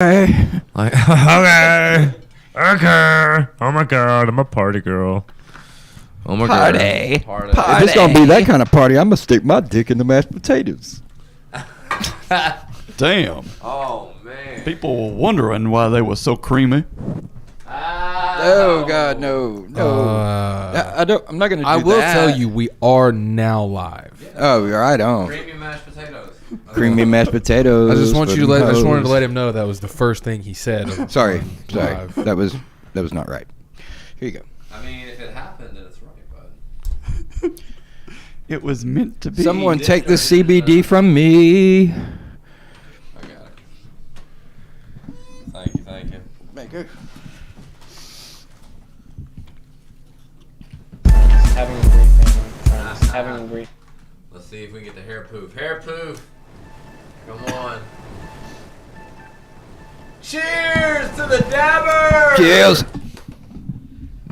Like, okay. Oh my god, I'm a party girl. Oh my Party. god. If it's gonna be that kind of party, I'm gonna stick my dick in the mashed potatoes. Damn. Oh man. People were wondering why they were so creamy. Oh God, no. I don't. I'm not gonna. Do I will that. tell you, we are now live. Oh, right on. Creamy mashed potatoes. Creamy mashed potatoes. I just want you to for let. I just them wanted to hoes. let him know that was the first thing he said. Sorry. Live. That was not right. Here you go. I mean, if it happened, then it's right, bud. It was meant to be. Someone take the CBD from me. I got it. Thank you, thank you. Thank you. Having a great family. Having a great. Let's see if we can get the hair poof. Hair poof. Come on. Cheers to the Dabber! Cheers.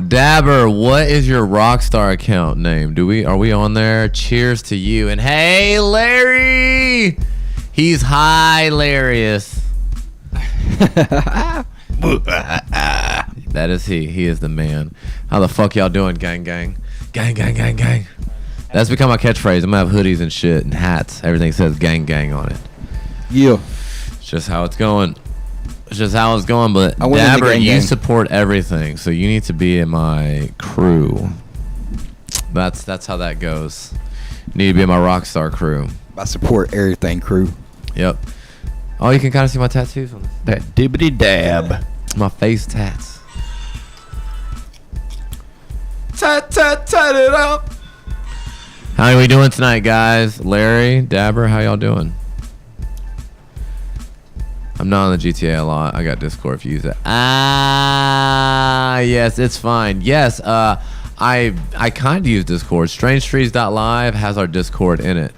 Dabber, what is your Rockstar account name? Are we on there? Cheers to you. And hey, Larry! He's hilarious. That is he. He is the man. How the fuck y'all doing, gang, gang? Gang, gang, gang, gang. That's become my catchphrase. I'm gonna have hoodies and shit and hats. Everything says gang, gang on it. Yeah. It's just how it's going. It's just how it's going. But I went in the Dabber, gang, you gang. support everything, so you need to be in my crew. That's how that goes. You need to be in my Rockstar crew. I support everything, crew. Yep. Oh, you can kind of see my tattoos on this. That dibbity dab. My face tats. Tat it up. How are we doing tonight, guys? Larry, Dabber, how y'all doing? I'm not on the GTA a lot. I got Discord if you use it. Yes, it's fine. Yes, I kind of use Discord. StrangeTrees.live has our Discord in it.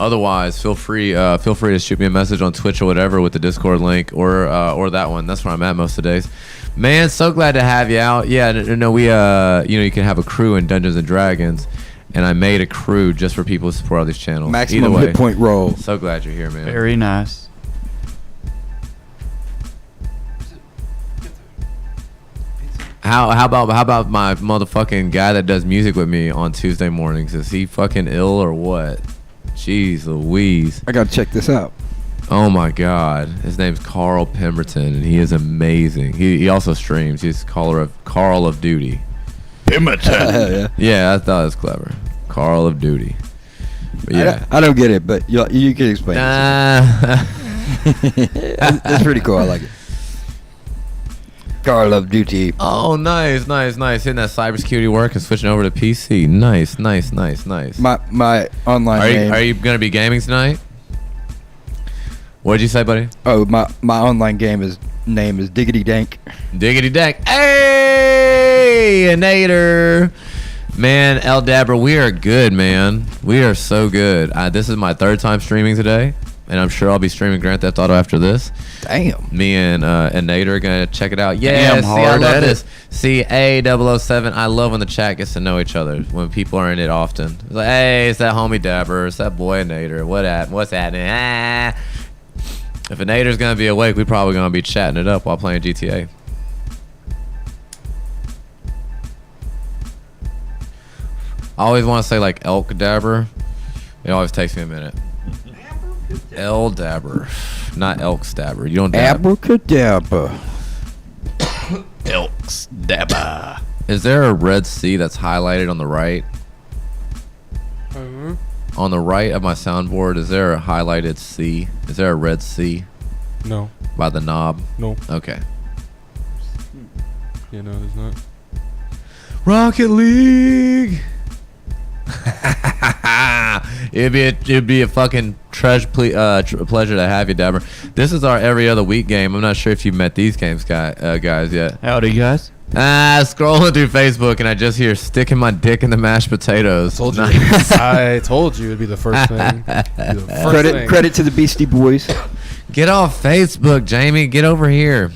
Otherwise, feel free to shoot me a message on Twitch or whatever with the Discord link or that one. That's where I'm at most of the days. Man, so glad to have you out. Yeah, no, we you can have a crew in Dungeons and Dragons, and I made a crew just for people to support all these channels. Maximum Either way, hit point roll. so glad you're here, man. Very nice. How about my motherfucking guy that does music with me on Tuesday mornings? Is he fucking ill or what? Jeez Louise. I gotta check this out. Oh my God. His name's Carl Pemberton, and he is amazing. He also streams. He's Carl of Duty. Pemberton. Yeah, I thought it was clever. Carl of Duty. But yeah. I don't get it, but you can explain. It's pretty cool. I like it. Call of Duty. Oh, nice. Hitting that cybersecurity work and switching over to PC. Nice. My online game. Are you gonna be gaming tonight? What did you say, buddy? Oh, my online game name is Diggity Dank. Diggity Dank. Hey, Nader. Man, El Dabber, we are good, man. We are so good. This is my third time streaming today, and I'm sure I'll be streaming Grand Theft Auto after this. Damn. Me and Nader are gonna check it out. Yeah, Damn see, hard I love at this. See, A007. I love when the chat gets to know each other when people are in it often. It's like, hey, it's that homie Dabber, it's that boy Nader. What's happening? If a Nader's gonna be awake, we probably gonna be chatting it up while playing GTA. I always want to say like Elk Dabber. It always takes me a minute. El Dabber, not Elk Stabber. You don't dab. Abracadabra. Elks dabba. Is there a red C that's highlighted on the right? On the right of my soundboard, is there a highlighted C? Is there a red C No. by the knob? No. Okay. Yeah, no, there's not. Rocket League. It'd be a fucking pleasure to have you, Dabber. This is our every other week game. I'm not sure if you met these guys yet. Howdy, guys. Scrolling through Facebook and I just hear sticking my dick in the mashed potatoes. Told you. Nice. I told you it'd be the first thing. Credit to the Beastie Boys. Get off Facebook, Jamie. Get over here.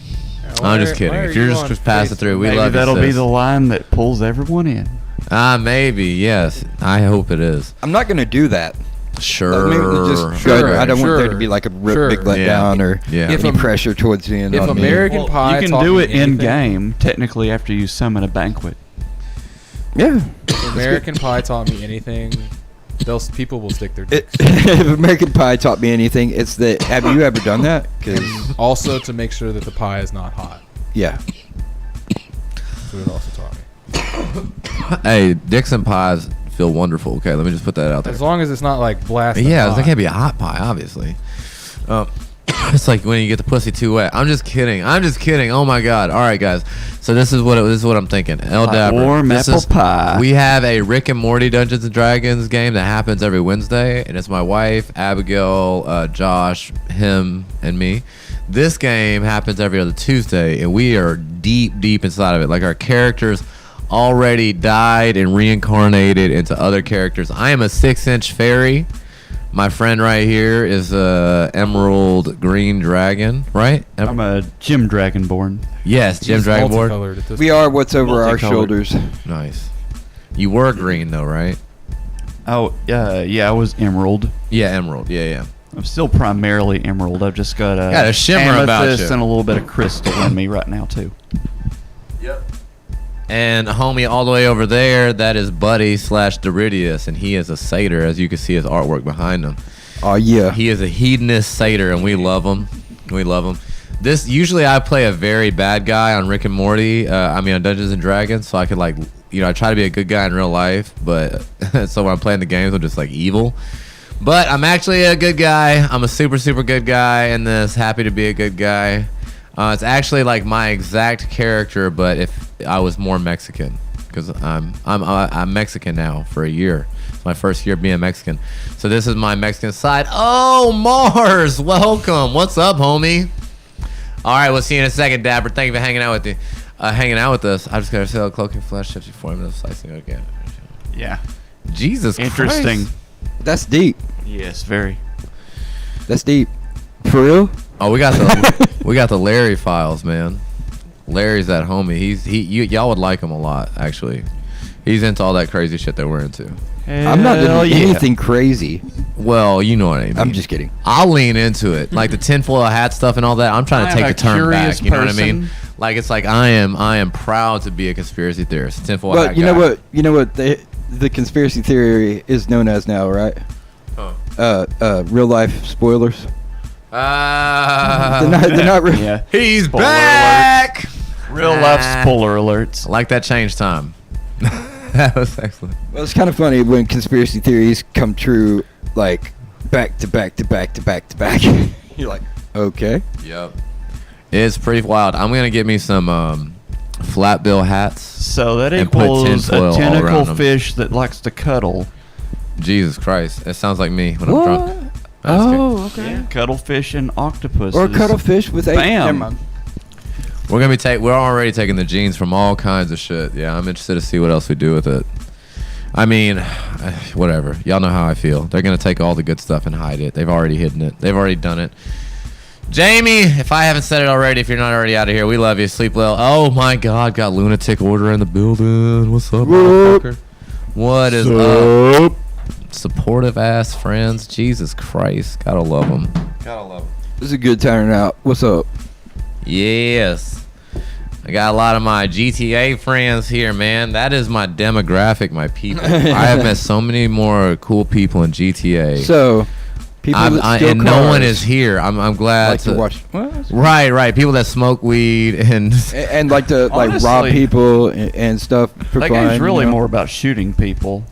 I'm just kidding. If you're just passing through, we Maybe love you, that'll be sis. the line that pulls everyone in. Maybe, yes. I hope it is. I'm not gonna do that. Sure. Maybe just I don't want there to be like a real big letdown or any pressure towards the end. If American Pie, you can do it in game technically after you summon a banquet. Yeah. If American Pie taught me anything, people will stick their dicks. If American Pie taught me anything, it's that. Have you ever done that? Cause also to make sure that the pie is not hot. Yeah. That's what it also taught me. Hey, dicks and pies feel wonderful. Okay, let me just put that out there. As long as it's not like blasting. Yeah, hot. it can't be a hot pie, obviously. It's like when you get the pussy too wet. I'm just kidding. Oh my god. All right, guys. So this is what I'm thinking. El Dapper. Warm apple pie. We have a Rick and Morty Dungeons and Dragons game that happens every Wednesday, and it's my wife, Abigail, Josh, him, and me. This game happens every other Tuesday, and we are deep inside of it. Like our characters already died and reincarnated into other characters. I am a 6-inch fairy. My friend right here is a emerald green dragon, right? I'm a gym dragonborn. Yes, Gym Dragonborn. Multicolored at this we are what's over our Multicolored. shoulders. Nice. You were green though, right? Oh, yeah, I was emerald. Yeah, emerald. Yeah. I'm still primarily emerald. I've just got Got a shimmer about amethyst you. and a little bit of crystal in me right now too. Yep. And homie all the way over there, that is Buddy / Doridius, and he is a satyr, as you can see his artwork behind him. Oh yeah. He is a hedonist satyr, and we love him. This usually I play a very bad guy on Rick and Morty. On Dungeons and Dragons, so I could I try to be a good guy in real life, but so when I'm playing the games, I'm just like evil. But I'm actually a good guy. I'm a super good guy in this. Happy to be a good guy. It's actually like my exact character, but if I was more Mexican, because I'm Mexican now for a year. It's my first year being Mexican. So this is my Mexican side. Oh, Mars, welcome. What's up, homie? All right, we'll see you in a second, Dapper. Thank you for hanging out with us. I just gotta sell cloaking flesh chips before I'm slicing again. Yeah. Jesus Interesting. Christ. That's deep. Yes, very. That's deep. For real? Oh, we got the Larry files, man. Larry's that homie. Y'all would like him a lot, actually. He's into all that crazy shit that we're into. I'm not doing anything crazy. Well, you know what I mean. I'm just kidding. I'll lean into it, like the tinfoil hat stuff and all that. I'm trying to take a turn back. You know what I mean? Like it's like I am proud to be a conspiracy theorist. Tinfoil hat. You know what the conspiracy theory is known as now, right? Real life spoilers. They're not real. Yeah. He's Spoiler back. Real life spoiler alerts. I like that change time. That was excellent. Well, it's kind of funny when conspiracy theories come true, like back to back to back to back to back. You're like, okay. Yep. It's pretty wild. I'm gonna get me some flat bill hats. So that And put equals tinfoil a all tentacle around 'em. fish that likes to cuddle. Jesus Christ, it sounds like me when What? I'm drunk. No, just kidding. Okay. Cuttlefish and octopuses. Or cuttlefish with a. Bam. Never mind. We're already taking the genes from all kinds of shit. Yeah, I'm interested to see what else we do with it. I mean, whatever. Y'all know how I feel. They're gonna take all the good stuff and hide it. They've already hidden it. They've already done it. Jamie, if I haven't said it already, if you're not already out of here, we love you. Sleep well. Oh my God, got lunatic order in the building. What's up, motherfucker? What is up? Supportive ass friends. Jesus Christ, gotta love them. Gotta love them. This is a good turnout. What's up? Yes. I got a lot of my GTA friends here, man. That is my demographic, my people. I have met so many more cool people in GTA. So, people that steal and cars no one is here. I'm glad like to watch. What? Right. People that smoke weed And like to rob Honestly, people and stuff for That fun. game's really you know? more about shooting people.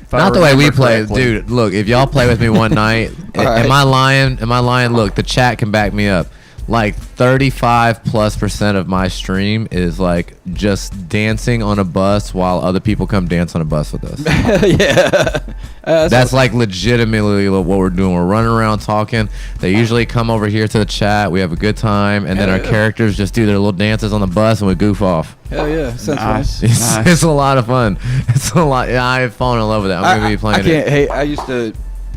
If I not the way we remember play, correctly. dude. Look, if y'all play with me one night, Alright. am I lying? Look, the chat can back me up. Like 35+% of my stream is like just dancing on a bus while other people come dance on a bus with us. Yeah. That's like legitimately what we're doing. We're running around talking. They usually come over here to the chat. We have a good time, and then our characters just do their little dances on the bus, and we goof off. Hell yeah. Sounds Nice. fun. It's a lot of fun. It's a lot. Yeah, I've fallen in love with it. I'm gonna be playing I can't. it. Hey, I used to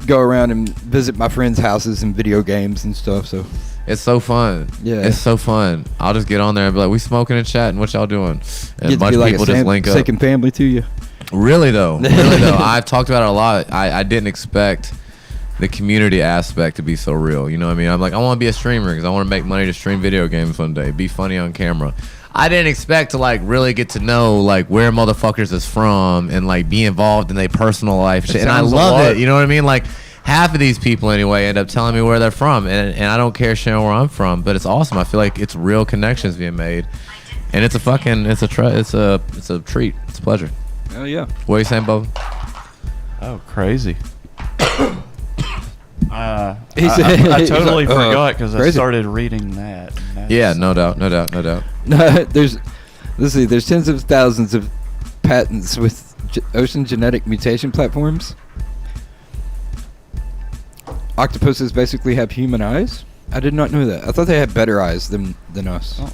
go around and visit my friends' houses and video games and stuff. So It's so fun. Yeah. It's so fun. I'll just get on there and be like, we smoking and chatting. What y'all doing? And a get to bunch be of like people a just link up. second family to you. Really though. I've talked about it a lot. I didn't expect the community aspect to be so real. You know what I mean? I'm like, I want to be a streamer because I want to make money to stream video games one day, be funny on camera. I didn't expect to like really get to know like where motherfuckers is from and like be involved in their personal life shit. And I love it. You know what I mean? Like half of these people anyway end up telling me where they're from, and I don't care sharing where I'm from, but it's awesome. I feel like it's real connections being made, and it's a fucking it's a treat. It's a pleasure. Oh yeah. What are you saying, Bo? Oh, crazy. I He's totally like, forgot because I crazy. started reading that. Yeah, no doubt. No, there's tens of thousands of patents with ocean genetic mutation platforms. Octopuses basically have human eyes. I did not know that. I thought they had better eyes than us. Oh.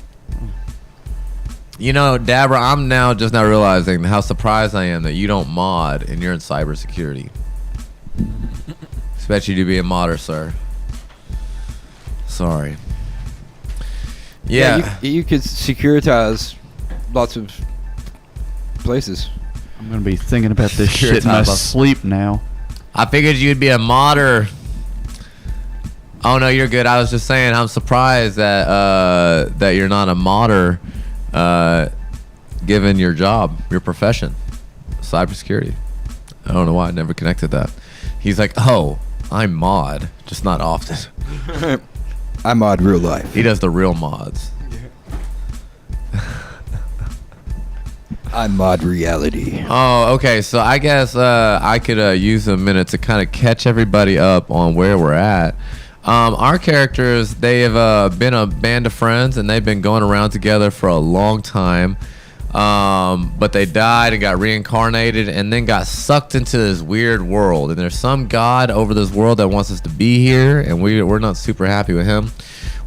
You know, Dabra, I'm now just not realizing how surprised I am that you don't mod and you're in cybersecurity. Expect you to be a modder, sir. Sorry. Yeah. You could securitize lots of places. I'm going to be thinking about this shit in my sleep now. I figured you'd be a modder. Oh no, you're good. I was just saying I'm surprised that that you're not a modder, given your job, your profession, cybersecurity. I don't know why I never connected that. He's like, oh, I'm mod, just not often. I mod real life. He does the real mods. I mod reality. Oh, okay. So I guess I could use a minute to kind of catch everybody up on where we're at. Our characters, they have been a band of friends, and they've been going around together for a long time. But they died and got reincarnated and then got sucked into this weird world. And there's some god over this world that wants us to be here, and we're not super happy with him.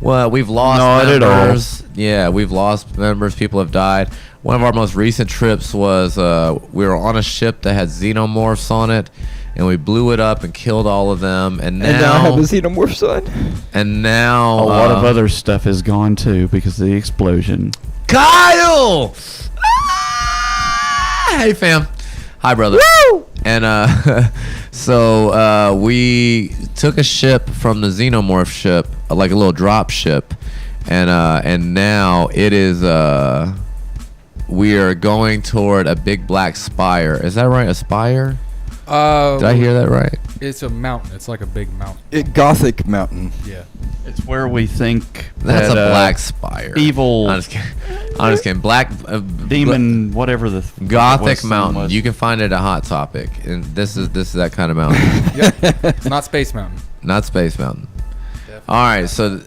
Well, we've lost members. Yeah, we've lost members. People have died. One of our most recent trips was we were on a ship that had xenomorphs on it, and we blew it up and killed all of them. And now I have a xenomorph son. And now a lot of other stuff is gone too because of the explosion. Kyle! Ah! Hey, fam. Hi, brother. Woo! And so we took a ship from the xenomorph ship, like a little drop ship, and now it is we are going toward a big black spire. Is that right? A spire? Did I hear that right? It's a mountain. It's like a big mountain. Gothic mountain. Yeah. It's where we think That's that, a black spire. evil I'm just kidding. I'm just kidding. Black demon, whatever the Gothic was, mountain. was. You can find it at Hot Topic, and this is that kind of mountain. It's not Space Mountain. Not Space Mountain. Definitely. All right, so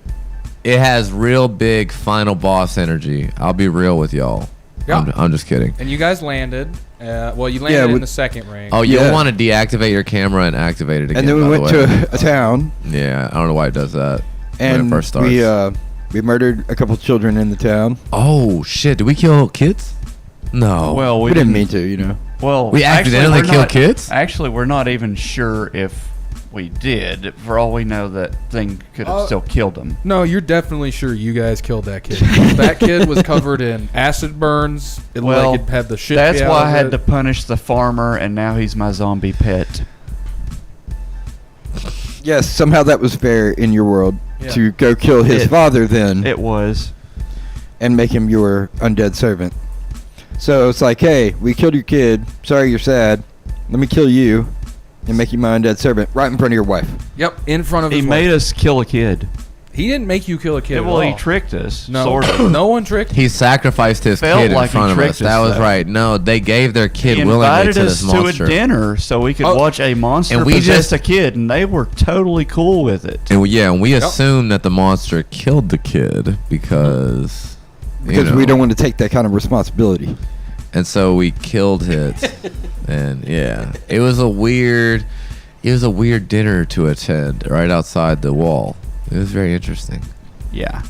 it has real big final boss energy. I'll be real with y'all. Yeah. I'm just kidding. And you guys landed. Well, you landed in the second ring. Oh, you'll Yeah. want to deactivate your camera and activate it again. And then we by went the way. to a town. Yeah, I don't know why it does that when And it first starts. we murdered a couple children in the town. Oh shit! Did we kill kids? No. Well, We didn't mean to, you know. Well, We actually, accidentally we're killed not- kids? Actually, we're not even sure if we did. For all we know, that thing could have still killed them. No, you're definitely sure you guys killed that kid. That kid was covered in acid burns. It looked Well, like it had the shit. That's out why I of had it. to punish the farmer, and now he's my zombie pet. Yes, somehow that was fair in your world Yeah. to go kill his father then It was. and make him your undead servant. So it's like, hey, we killed your kid. Sorry you're sad. Let me kill you and make you my undead servant right in front of your wife. Yep, in front of He his made wife. us kill a kid. He didn't make you kill a kid. Yeah, at well, he all. tricked us. No, Sort of. no one tricked. he sacrificed his Felt kid in like he front of us. tricked us, That was though. right. No, they gave their kid He willingly invited to us this to monster. a dinner so we could Oh. watch a monster And we possess just- a kid, and they were totally cool with it. And we Yep. assumed that the monster killed the kid because Because we don't want to take that kind of responsibility. And so we killed it. And yeah, it was a weird dinner to attend right outside the wall. It was very interesting. Yeah.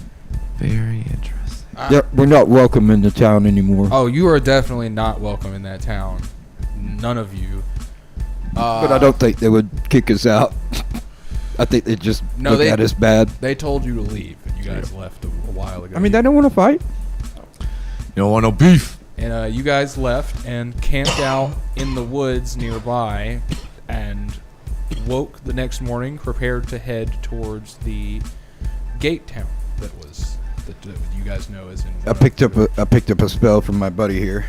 Very interesting. Yep, we're not welcome in the town anymore. Oh, you are definitely not welcome in that town. None of you. But I don't think they would kick us out. I think they just No, look they- at us bad. They told you to leave, and you guys left a while ago. I mean, they don't want to fight. You don't want no beef. And you guys left and camped out in the woods nearby, and woke the next morning, prepared to head towards the gate town that you guys know is in. I picked up a spell from my buddy here.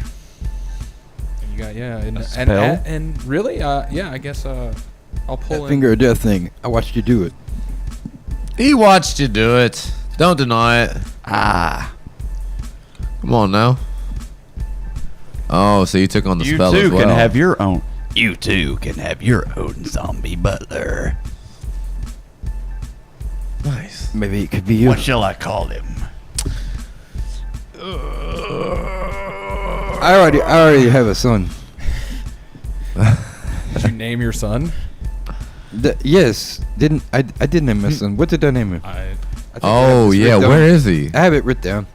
And you got spell? and really I guess I'll pull That in. finger of death thing. I watched you do it. He watched you do it. Don't deny it. Ah. Come on now. Oh, so you took on the You spell too as well. can have your own. You too can have your own zombie butler. Nice. Maybe it could be you. What shall I call him? I already have a son. Did you name your son? Yes. I did name my son. What did I name him? I I think I have Oh this yeah, written down. where is he? I have it written down.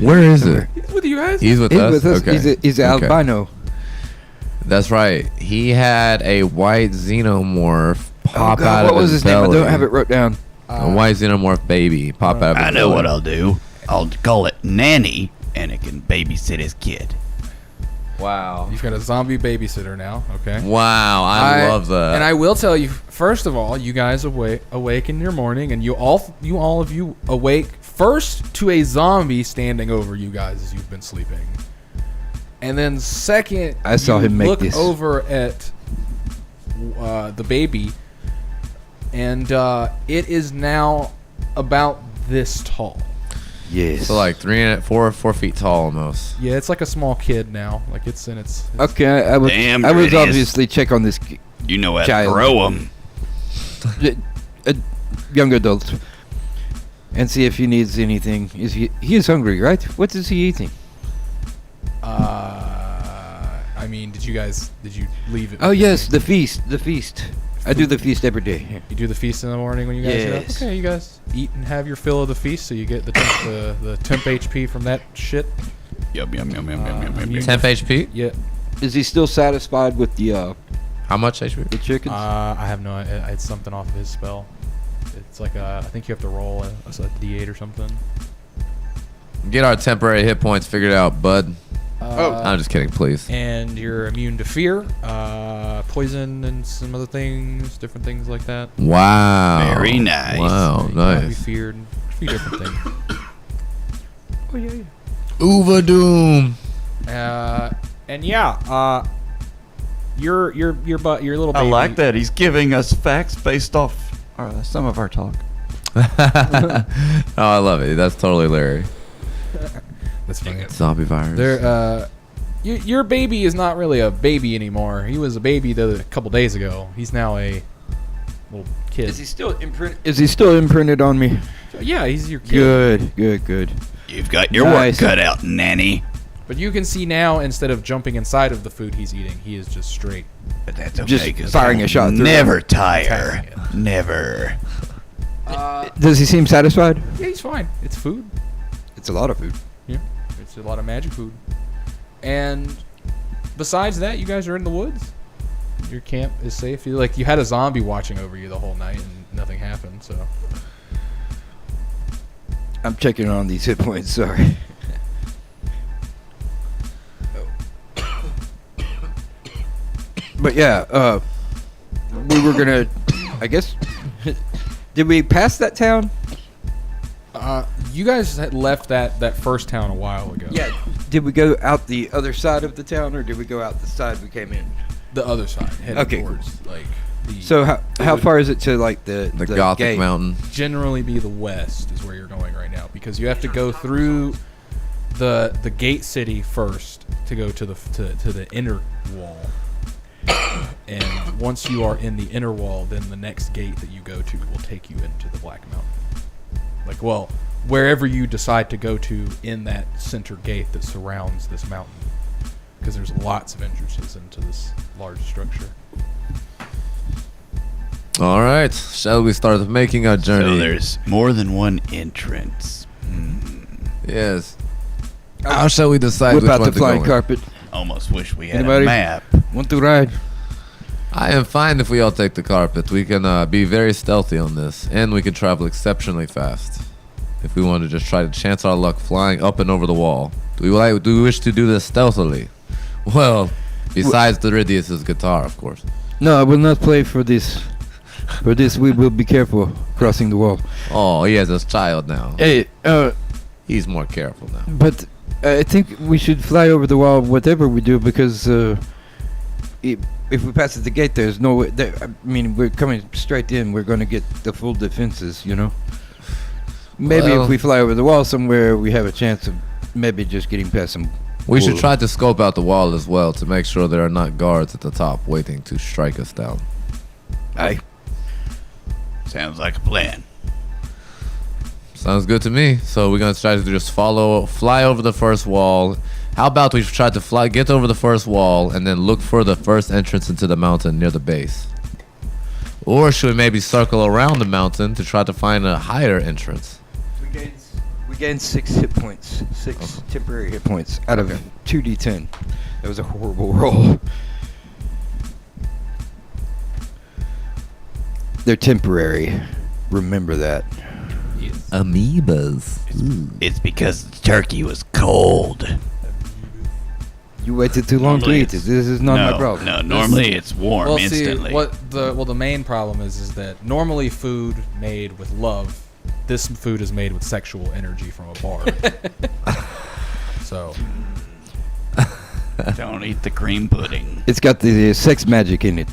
Where is it? Somewhere. He's with you guys. He's with He's us. with us. Okay. He's an Okay. albino. That's right. He had a white xenomorph pop Oh, God, out what of was his his name? I belly. don't have it wrote down. A white xenomorph baby pop out of his I know belly. what I'll do. I'll call it Nanny, and it can babysit his kid. Wow. You've got a zombie babysitter now. Okay. Wow, I love that. And I will tell you, first of all, you guys awake in your morning, and you all of you awake first to a zombie standing over you guys as you've been sleeping, and then second, I saw you him make look this. over at the baby, and it is now about this tall. Yes. So like 4 feet tall almost. Yeah, it's like a small kid now. Like it's in its Okay, I was Damn, I was Gradius. obviously check on this You know how to Child. grow him. young adult and see if he needs anything. He is hungry, right? What is he eating? I mean, did you leave it? Oh yes, the feast. I do the feast every day. You do the feast in the morning when you guys get up? Yes. Okay, you guys eat and have your fill of the feast, so you get the temp HP from that shit. Yum yum yum yum yum yum yum. you- yum. 10 HP? Yeah. Is he still satisfied with the How much HP? chickens? I have no idea. It's something off of his spell. It's like I think you have to roll a D8 or something. Get our temporary hit points figured out, bud. I'm just kidding, please. And you're immune to fear, poison, and some other things, different things like that. Wow. Very nice. Wow, You cannot be nice. feared. A few different things. Oh yeah. Uva Doom. And yeah, your little baby. I like that. He's giving us facts based off some of our talk. Oh, I love it. That's totally Larry. That's funny. Zombie virus. Your baby is not really a baby anymore. He was a baby a couple days ago. He's now a little kid. Is he still imprinted? Is he still imprinted on me? Yeah, he's your kid. Good. You've got your Nice. work cut out, Nanny. But you can see now, instead of jumping inside of the food he's eating, he is just straight. But that's okay. Just 'cause firing I'll a shot through Never him. tire. Attacking Never. Does he seem satisfied? Yeah, he's fine. It's food. It's a lot of food. Yeah, it's a lot of magic food. And besides that, you guys are in the woods. Your camp is safe. You had a zombie watching over you the whole night, and nothing happened. So I'm checking on these hit points. Sorry. But yeah, we were gonna. I guess. Did we pass that town? you guys had left that first town a while ago. Yeah. Did we go out the other side of the town, or did we go out the side we came in? The other side, heading Okay, cool. towards like the. So how far is it to like the Gothic gate? Mountain. generally be the west is where you're going right now, because you have to go through the gate city first to go to the inner wall. And once you are in the inner wall, then the next gate that you go to will take you into the Black Mountain. Like, well, wherever you decide to go to in that center gate that surrounds this mountain, because there's lots of entrances into this large structure. All right, shall we start making our journey? So there's more than one entrance. Yes. How shall we decide Whip which out one the to flying go in? carpet. Almost wish we had Anybody? a map. Want to ride? I am fine if we all take the carpet. We can be very stealthy on this, and we can travel exceptionally fast. If we want to just try to chance our luck flying up and over the wall. Do we wish to do this stealthily? Well, besides the Ridius' guitar, of course. No, I will not play for this. For this, we will be careful crossing the wall. Oh, he has a child now. Hey, He's more careful now. but I think we should fly over the wall, whatever we do, because if we pass at the gate, there's no way. I mean, we're coming straight in. We're going to get the full defenses, you know. Maybe Well- if we fly over the wall somewhere, we have a chance of maybe just getting past some. We should bull. try to scope out the wall as well to make sure there are not guards at the top waiting to strike us down. Aye. Sounds like a plan. Sounds good to me. So we're gonna try to just fly over the first wall. How about we try to get over the first wall, and then look for the first entrance into the mountain near the base? Or should we maybe circle around the mountain to try to find a higher entrance? We gained 6 hit points, 6 temporary hit points out of 2d10. That was a horrible roll. They're temporary. Remember that. Amoebas. It's because the turkey was cold. You waited too long to Normally eat it. This is not my problem. No, normally it's warm Well, instantly. the main problem is that normally food made with love, this food is made with sexual energy from a bard. So Don't eat the cream pudding. It's got the sex magic in it.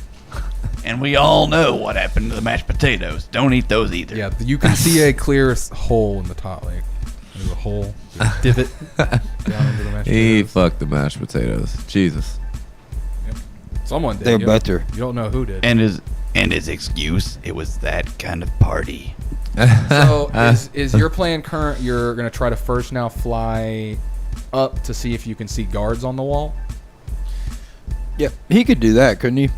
And we all know what happened to the mashed potatoes. Don't eat those either. yeah, you can see a clear hole in the top. Like there's a hole, there's a divot down into the mashed He potatoes. fucked the mashed potatoes. Jesus. Someone did. They're you better. You don't know who did. And his excuse, it was that kind of party. So is your plan current? You're gonna try to first now fly up to see if you can see guards on the wall. Yep. He could do that, couldn't he?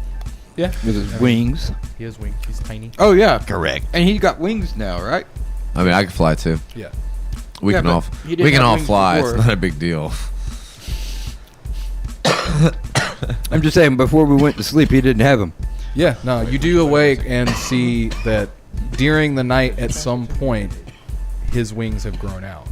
Yeah, With his wings. He has wings. He's tiny. Oh, yeah. Correct. And he got wings now, right? I mean, I can fly too. Yeah. We Yeah, can but all he didn't we can have all wings fly. before. It's not a big deal. I'm just saying, before we went to sleep, he didn't have them. Yeah. No, you do awake and see that during the night at some point, his wings have grown out.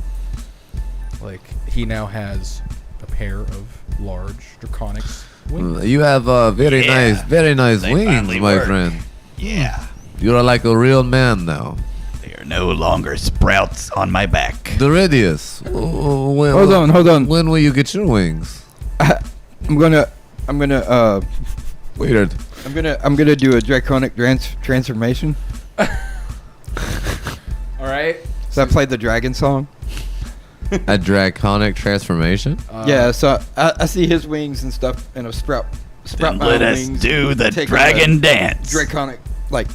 Like he now has a pair of large draconic wings. You have very Yeah. nice They wings, finally my work. friend. Yeah. You are like a real man now. They are no longer sprouts on my back. Doridius, Hold on. When will you get your wings? I'm gonna Weird. I'm gonna do a draconic transformation. All right. So I played the dragon song. A draconic transformation? Yeah, so I see his wings and stuff, and a sprout Then my let own us wings, do the take dragon dance. draconic like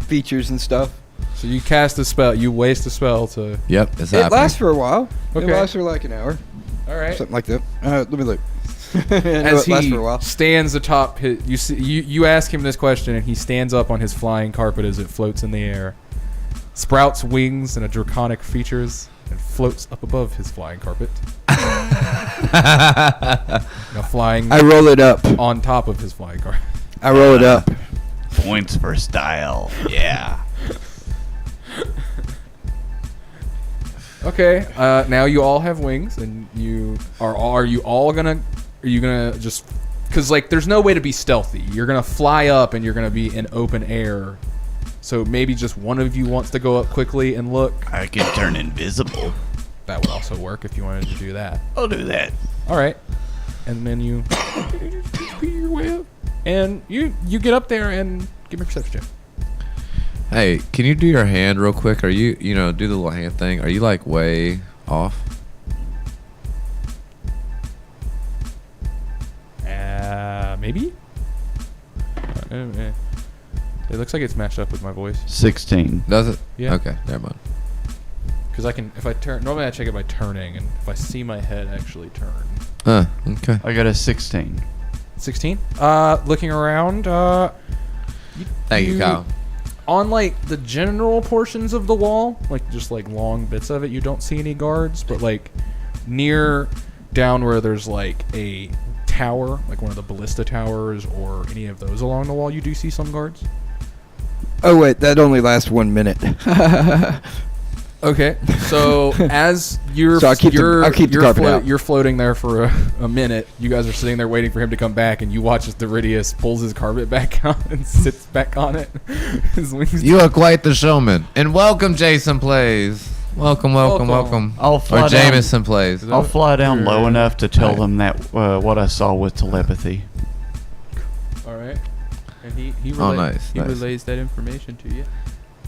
features and stuff. So you cast a spell. You waste a spell to. Yep, it's It happening. lasts for a while. Okay. It lasts for like an hour, All right. something like that. Let me look. I know As it lasts he for a while. stands atop his, you ask him this question, and he stands up on his flying carpet as it floats in the air, sprouts wings and a draconic features, and floats up above his flying carpet. Now flying I roll it up. on top of his flying carpet. I roll it up. Points for style. Yeah. Okay. Now you all have wings, and are you gonna just because like there's no way to be stealthy. You're gonna fly up, and you're gonna be in open air. So maybe just one of you wants to go up quickly and look. I can turn invisible. That would also work if you wanted to do that. I'll do that. All right. And then you your way up, and you get up there and give me a perception check. Hey, can you do your hand real quick? Are you do the little hand thing? Are you like way off? Maybe. It looks like it's matched up with my voice 16. Does it? Yeah. Okay, never mind. because I can if I turn. Normally I check it by turning, and if I see my head actually turn. Okay. I got a 16. 16. Looking around. Thank you, Kyle. On like the general portions of the wall, like just like long bits of it, you don't see any guards, but like near down where there's like a tower, like one of the ballista towers or any of those along the wall, you do see some guards. Oh wait, that only lasts 1 minute. Okay, so as you're So I'll keep the carpet out. you're floating there for a minute. You guys are sitting there waiting for him to come back, and you watch as Doridius pulls his carpet back out and sits back on it. His wings. You are quite the showman. And welcome, Jason Plays. Welcome. I'll fly Or down. Jameson Plays. I'll fly down low enough to tell Right. them that what I saw with telepathy. All right, and he Oh, nice. relays that information to you.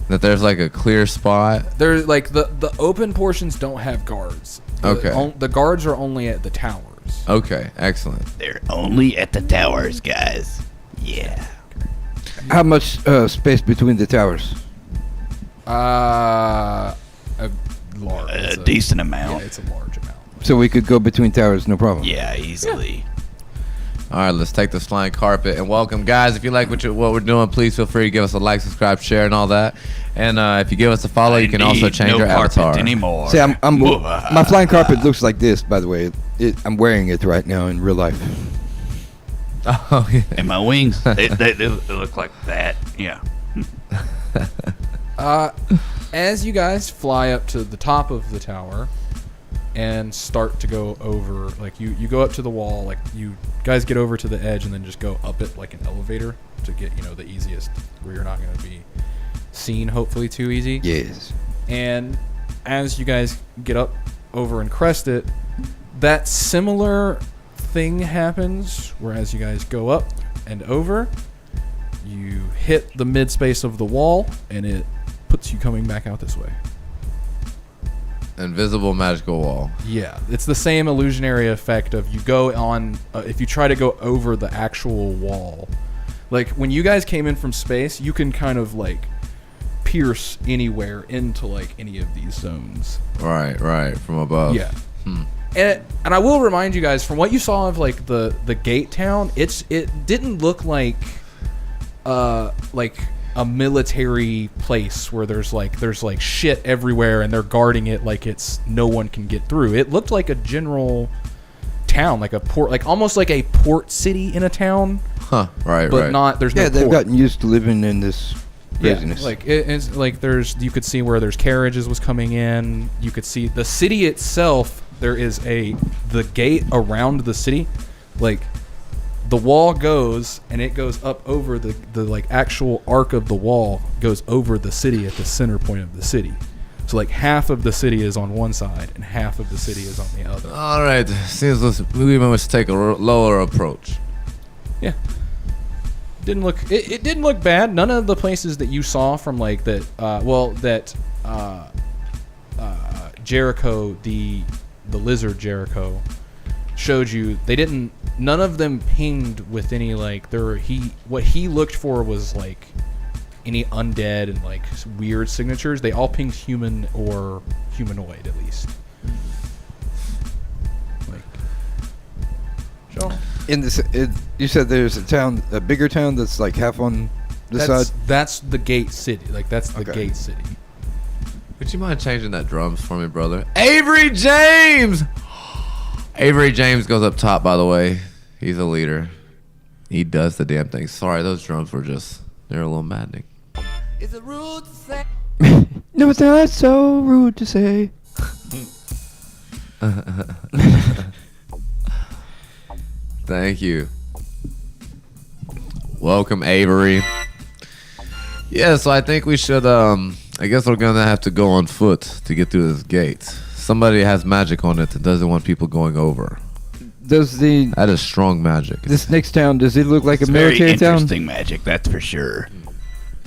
That there's like a clear spot. There's like the open portions don't have guards. Okay. The guards are only at the towers. Okay, excellent. They're only at the towers, guys. Yeah. How much space between the towers? A large. A it's decent Yeah, amount. it's a large amount. So we could go between towers, no problem. Yeah, easily. All right, let's take this flying carpet and welcome, guys. If you like what we're doing, please feel free to give us a like, subscribe, share, and all that. And if you give us a follow, you can also change your avatar. Anymore. See, my flying carpet looks like this, by the way. I'm wearing it right now in real life. Oh, yeah. And my wings, they look like that. Yeah. As you guys fly up to the top of the tower and start to go over, like you go up to the wall, like you guys get over to the edge and then just go up it like an elevator to get, the easiest, where you're not going to be seen, hopefully too easy. Yes. And as you guys get up over and crest it, that similar thing happens, where as you guys go up and over, you hit the mid space of the wall and it puts you coming back out this way. Invisible magical wall. Yeah, it's the same illusionary effect of you go on, if you try to go over the actual wall. Like, when you guys came in from space, you can kind of, like, pierce anywhere into, like, any of these zones. Right, from above. Yeah. And I will remind you guys, from what you saw of, like, the gate town, it didn't look like a military place where there's like shit everywhere and they're guarding it like it's no one can get through. It looked like a general town, like a port, like almost like a port city in a town. Huh. Right. But not, there's no Yeah, they've port. gotten used to living in this craziness. Yeah, like it's like you could see where there's carriages was coming in. You could see the city itself. There is the gate around the city, like the wall goes and it goes up over the like actual arc of the wall goes over the city at the center point of the city. So like half of the city is on one side and half of the city is on the other. All right. Seems we must take a lower approach. Yeah. It didn't look bad. None of the places that you saw from like that Jericho, the lizard Jericho showed you, none of them pinged with any like what he looked for was like any undead and like weird signatures. They all pinged human or humanoid at least. Like, Joe? You said there's a bigger town that's like half on this side. That's the gate city. Like that's the Okay. gate city. Would you mind changing that drums for me, brother? Avery James! Avery James goes up top, by the way. He's a leader. He does the damn thing. Sorry, those drums were they're a little maddening. Is it rude to say? No, it's not so rude to say. Thank you. Welcome, Avery. Yeah, so I think we should, I guess we're gonna have to go on foot to get through this gate. Somebody has magic on it that doesn't want people going over. That is strong magic. This next town, does it look like It's a very military town? interesting magic, that's for sure.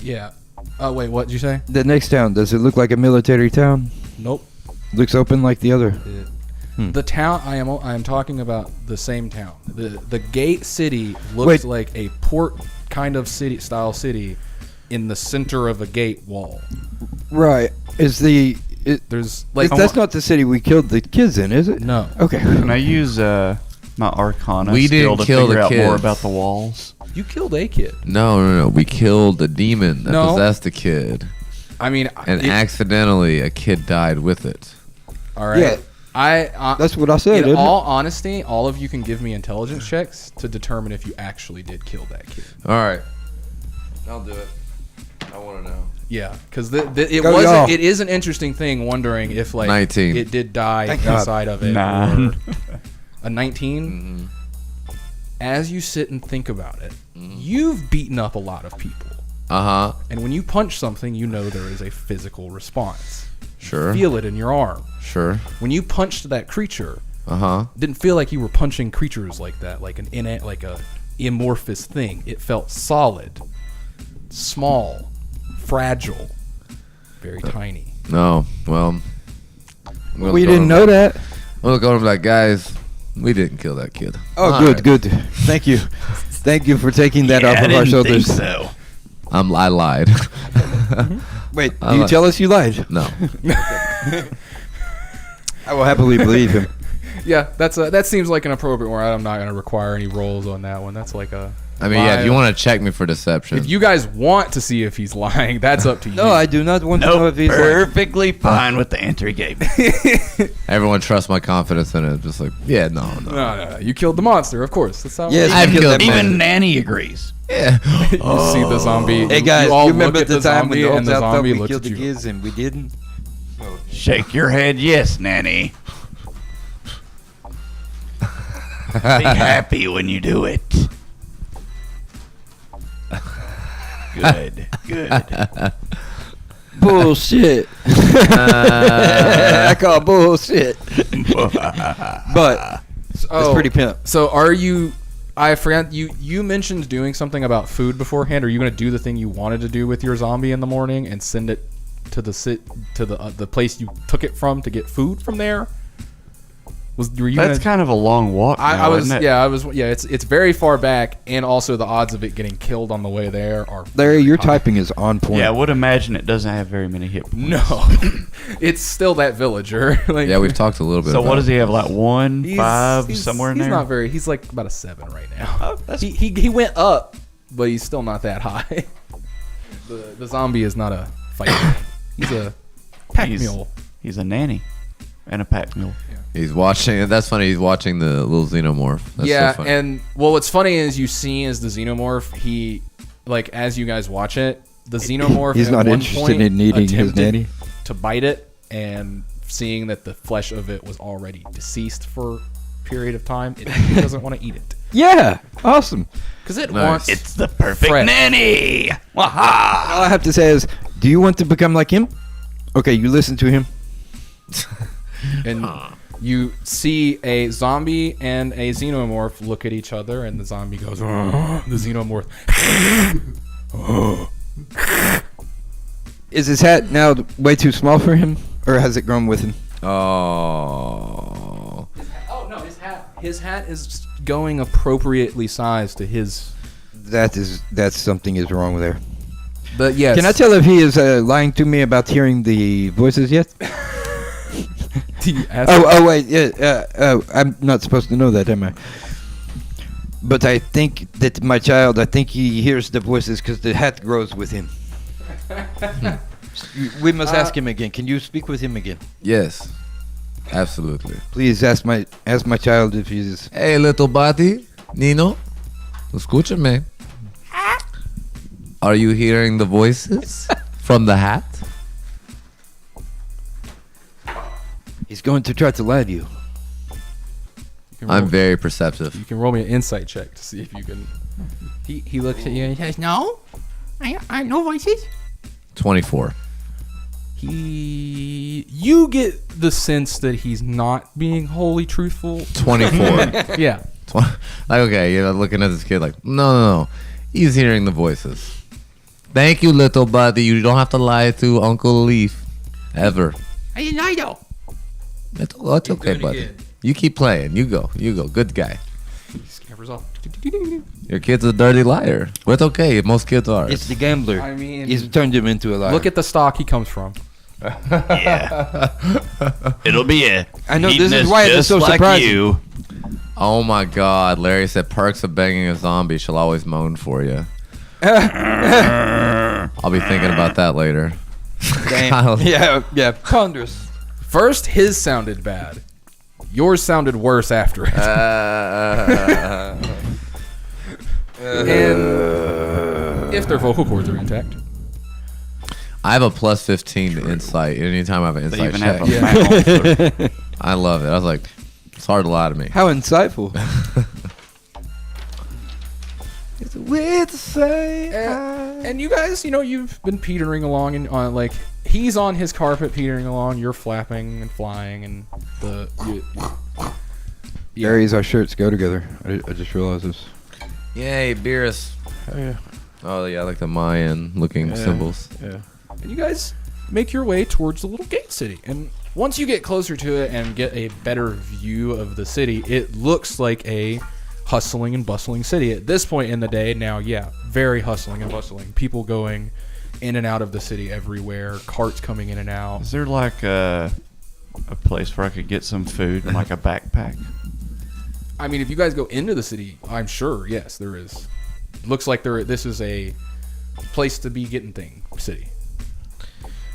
Yeah. Oh wait, what did you say? The next town, does it look like a military town? Nope. Looks open like the other. The town I am talking about the same town. The gate city looks Wait. like a port kind of style city in the center of a gate wall. Right. There's like That's not the city we killed the kids in, is it? no. Okay. Can I use my Arcana We skill didn't to kill figure the out more kids. about the walls? You killed a kid. No. We killed the demon that No. possessed the kid. I mean, And accidentally, a kid died with it. all right. Yeah. I That's what I said, in isn't all honesty, all of you can give me intelligence checks to determine if you actually did kill that kid. All right. I'll do it. I want to know. Yeah, because it Go, was y'all. it is an interesting thing wondering if like 19. it did die Thank God. inside of it. 9. Or a 19. As you sit and think about it, you've beaten up a lot of people, and when you punch something, you know there is a physical response. Sure. Feel it in your arm. Sure. When you punched that creature, Uh-huh. it didn't feel like you were punching creatures like that, like like a amorphous thing. It felt solid, small, fragile, very tiny. No. Well. We didn't know that. We'll go over like, guys, we didn't kill that kid. Oh, All good, right. good. Thank you. Thank you for taking that off of our shoulders. so. I lied. Wait, I do you like- tell us you lied? No. I will happily believe him. Yeah, that seems like an appropriate one. I'm not gonna require any rolls on that one. That's like a. I mean, yeah, if lie. you want to check me for deception. If you guys want to see if he's lying, that's up to you. No, I do not want to know if he's like. Perfectly fine with the answer he gave me. Everyone trusts my confidence in it. Just like, yeah, no. No. You killed the monster, of course. That's how. Yes, I've you killed that man. Even Nanny agrees. Yeah. You see the zombie. Hey guys, you all you remember look at the time when zombie the and old the South thought zombie we looks killed at the you. kids and we didn't? Shake your head, yes, Nanny. Be happy when you do it. Good, good. Bullshit. I call bullshit. But it's pretty pimp. So are you? I forgot you mentioned doing something about food beforehand. Are you going to do the thing you wanted to do with your zombie in the morning and send it to the place you took it from to get food from there? Were you? That's kind of a long walk. I now, was. isn't it? Yeah, I was. Yeah, it's very far back, and also the odds of it getting killed on the way there are. Larry, very your high. typing is on point. Yeah, I would imagine it doesn't have very many hit points. No, it's still that villager. Like, Yeah, we've talked a little bit So about what does it. he have? Like 1, 5, somewhere in he's there. not very. He's like about a 7 right now. Oh, that's- he went up, but he's still not that high. The zombie is not a fighter. He's a pack mule. He's a nanny and a pack mule. He's watching. That's funny. He's watching the little xenomorph. That's Yeah, so funny. and what's funny is you see as the xenomorph, he like as you guys watch it, the xenomorph. He's at not one interested point in eating his attempted nanny. to bite it, and seeing that the flesh of it was already deceased for a period of time, it doesn't want to eat it Yeah, awesome. because it Nice. wants. It's the perfect Fresh. nanny. Waha! All I have to say is, do you want to become like him? Okay, you listen to him. And you see a zombie and a xenomorph look at each other, and the zombie goes, "Ugh." The xenomorph. Is his hat now way too small for him, or has it grown with him? Oh. Oh no, his hat is going appropriately sized to his. That's something is wrong there. But yes. Can I tell if he is lying to me about hearing the voices yet? Oh wait, yeah. I'm not supposed to know that, am I? But I think that my child, I think he hears the voices because the hat grows with him. We must ask him again. Can you speak with him again? Yes. Absolutely. Please ask my child if he's. Hey, little buddy. Nino. Escúchame. Are you hearing the voices from the hat? He's going to try to lie to you. I'm very perceptive. You can roll me an insight check to see if you can. He looks at you and he says, "No, I no voices." 24. You get the sense that he's not being wholly truthful. 24. Yeah. Like, okay, you're looking at this kid like, no. He's hearing the voices. Thank you, little buddy. You don't have to lie to Uncle Leaf. Ever. I didn't lie though. It's okay, buddy. You keep playing. You go. Good guy. He scampers off. Your kid's a dirty liar. But it's okay. Most kids are. It's the gambler. I mean, He's turned him into a liar. look at the stock he comes from. Yeah. It'll be a. I know, this is hedonis why it's just so like surprising. You. Oh my God. Larry said perks of banging a zombie. She'll always moan for you. I'll be thinking about that later. Damn. yeah, ponderous. First, his sounded bad. Yours sounded worse after it. And if their vocal cords are intact. I have a plus 15 to insight. Anytime I have an They insight even check, have a mouth. I love it. I was like, it's hard to lie to me. How insightful. It's weird to say. And you guys, you've been petering along, and like he's on his carpet petering along. You're flapping and flying, and yeah. Aries, our shirts go together. I just realized this. Yay, Beerus. Oh, yeah. Oh yeah, like the Mayan looking symbols. Yeah. And you guys make your way towards the little gate city. And once you get closer to it and get a better view of the city, it looks like a hustling and bustling city. At this point in the day, now, yeah, very hustling and bustling. People going in and out of the city everywhere, carts coming in and out. Is there like a place where I could get some food, like a backpack? I mean, if you guys go into the city, I'm sure, yes, there is. Looks like this is a place to be getting city.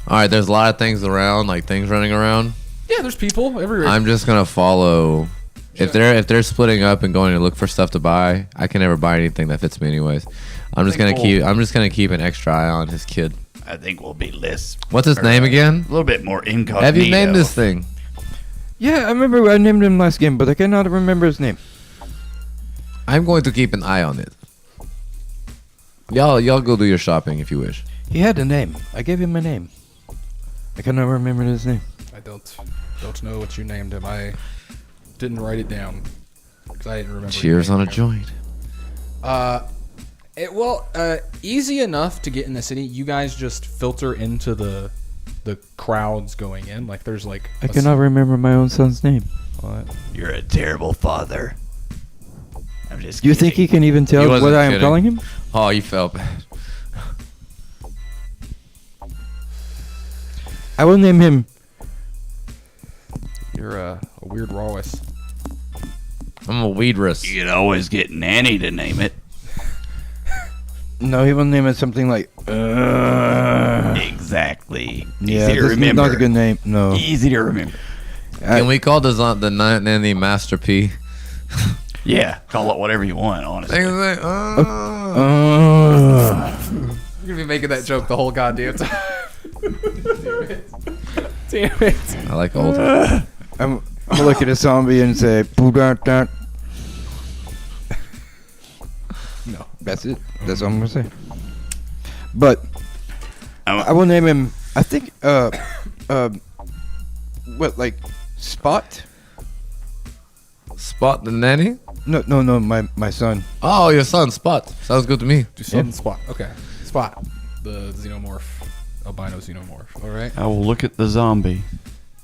All right, there's a lot of things around, like things running around. Yeah, there's people everywhere. I'm just gonna follow. If they're splitting up and going to look for stuff to buy, I can never buy anything that fits me anyways. I'm just gonna keep an extra eye on his kid. I think we'll be less. What's his name again? A little bit more incognito. Have you named this thing? Yeah, I remember I named him last game, but I cannot remember his name. I'm going to keep an eye on it. Y'all go do your shopping if you wish. He had a name. I gave him a name. I cannot remember his name. I don't know what you named him. I didn't write it down because I didn't remember. Cheers on a joint. joint. Easy enough to get in the city. You guys just filter into the crowds going in. Like there's like I cannot remember my own son's name. You're a terrible father. I'm just. Do you think he can even He tell wasn't what I am kidding. calling him? Oh, you felt bad. I will name him. You're a weird rawest. I'm a weedress. You could always get Nanny to name it. No, he will name it something like. Exactly. Yeah, Easy to this is remember. not a good name. No. Easy to remember. Can we call the nanny Master P? Yeah, call it whatever you want, honestly. You're gonna be making that joke the whole goddamn time. Damn it. I like old. I'm gonna look at a zombie and say, "Boo-da-da." No. That's it. That's all I'm gonna say. But I'm- I will name him. I think. What, like Spot? Spot the nanny? No. My son. Oh, your son, Spot. Sounds good to me. Do something Spot. Okay. Spot. The xenomorph. Albino xenomorph. All right. I will look at the zombie,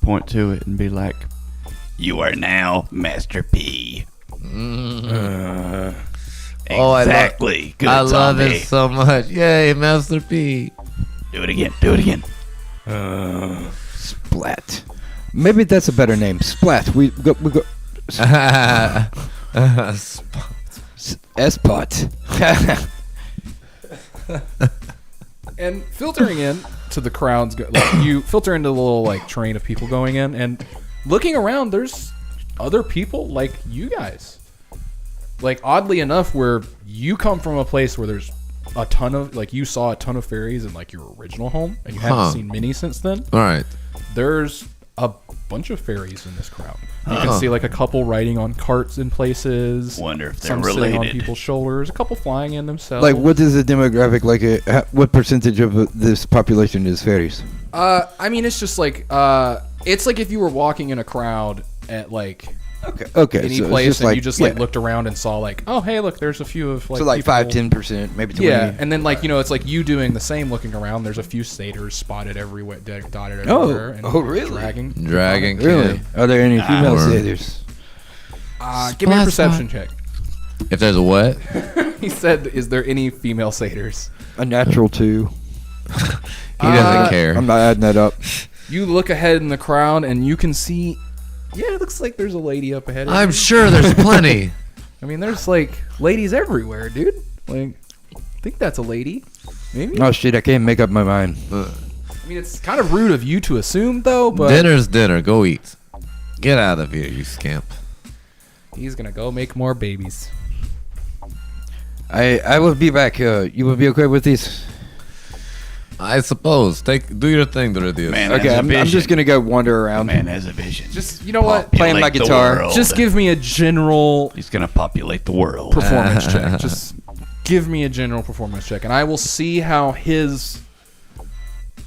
point to it, and be like, "You are now Master P." Oh, Exactly. Good I love zombie. it so much. Yay, Master P. Do it again. Do it again. Splat. Maybe that's a better name. Splat. We go. Spot. S-Pot. And filtering in to the crowds, you filter into the little like train of people going in, and looking around, there's other people like you guys. Like oddly enough, where you come from a place where there's a ton of you saw a ton of fairies in like your original home, and you haven't seen many since then. All right. There's a bunch of fairies in this crowd. You can see like a couple riding on carts in places. Wonder if they're some sitting on related. people's shoulders. A couple flying in themselves. Like, what is the demographic? Like, what percentage of this population is fairies? I mean, it's just like it's like if you were walking in a crowd at like Okay. any so it's place just and like, you just yeah. like looked around and saw like, oh hey, look, there's a few of like So like people. 5-10%, maybe 20. Yeah, and then like it's like you doing the same, looking around. There's a few satyrs spotted everywhere, dotted everywhere. And really? Dragging. Really? Are there any female Or- satyrs? Give me a perception check. If there's a what? He said, "Is there any female satyrs?" A natural 2. He doesn't care. I'm not adding that up. You look ahead in the crowd and you can see. Yeah, it looks like there's a lady up ahead. Of I'm you. sure there's plenty. I mean, there's like ladies everywhere, dude. Like, I think that's a lady. Maybe. Oh shit! I can't make up my mind. I mean, it's kind of rude of you to assume, though. But Dinner's dinner. Go eat. Get out of here, you scamp. he's gonna go make more babies. I will be back. You will be okay with this? I suppose. Do your thing, Doridius. Man, Okay, has a I'm vision. just gonna go wander around. Man has a vision. Just, you know what? Playing my Populate the guitar. world. Just give me a general He's gonna populate the world. performance check. Just give me a general performance check, and I will see how his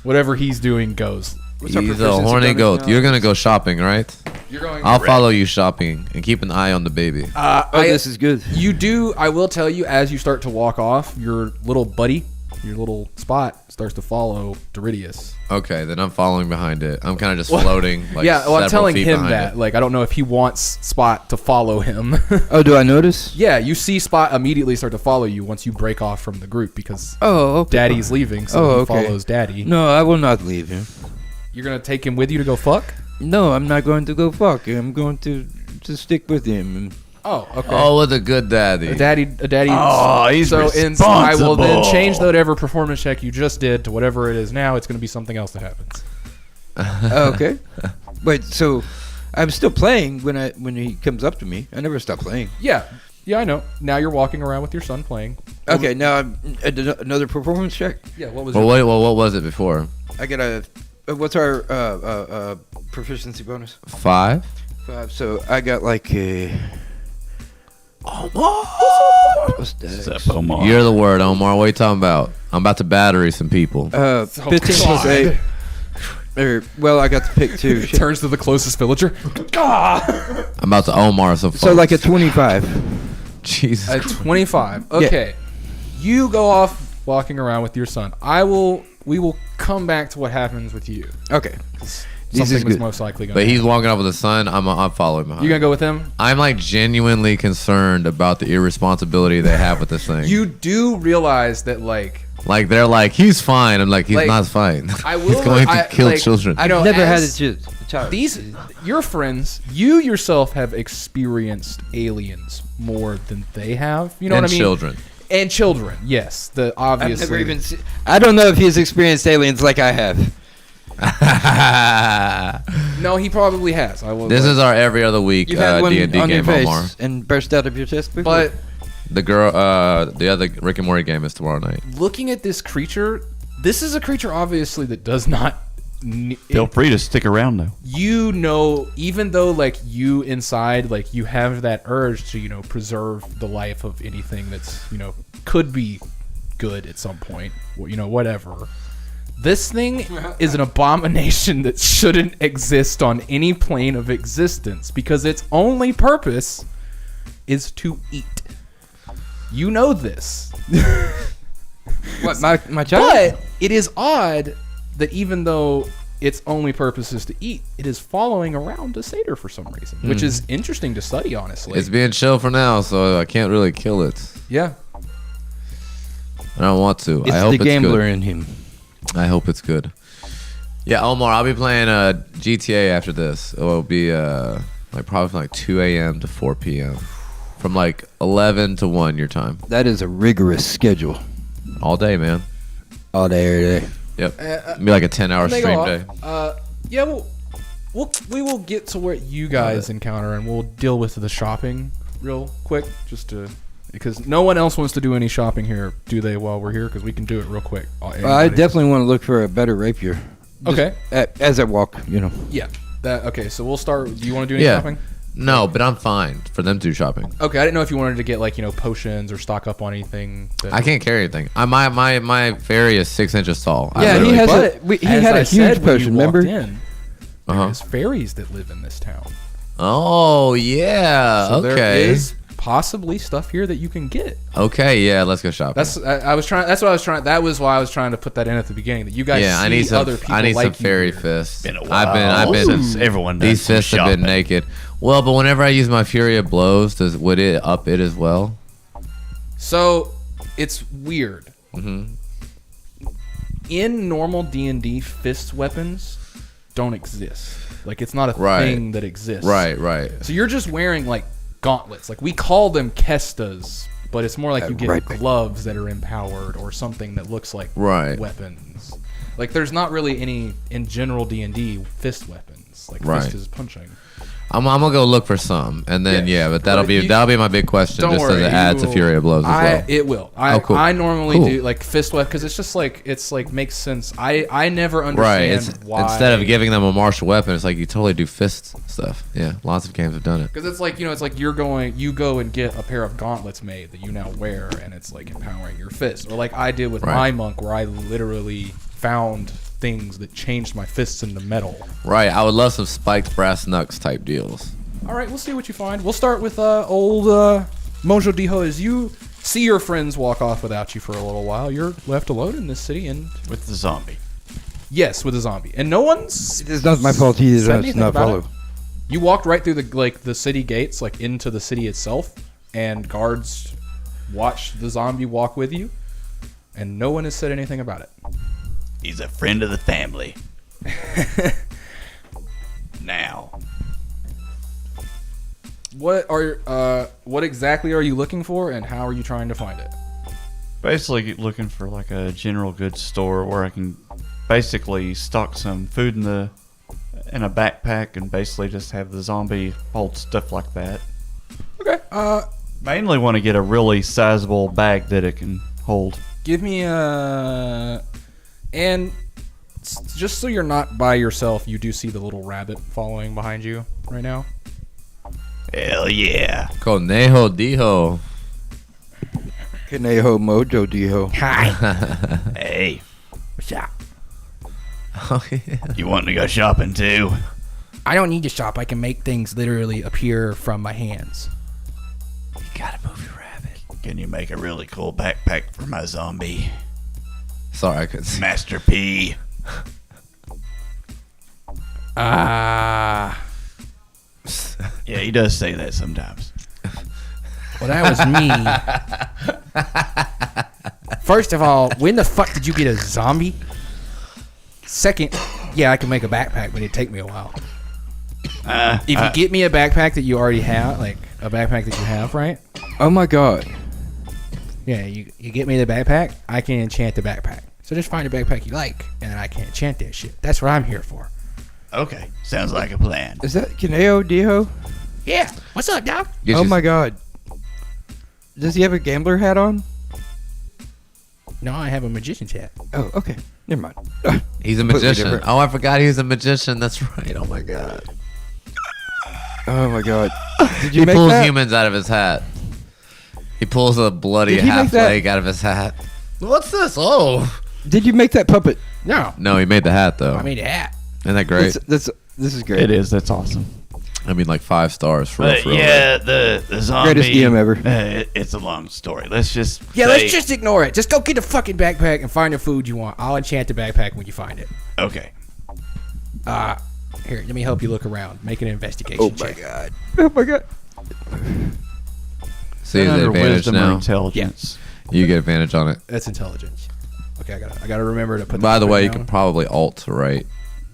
whatever he's doing goes. What's our He's a proficiency horny bonus goat. now? You're gonna go shopping, right? You're going. I'll follow you shopping and keep an eye on the baby. Oh, this is good. You do. I will tell you, as you start to walk off, your little buddy, your little spot, starts to follow Doridius. Okay, then I'm following behind it. I'm kind of just floating. Like Yeah, well, I'm several telling feet him behind that. it. Like, I don't know if he wants Spot to follow him. Oh, do I notice? Yeah, you see Spot immediately start to follow you once you break off from the group because Oh, okay. Daddy's leaving, so Oh, he okay. follows Daddy. No, I will not leave him. You're gonna take him with you to go fuck? No, I'm not going to go fuck. I'm going to stick with him. Oh, okay. Oh, what a good daddy. A daddy. Oh, he's so I will then responsible. change whatever performance check you just did to whatever it is now. It's going to be something else that happens. Okay. Wait, so I'm still playing when he comes up to me. I never stop playing. Yeah, I know. Now you're walking around with your son playing. Okay, now another performance check. Yeah, what was Well, your wait, well, what was it before? I got a. What's our proficiency bonus? 5? 5. So I got like a. What's that? Except Omar. You're the word, Omar. What are you talking about? I'm about to battery some people. 15 plus 8. Well, I got to pick 2. Shit. turns to the closest villager? I'm about to Omar some folks. So like a 25. Jesus At Christ. 25. Okay. You go off walking around with your son. We will come back to what happens with you. Okay. This is Something is good. most likely going to But happen. he's walking off with the son. I'm following behind. You going to go with him? I'm like genuinely concerned about the irresponsibility they have with this thing. You do realize that, like Like they're like, he's fine. I'm like, he's Like, not fine. I will. he's going to kill like, children. I know. Never had a as child. These, your friends, you yourself have experienced aliens more than they have. You know and what I mean? children. And children. Yes, the I've obviously. never even seen. I don't know if he's experienced aliens like I have. No, he probably has. I will. This is our every other week You had one D&D on your game, face Omar. and burst out of your chest before. But The girl, the other Rick and Morty game is tomorrow night. looking at this creature, this is a creature obviously that does not. Feel free to stick around though. You know, even though like you inside, like you have that urge to preserve the life of anything that's could be good at some point, whatever. This thing is an abomination that shouldn't exist on any plane of existence because its only purpose is to eat. You know this. what my child? But it is odd that even though its only purpose is to eat, it is following around a satyr for some reason, which is interesting to study, honestly. It's being chill for now, so I can't really kill it. Yeah. I don't want to. It's I hope the it's gambler good. in him. I hope it's good. Yeah, Omar, I'll be playing GTA after this. It will be like probably from like 2 a.m. to 4 p.m. From like 11 to 1 your time. That is a rigorous schedule. All day, man. All day, every day. Yep. It'll be like a 10-hour They stream go day. off. Yeah, we will get to what you guys encounter, and we'll deal with the shopping real quick, because no one else wants to do any shopping here, do they? While we're here, because we can do it real quick. I definitely want to look for a better rapier. Just Okay. As I walk, Yeah. Okay. So we'll start. Do you want to do any Yeah. shopping? No, but I'm fine for them to do shopping. Okay. I didn't know if you wanted to get like potions or stock up on anything. I can't carry anything. My fairy is 6 inches tall. I Yeah, he literally- has he had a huge potion. Remember? There's fairies that live in this town. Oh yeah. So there okay. is possibly stuff here that you can get. Okay. Yeah. Let's go shopping. I was trying. That's what I was trying. That was why I was trying to put that in at the beginning. That you guys yeah. see I need some. other people I need like some fairy you. fists. Been a while I've been. since everyone does These some fists have been shopping. naked. Well, but whenever I use my Fury of Blows, would it up it as well? So it's weird. Mm-hmm. In normal D&D, fist weapons don't exist. Like it's not a Right. thing that exists. Right. Right. So you're just wearing like gauntlets. Like we call them kestas, but it's more like you get right. gloves that are empowered or something that looks like Right. weapons. Like there's not really any in general D&D fist weapons. Like Right. fist is punching. I'm gonna go look for some, and then but that'll But be my big question. Don't Just worry, as it adds to you will- Fury of Blows as well. It will. Cool. I normally Cool. do like fist weapon because it's just like makes sense. I never Right. understand why. Instead of giving them a martial weapon, it's like you totally do fist stuff. Yeah, lots of games have done it. because it's like it's like you go and get a pair of gauntlets made that you now wear, and it's like empowering your fist. Or like I did with Right. my monk, where I literally found things that changed my fists into metal. Right. I would love some spiked brass knucks type deals. All right, we'll see what you find. We'll start with old Mojo Diho. As you see your friends walk off without you for a little while, you're left alone in this city, and With the zombie. yes, with a zombie, and no one's. It's not my fault he said does anything not about follow. it. You walked right through the city gates, like into the city itself, and guards watched the zombie walk with you, and no one has said anything about it. He's a friend of the family. Now. What exactly are you looking for, and how are you trying to find it? Basically looking for like a general goods store where I can basically stock some food in a backpack and basically just have the zombie hold stuff like that. Okay. Mainly want to get a really sizable bag that it can hold. Give me just so you're not by yourself, you do see the little rabbit following behind you right now. Hell yeah. Conejo Dijo. Conejo Mojo Dijo. Hey, What's up? Oh yeah. you want to go shopping too? I don't need to shop. I can make things literally appear from my hands. You gotta move your rabbit. Can you make a really cool backpack for my zombie? Sorry, I couldn't see. Master P. Ah. Yeah, he does say that sometimes. Well, that was me. First of all, when the fuck did you get a zombie? Second, yeah, I can make a backpack, but it'd take me a while. If you get me a backpack that you already have, like a backpack that you have, right? Oh my god. Yeah, you get me the backpack, I can enchant the backpack. So just find a backpack you like, and then I can enchant that shit. That's what I'm here for. Okay, sounds like a plan. Is that Conejo Dijo? Yeah. What's up, dog? Get Oh you- my god. Does he have a gambler hat on? No, I have a magician's hat. Oh, okay. Never mind. He's a Completely magician. different. Oh, I forgot he's a magician. That's right. Oh my god. Oh my god. Did you He make pulls that? humans out of his hat. He pulls a bloody Did he half make that? leg out of his hat. What's this? Oh. Did you make that puppet? No, No, he made the hat though. I made a hat. Isn't that great? This is great. It is. That's awesome. I mean, like 5 stars for real. But For real. yeah, the zombie. Greatest DM ever. It's a long story. Let's just. Yeah, say- let's just ignore it. Just go get the fucking backpack and find the food you want. I'll enchant the backpack when you find it. Okay. Here, let me help you look around. Make an investigation Oh my check. god. Oh my god. See the Under advantage wisdom or now. intelligence. You get advantage on it. That's intelligence. Okay, I gotta remember to put. By the way, you down. can probably alt to right.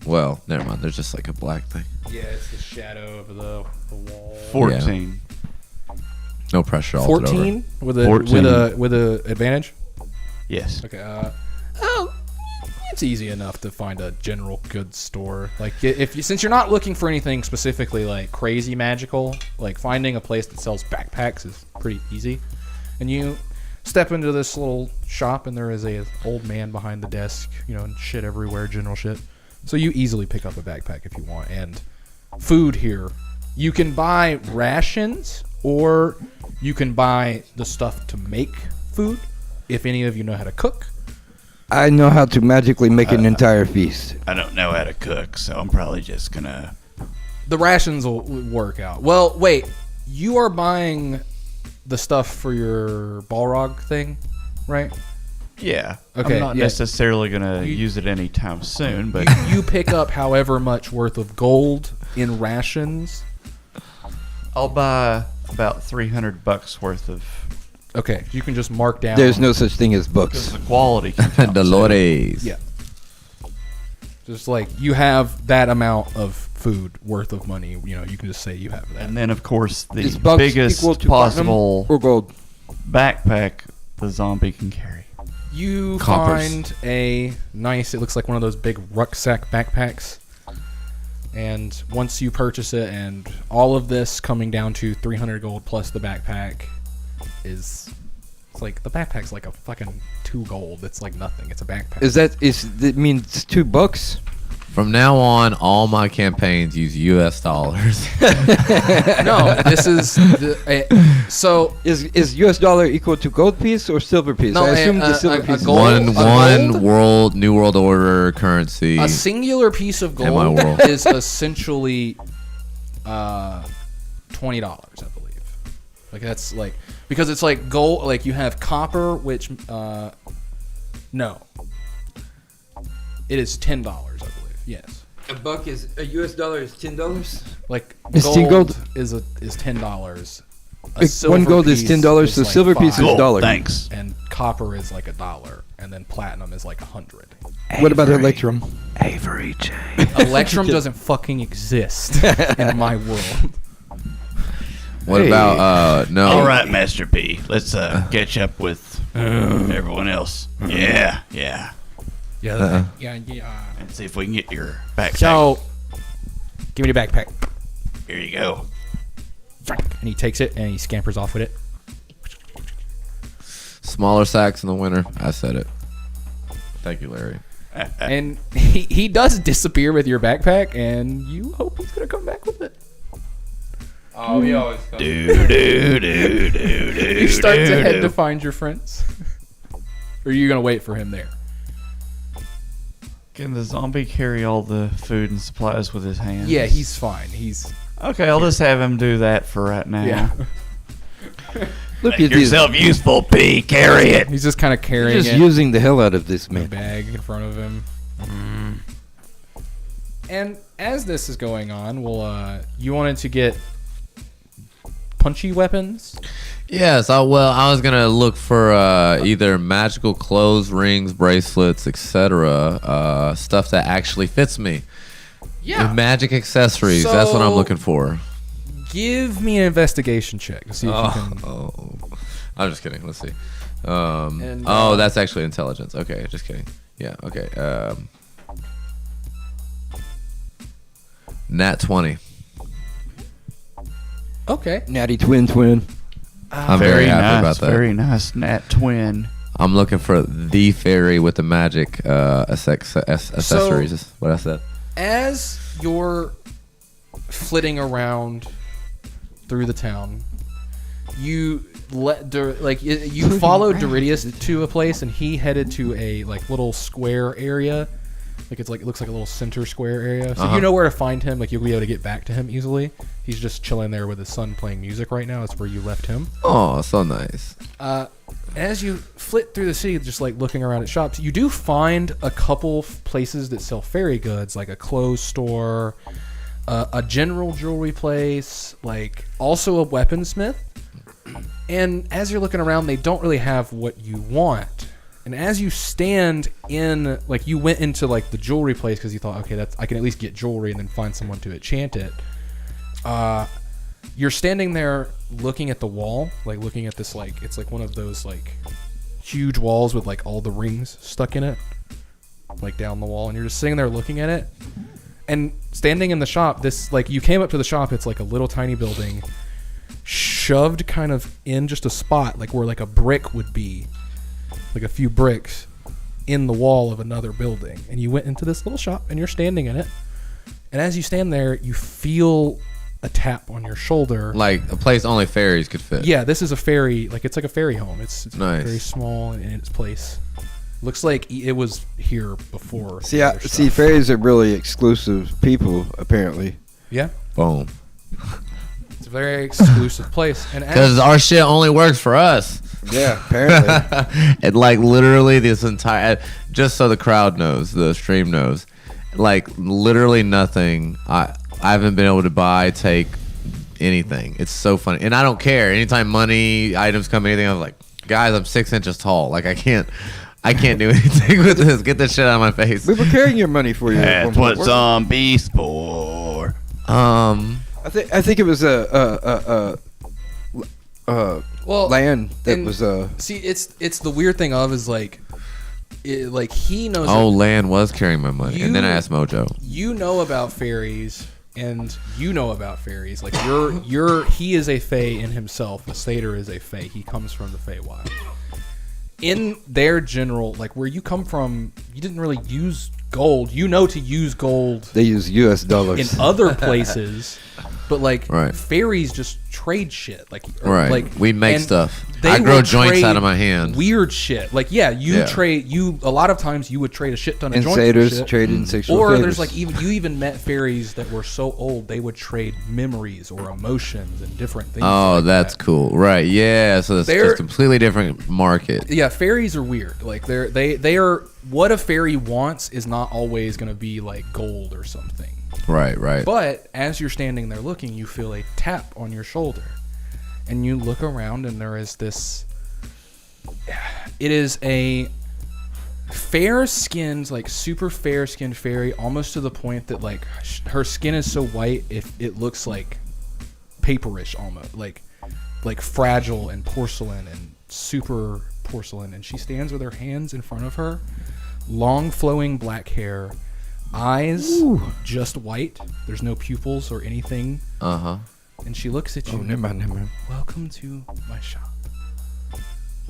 Well, never mind. There's just like a black thing. Yeah, it's the shadow of the wall. 14. No pressure. Alt it over. 14 with a 14. with a advantage. Yes. Okay. It's easy enough to find a general goods store. Like since you're not looking for anything specifically like crazy magical, like finding a place that sells backpacks is pretty easy. And you step into this little shop, and there is a old man behind the desk, and shit everywhere, general shit. So you easily pick up a backpack if you want. And food here, you can buy rations, or you can buy the stuff to make food. If any of you know how to cook. I know how to magically make an entire feast. I don't know how to cook, so I'm probably just gonna. The rations will work out. Well, wait. You are buying the stuff for your Balrog thing, right? Yeah. Okay, I'm not yeah. necessarily gonna use it anytime soon, but You pick up however much worth of gold in rations. I'll buy about $300 worth of. Okay, you can just mark down. There's no such thing as Because books. the quality. can count, so- Dolores. Yeah. Just like you have that amount of food worth of money, you can just say you have that. And then, of course, the Is bucks biggest equal to possible platinum or gold? backpack the zombie can carry. You Coppers. find a nice, it looks like one of those big rucksack backpacks. And once you purchase it, and all of this coming down to 300 gold plus the backpack is, it's like the backpack's like a fucking 2 gold. It's like nothing. It's a backpack. That means $2? From now on, all my campaigns use U.S. dollars. No, this is so Is US dollar equal to gold piece or silver piece? No, I assume a the silver piece. gold- one gold? world, new world order currency. a singular piece of In my gold world. is essentially $20, I believe. Like that's like because it's like gold. Like you have copper, which no, it is $10, I believe. Yes. A US dollar is $10. Like Is gold, 10 gold? is $10. One gold is $10, so like silver piece is $5, $1. Thanks. and copper is like $1, and then platinum is like 100. What about Electrum? Electrum doesn't fucking exist in my world. What about no? All right, Master P. Let's catch up with everyone else. Yeah. Yeah. And see if we can get your backpack. So, give me the backpack. Here you go. And he takes it and he scampers off with it. Smaller sacks in the winter. I said it. Thank you, Larry. And he does disappear with your backpack, and you hope he's gonna come back with it. Oh, he always comes. You start to head to find your friends. Or are you gonna wait for him there? Can the zombie carry all the food and supplies with his hands? Yeah, he's fine. He's Okay, I'll just have him do that for right now. yeah. Look Make at this. yourself useful, P. Carry it. He's just kind of carrying Just it. using the hell out of this in a man. bag in front of him. And as this is going on, you wanted to get punchy weapons? Yes. I was gonna look for either magical clothes, rings, bracelets, etc. Stuff that actually fits me. Yeah. Magic accessories. That's what I'm So- looking for. Give me an investigation check to see if you can. Oh, I'm just kidding. Let's see. And, That's actually intelligence. Okay, just kidding. Yeah. Okay. Nat 20. Okay. Natty twin. I'm very happy about that. Very nice, Nat Twin. I'm looking for the fairy with the magic accessories. Is what I said. As you're flitting around through the town, you followed Doridius to a place, and he headed to a like little square area. It looks like a little center square area. So you know where to find him. Like you'll be able to get back to him easily. He's just chilling there with his son playing music right now. That's where you left him. Oh, so nice. As you flit through the city, just like looking around at shops, you do find a couple places that sell fairy goods, like a clothes store, a general jewelry place, like also a weaponsmith. And as you're looking around, they don't really have what you want. And as you stand in, like you went into like the jewelry place because you thought, okay, I can at least get jewelry and then find someone to enchant it. You're standing there looking at the wall, like looking at this, like it's like one of those like huge walls with like all the rings stuck in it, like down the wall, and you're just sitting there looking at it. And standing in the shop, this like you came up to the shop, it's like a little tiny building, shoved kind of in just a spot, like where like a brick would be, like a few bricks in the wall of another building. And you went into this little shop, and you're standing in it. And as you stand there, you feel a tap on your shoulder. Like a place only fairies could fit. Yeah, this is a fairy. Like it's like a fairy home. It's Nice. very small in its place. Looks like it was here before. See, the other see, stuff. fairies are really exclusive people, apparently. Yeah, Boom. it's a very exclusive place. And Because as, our shit only works for us. Yeah, apparently. And like literally this entire, just so the crowd knows, the stream knows, like literally nothing. I haven't been able to buy, take anything. It's so funny, and I don't care. Anytime money items come, anything, I'm like, guys, I'm 6 inches tall. Like I can't do anything with this. Get this shit out of my face. We were carrying your money for you. at one That's what point. zombies for. I think it was well, land that and was see, it's the weird thing of is like like he knows. Oh, Lan was carrying my money, and then I asked Mojo. You know about fairies, and you know about fairies. Like he is a fae in himself. The satyr is a fae. He comes from the Feywild. In their general, like where you come from, you didn't really use gold. You know to use gold. They use U.S. dollars In other places, but like Right. fairies just trade shit. Like Right. like We make and stuff. they I grow will joints trade out of my hand. Weird shit. Like you trade a lot of times you would trade a shit ton of and joints for satyrs shit. traded in sexual Or favors. there's like you even met fairies that were so old they would trade memories or emotions and different things. Oh, like that's that. cool. Right. Yeah. So it's They're- just completely different market. Yeah, fairies are weird. Like they are what a fairy wants is not always going to be like gold or something. Right. Right. But as you're standing there looking, you feel a tap on your shoulder. And you look around and there is this it is a fair-skinned, like super fair-skinned fairy, almost to the point that like her skin is so white it looks like paperish almost, like fragile and porcelain and super porcelain. And she stands with her hands in front of her, long flowing black hair, eyes just white. There's no pupils or anything. Uh-huh. And she looks at you. never mind. Welcome to my shop.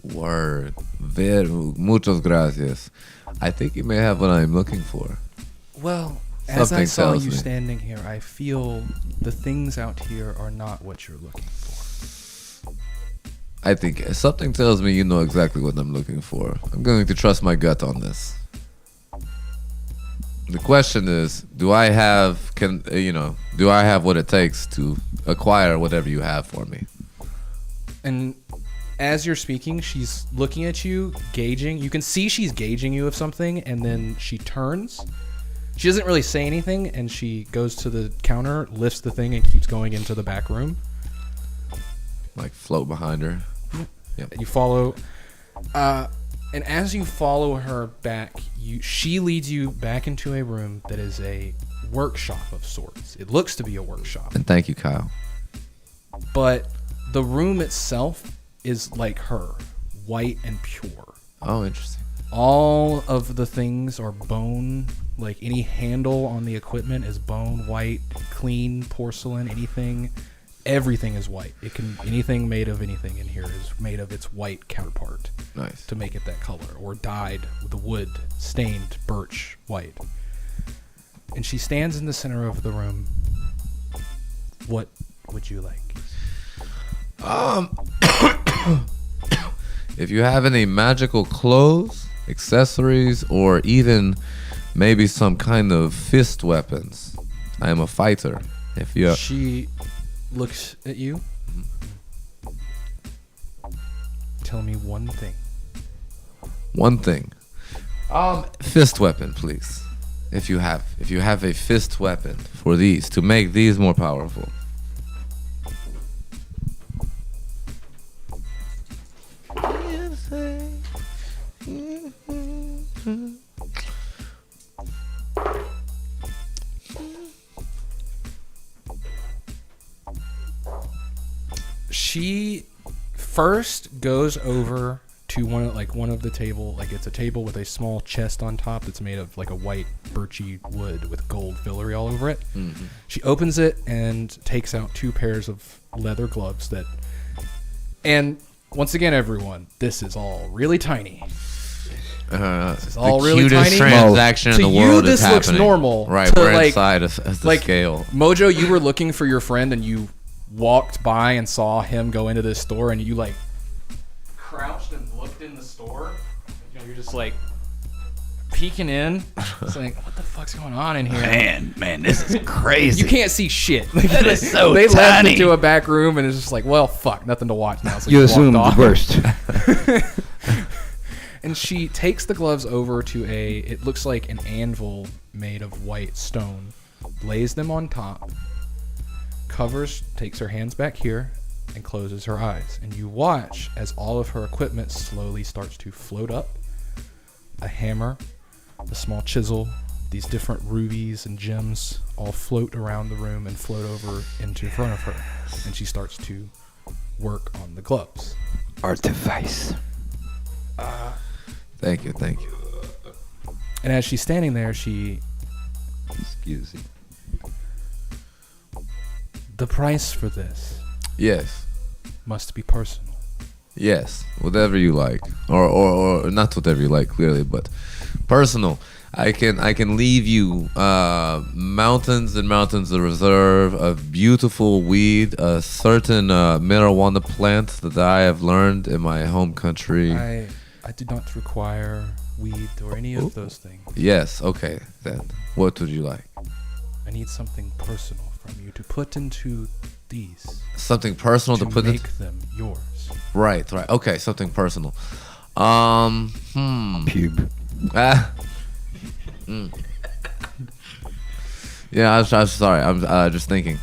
Word. Muchas gracias. I think you may have what I'm looking for. Well, as I Something saw tells you me. standing here, I feel the things out here are not what you're looking for. I think something tells me you know exactly what I'm looking for. I'm going to trust my gut on this. The question is, do I have what it takes to acquire whatever you have for me? And as you're speaking, she's looking at you, gauging. You can see she's gauging you of something, and then she turns. She doesn't really say anything, and she goes to the counter, lifts the thing, and keeps going into the back room. Like float behind her. Yep. You follow, and as you follow her back, she leads you back into a room that is a workshop of sorts. It looks to be a workshop, And thank you, Kyle. but the room itself is like her, white and pure. Oh, interesting. All of the things are bone. Like any handle on the equipment is bone, white, clean porcelain. Everything is white. Anything made of anything in here is made of its white counterpart Nice. to make it that color, or dyed with the wood, stained birch white. And she stands in the center of the room. What would you like? If you have any magical clothes, accessories, or even maybe some kind of fist weapons, I am a fighter. If you She looks at you. Tell me one thing. one thing, fist weapon, please. If you have a fist weapon for these to make these more powerful. She first goes over to one of the table, like it's a table with a small chest on top that's made of like a white birchy wood with gold filigree all over it. Mm-hmm. She opens it and takes out 2 pairs of leather gloves and once again, everyone, this is all really tiny. It's all really cutest tiny. transaction in To the you, world this is looks happening. normal. Right, To, we're like- inside of the like scale. Mojo, you were looking for your friend and you walked by and saw him go into this store and you like crouched and looked in the store. You know, you're just like peeking in. It's like, what the fuck's going on in here? Man, this is crazy. You can't see shit. That is so They left tiny. into a back room and it's just like, well, fuck, nothing to watch now. So You walked assume the off. worst. And she takes the gloves over to it looks like an anvil made of white stone, lays them on top, takes her hands back here, and closes her eyes. And you watch as all of her equipment slowly starts to float up. A hammer, a small chisel, these different rubies and gems all float around the room and float over into front of her. And she starts to work on the gloves. Artifice. Thank you. And as she's standing there, she... Excuse me. The price for this Yes. must be personal. Yes. Whatever you like, or not whatever you like, clearly, but personal. I can leave you mountains and mountains of reserve of beautiful weed, a certain marijuana plant that I have learned in my home country. I do not require weed or any of those things. Yes. Okay. Then what would you like? I need something personal from you to put into these. Something personal to put make them yours. Right. Okay. Something personal. Pube. Yeah, I'm sorry. I'm just thinking.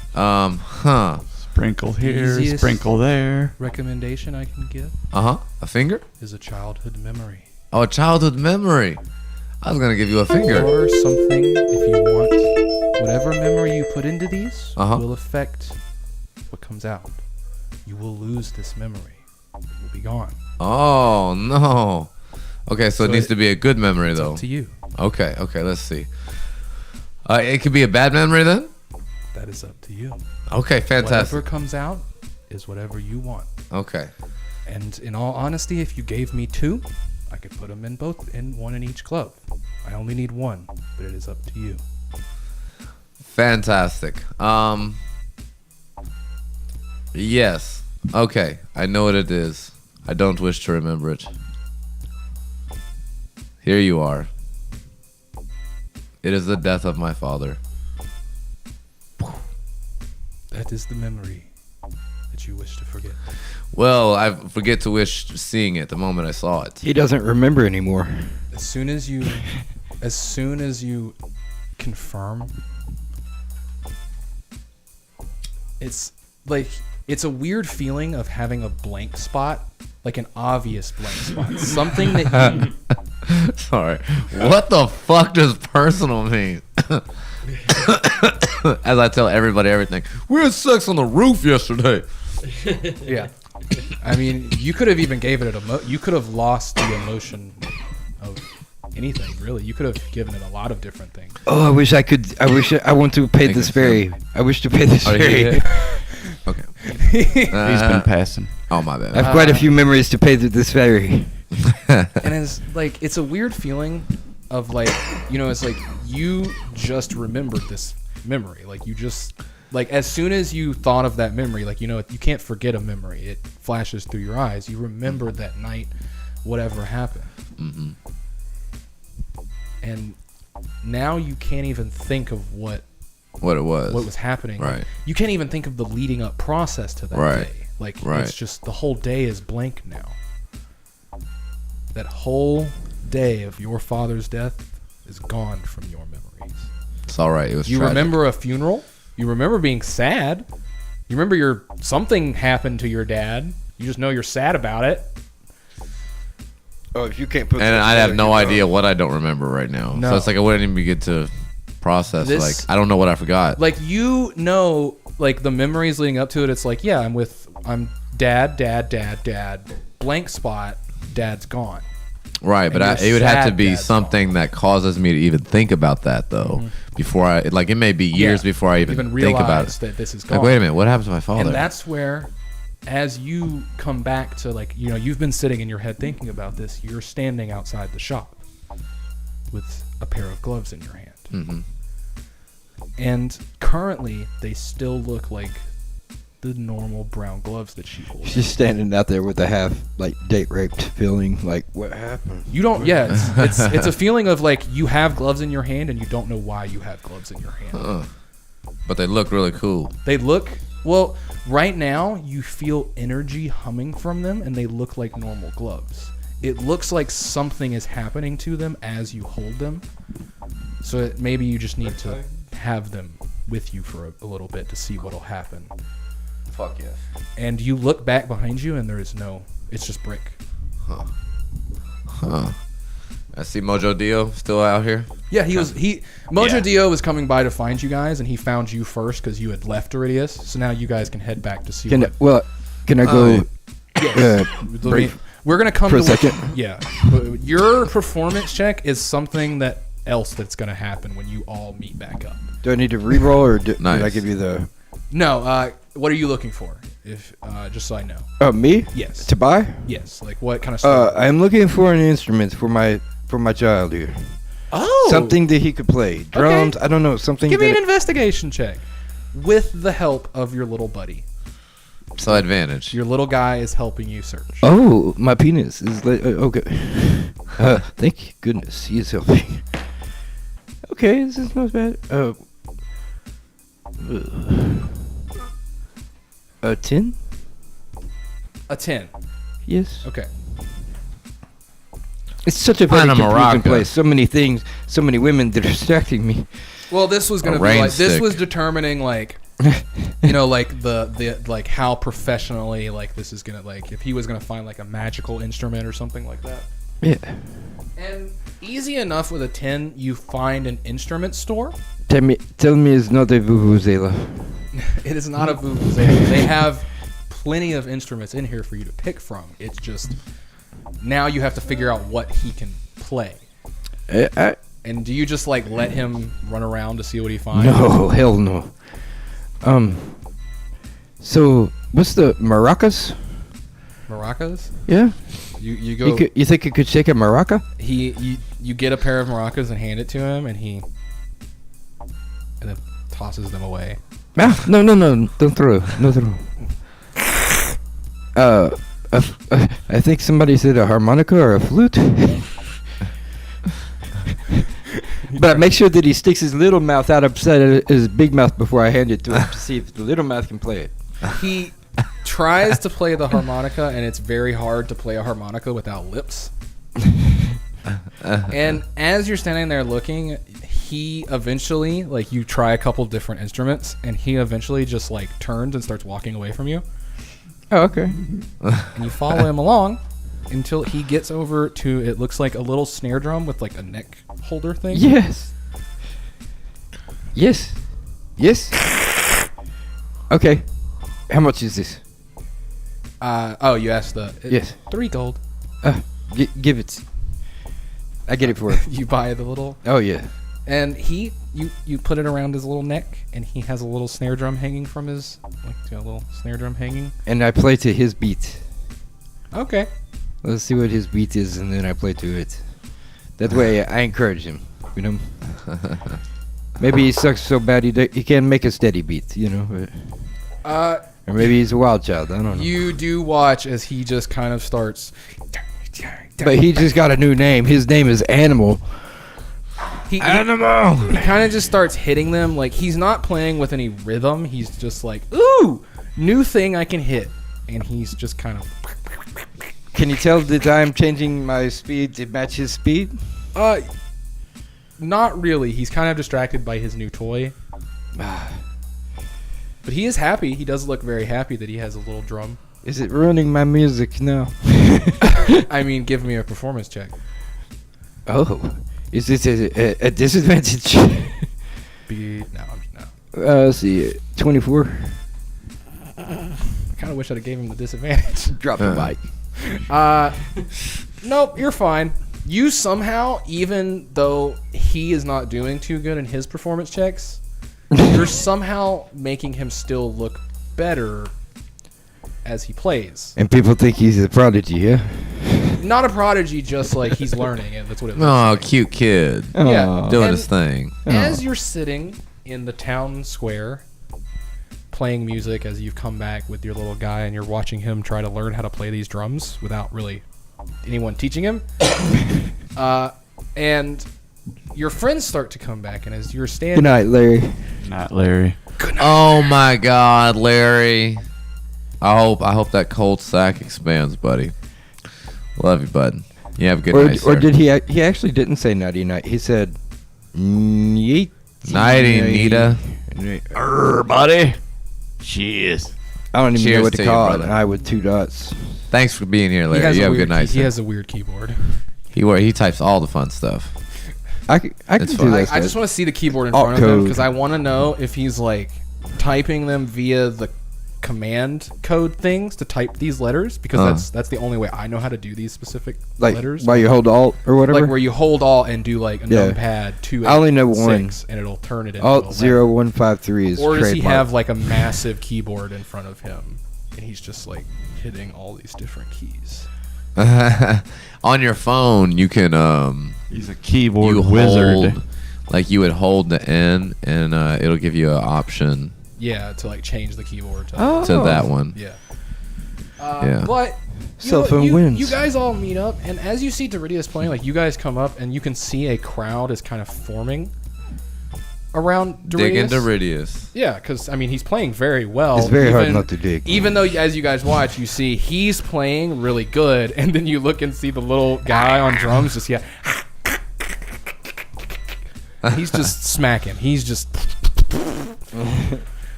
Sprinkle here, Easiest- sprinkle there. Recommendation I can give A finger? is a childhood memory. Oh, a childhood memory. I was gonna give you a finger. Or something, if you want. Whatever memory you put into these will affect what comes out. You will lose this memory. It will be gone. Oh no. Okay, so it needs to be a good memory It's though. up to you. Okay. Let's see. It could be a bad memory then. That is up to you. Okay, Whatever fantastic. comes out is whatever you want. Okay. And in all honesty, if you gave me two, I could put them in one in each glove. I only need one, but it is up to you. Fantastic. Yes. Okay, I know what it is. I don't wish to remember it. Here you are. It is the death of my father. That is the memory that you wish to forget. Well, I forget to wish seeing it the moment I saw it. He doesn't remember anymore. As soon as you confirm, it's like it's a weird feeling of having a blank spot, like an obvious blank spot, something that you. Sorry. What the fuck does personal mean? As I tell everybody everything. We had sex on the roof yesterday. Yeah, I mean, you could have even gave it you could have lost the emotion of anything, really. You could have given it a lot of different things. Oh, I wish I could. I want to pay this ferry. I wish to pay this ferry. Okay. He's been passing. Oh, my bad. I have quite a few memories to pay this ferry. And it's like it's a weird feeling of like, it's like you just remembered this memory. Like you just like as soon as you thought of that memory, like you can't forget a memory. It flashes through your eyes. You remembered that night, whatever happened. Mm-hmm. And now you can't even think of what it was. what was happening. Right. You can't even think of the leading up process to that Right. day. Like Right. it's just the whole day is blank now. That whole day of your father's death is gone from your memories. It's all right. It was You tragic. remember a funeral? You remember being sad? You remember something happened to your dad? You just know you're sad about it. Oh, if you can't put. And I have no idea what I don't remember right now. No. So it's like I wouldn't even get to process. This- like I don't know what I forgot. Like like the memories leading up to it. It's like, yeah, I'm dad, blank spot, dad's gone. Right, but and you're it would have to sad be dad's something that causes me to even think about that, though. Before I, like, it may be years Yeah. before I even think realize about it. that this is gone. Like, wait a minute, what happened to my father? And that's where, as you come back to, like, you've been sitting in your head thinking about this, you're standing outside the shop with a pair of gloves in your hand. Mhm. And currently, they still look like the normal brown gloves that she holds. She's standing out there with a half date raped feeling. Like, what happened? You don't, yeah, it's a feeling of like you have gloves in your hand and you don't know why you have gloves in your hand. But they look really cool. They look, well, right now you feel energy humming from them and they look like normal gloves. It looks like something is happening to them as you hold them. So maybe you just need to have them with you for a little bit to see what'll happen. Fuck yes. And you look back behind you and it's just brick. Huh. I see Mojo Dio still out here. Yeah, Mojo Dio was coming by to find you guys, and he found you first because you had left Iridius. So now you guys can head back to see. Can I go? Brief We're gonna come for to a second. Yeah, your performance check is something that else that's going to happen when you all meet back up. Do I need to re-roll or did I Nice. give you the? No, what are you looking for? If just so I know. Me? Yes. To buy? Yes. Like what kind of stuff? I'm looking for an instrument for my child here. Oh, Something that he could play. Drums. I don't know. Something. Give me that an investigation check with the help of your little buddy. So advantage. Your little guy is helping you search. Oh, my penis is like okay. Thank goodness he is helping. Okay, this is not bad. 10? A 10. Yes. Okay. It's such a very Find a confusing maraca. place. So many things, so many women that are distracting me. Well, this was A gonna be rain like this stick. was determining like, you know, like the like how professionally like this is gonna like if he was gonna find like a magical instrument or something like that. Yeah. And easy enough with a 10, you find an instrument store. Tell me it's not a vuvuzela. It is not a vuvuzela. They have plenty of instruments in here for you to pick from. It's just now you have to figure out what he can play. And do you just like let him run around to see what he finds? No, hell no. So what's the maracas? Maracas? Yeah. You go. You think you could shake a maraca? You get a pair of maracas and hand it to him, and then tosses them away. Ah, no, don't throw. No throw. I think somebody said a harmonica or a flute. But make sure that he sticks his little mouth out upside his big mouth before I hand it to him to see if the little mouth can play it. He tries to play the harmonica, and it's very hard to play a harmonica without lips. And as you're standing there looking, he eventually, like, you try a couple different instruments, and he eventually just, like, turns and starts walking away from you. Oh, okay. And you follow him along until he gets over to, it looks like a little snare drum with, like, a neck holder thing. Yes. Okay. How much is this? Oh, you asked the... Yes. 3 gold. Give it. I get it for it. You buy the little... Oh, yeah. And you put it around his little neck, and he has a little snare drum hanging from his, like, a little snare drum hanging. And I play to his beat. Okay. Let's see what his beat is, and then I play to it. That way, I encourage him. You know. Maybe he sucks so bad he can't make a steady beat. You know. Or maybe he's a wild child. I don't know. You do watch as he just kind of starts. But he just got a new name. His name is Animal. He Animal. kind of just starts hitting them. Like, he's not playing with any rhythm. He's just like, ooh, new thing I can hit. And he's just kind of... Can you tell that I'm changing my speed to match his speed? Not really. He's kind of distracted by his new toy. But he is happy. He does look very happy that he has a little drum. Is it ruining my music now? I mean, give me a performance check. Oh, is this a disadvantage? No. Let's see, 24. I kind of wish I'd have gave him the disadvantage. Drop the mic. Nope, you're fine. You somehow, even though he is not doing too good in his performance checks, you're somehow making him still look better as he plays. And people think he's a prodigy, yeah? Not a prodigy, just like he's learning, and that's what it looks Oh, like. cute kid. Yeah. Aw. Doing And his thing. As you're sitting in the town square playing music as you've come back with your little guy and you're watching him try to learn how to play these drums without really anyone teaching him. And your friends start to come back, and as you're Good standing... night, Larry. Not Larry. Oh my God, Larry. I hope that cold sack expands, buddy. Love you, bud. You have a good night, Or sir. did he actually didn't say nighty night. He said nighty Nighty, Nita. Buddy. Cheers. I don't even Cheers know what to to you, call it. brother. An eye with 2 dots. Thanks for being here, He Larry. has You a have a weird good night, He sir. has a weird keyboard. He types all the fun stuff. I can It's do fine. that. I just want to see the keyboard in Alt front of him code. because I want to know if he's like typing them via the command code things to type these letters because that's the only way I know how to do these specific Like letters. while you hold Alt or whatever. Like where you hold Alt and do like a Yeah. numpad 2 I only know 6, one. and it'll turn it into Alt a letter. 0153 is Or does he trademark. have like a massive keyboard in front of him and he's just like hitting all these different keys? On your phone, you can He's a keyboard you wizard. hold, like you would hold the N, and it'll give you an option Yeah, to like change the keyboard to to that one. yeah. Yeah. But Cell phone wins. You guys all meet up, and as you see Doridius playing, like you guys come up, and you can see a crowd is kind of forming around Doridius. Dig into Ridius. Yeah, because I mean he's playing very well. It's very hard not to dig. Even though, as you guys watch, you see he's playing really good, and then you look and see the little guy on drums just he's just smacking. He's just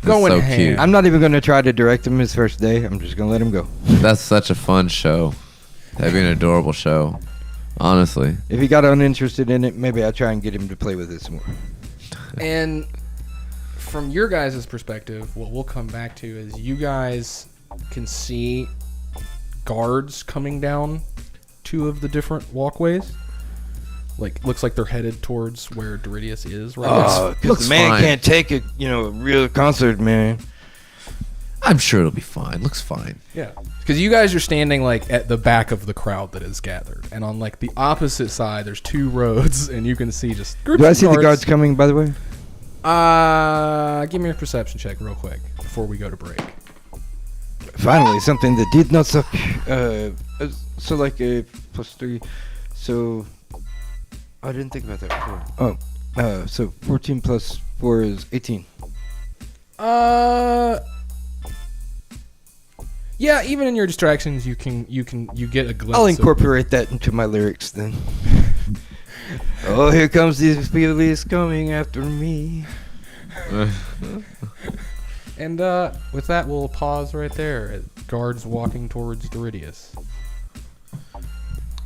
going so ham. cute. I'm not even going to try to direct him his first day. I'm just going to let him go. That's such a fun show. That'd be an adorable show. Honestly. If he got uninterested in it, maybe I'll try and get him to play with it some more. And from your guys' perspective, what we'll come back to is you guys can see guards coming down 2 of the different walkways. Like, looks like they're headed towards where Doridius is right now. Oh, because looks the man fine. can't take a real concert, man. I'm sure it'll be fine. Looks fine. Yeah. Because you guys are standing, like, at the back of the crowd that is gathered. And on, like, the opposite side, there's 2 roads, and you can see just groups Do I of see the guards coming, by the way? Give me a perception check real quick before we go to break. Finally, something that did not suck. So like a +3. So I didn't think about that before. Oh, so 14 plus 4 is 18. Yeah, even in your distractions, you get a glimpse. I'll of- incorporate that into my lyrics then. Oh, here comes these feelies coming after me. And with that, we'll pause right there. Guards walking towards Doridius.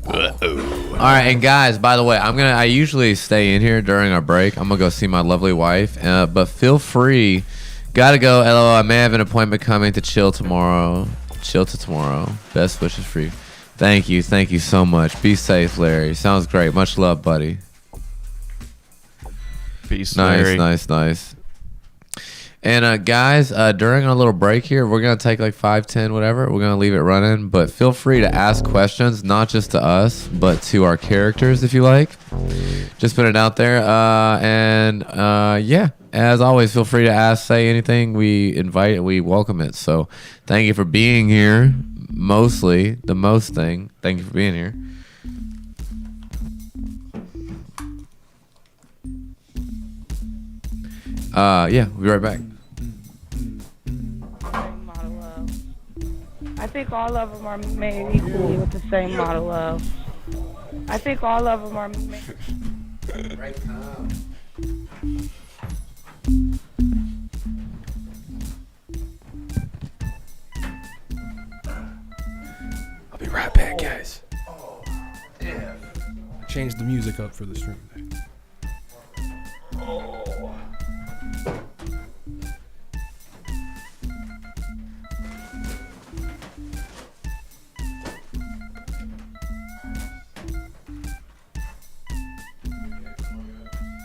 All right, and guys, by the way, I usually stay in here during our break. I'm gonna go see my lovely wife, but feel free. Gotta go. LOL. I may have an appointment coming to chill tomorrow. Chill to tomorrow. Best wishes for you. Thank you so much. Be safe, Larry. Sounds great. Much love, buddy. Peace, Nice, Larry. nice. And guys, during our little break here, we're gonna take like 5, 10, whatever. We're gonna leave it running, but feel free to ask questions, not just to us, but to our characters if you like. Just put it out there. Yeah, as always, feel free to ask, say anything. We invite, we welcome it. So, thank you for being here. Mostly, the most thing. Thank you for being here. Yeah, we'll be right back. Model of. I think all of them are made equally with the same model of. I think all of them are made. I'll be right back, guys. Change the music up for the stream.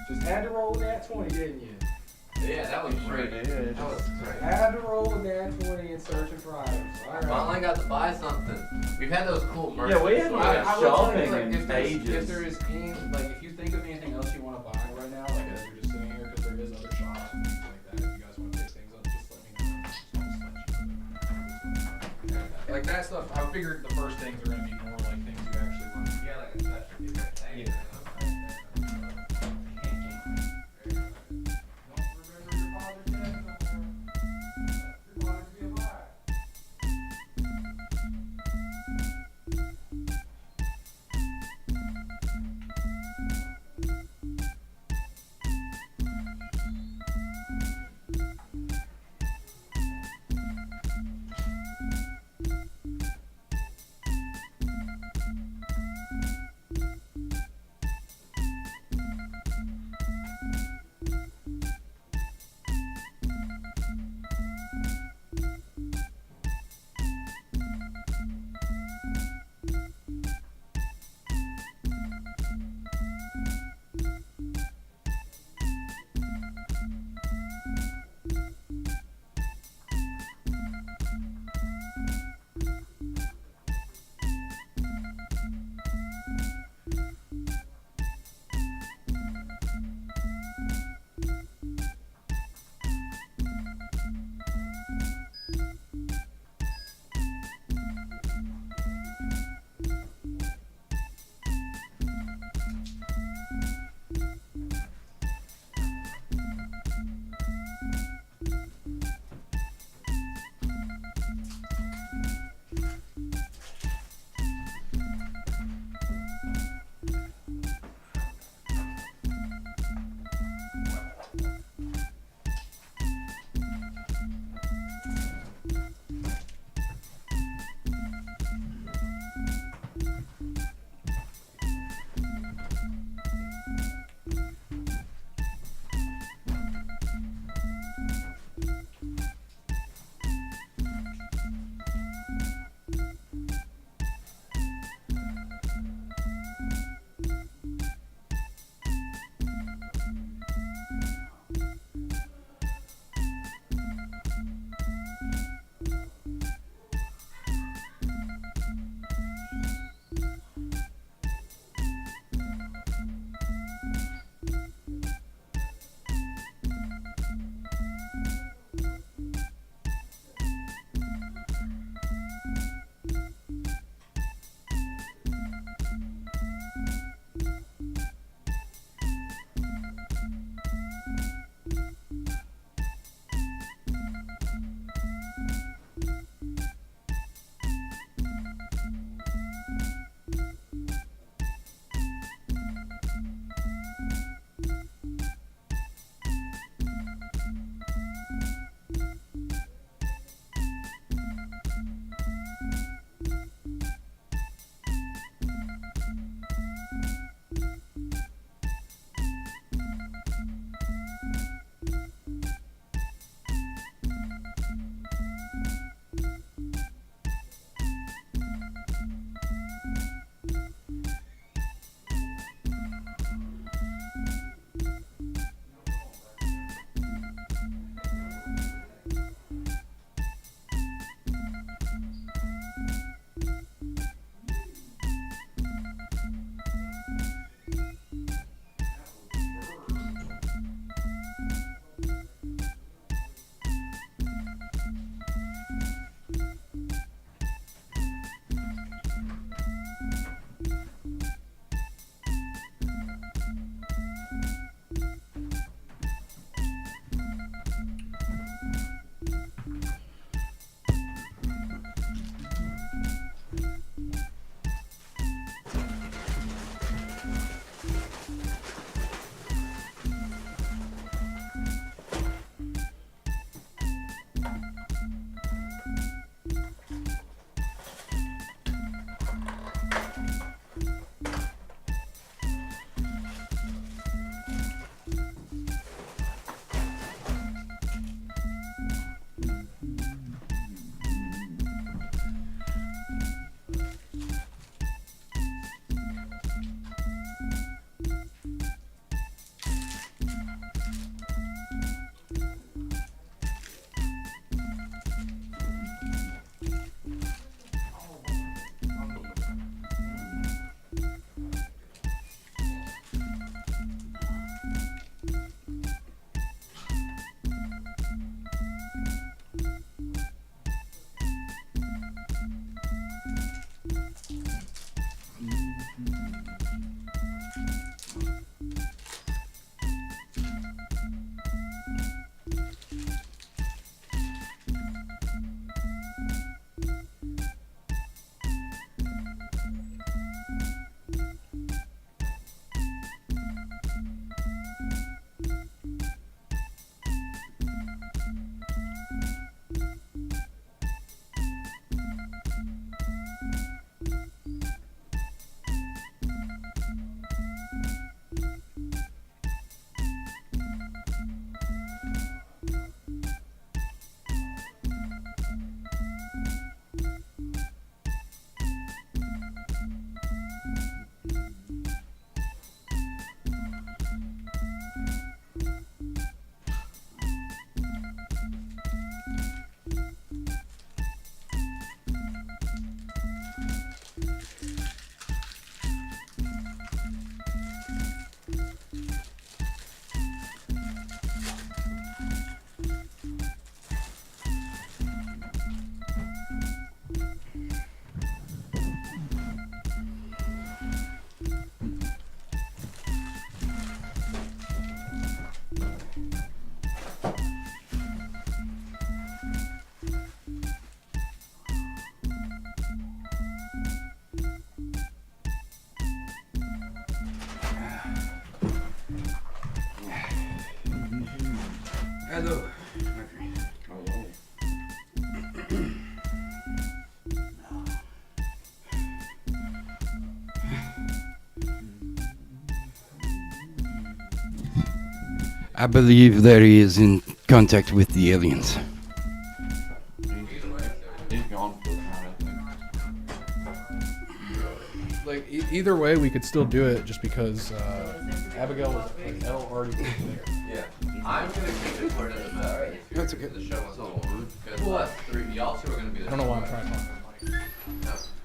Just had to roll with that 20, didn't you? Yeah, that was great. That was great. Had to roll with that 20 and searching for items. All right. Finally got to buy something. We've had those cool merch. Yeah, we haven't I been will tell you, shopping in if ages. there is any, like, if you think of anything else you want to buy right now, like as you're just sitting here, because there is other shops and things like that. If you guys want to pick things up, just let me know. Like that stuff, I figured the first things are going to be more like things you actually want. Yeah, like a special gift. Yeah. Don't remember your father dead. Your father to be alive. Hello. I believe Larry is in contact with the aliens. He's gone for the night, I think. Like either way, we could still do it just because Abigail was like Elle already was there. Yeah. I'm gonna keep it where it doesn't matter. That's okay. The show was over. Because the last three, y'all two are gonna be there. I don't know why I'm trying to talk to the mic.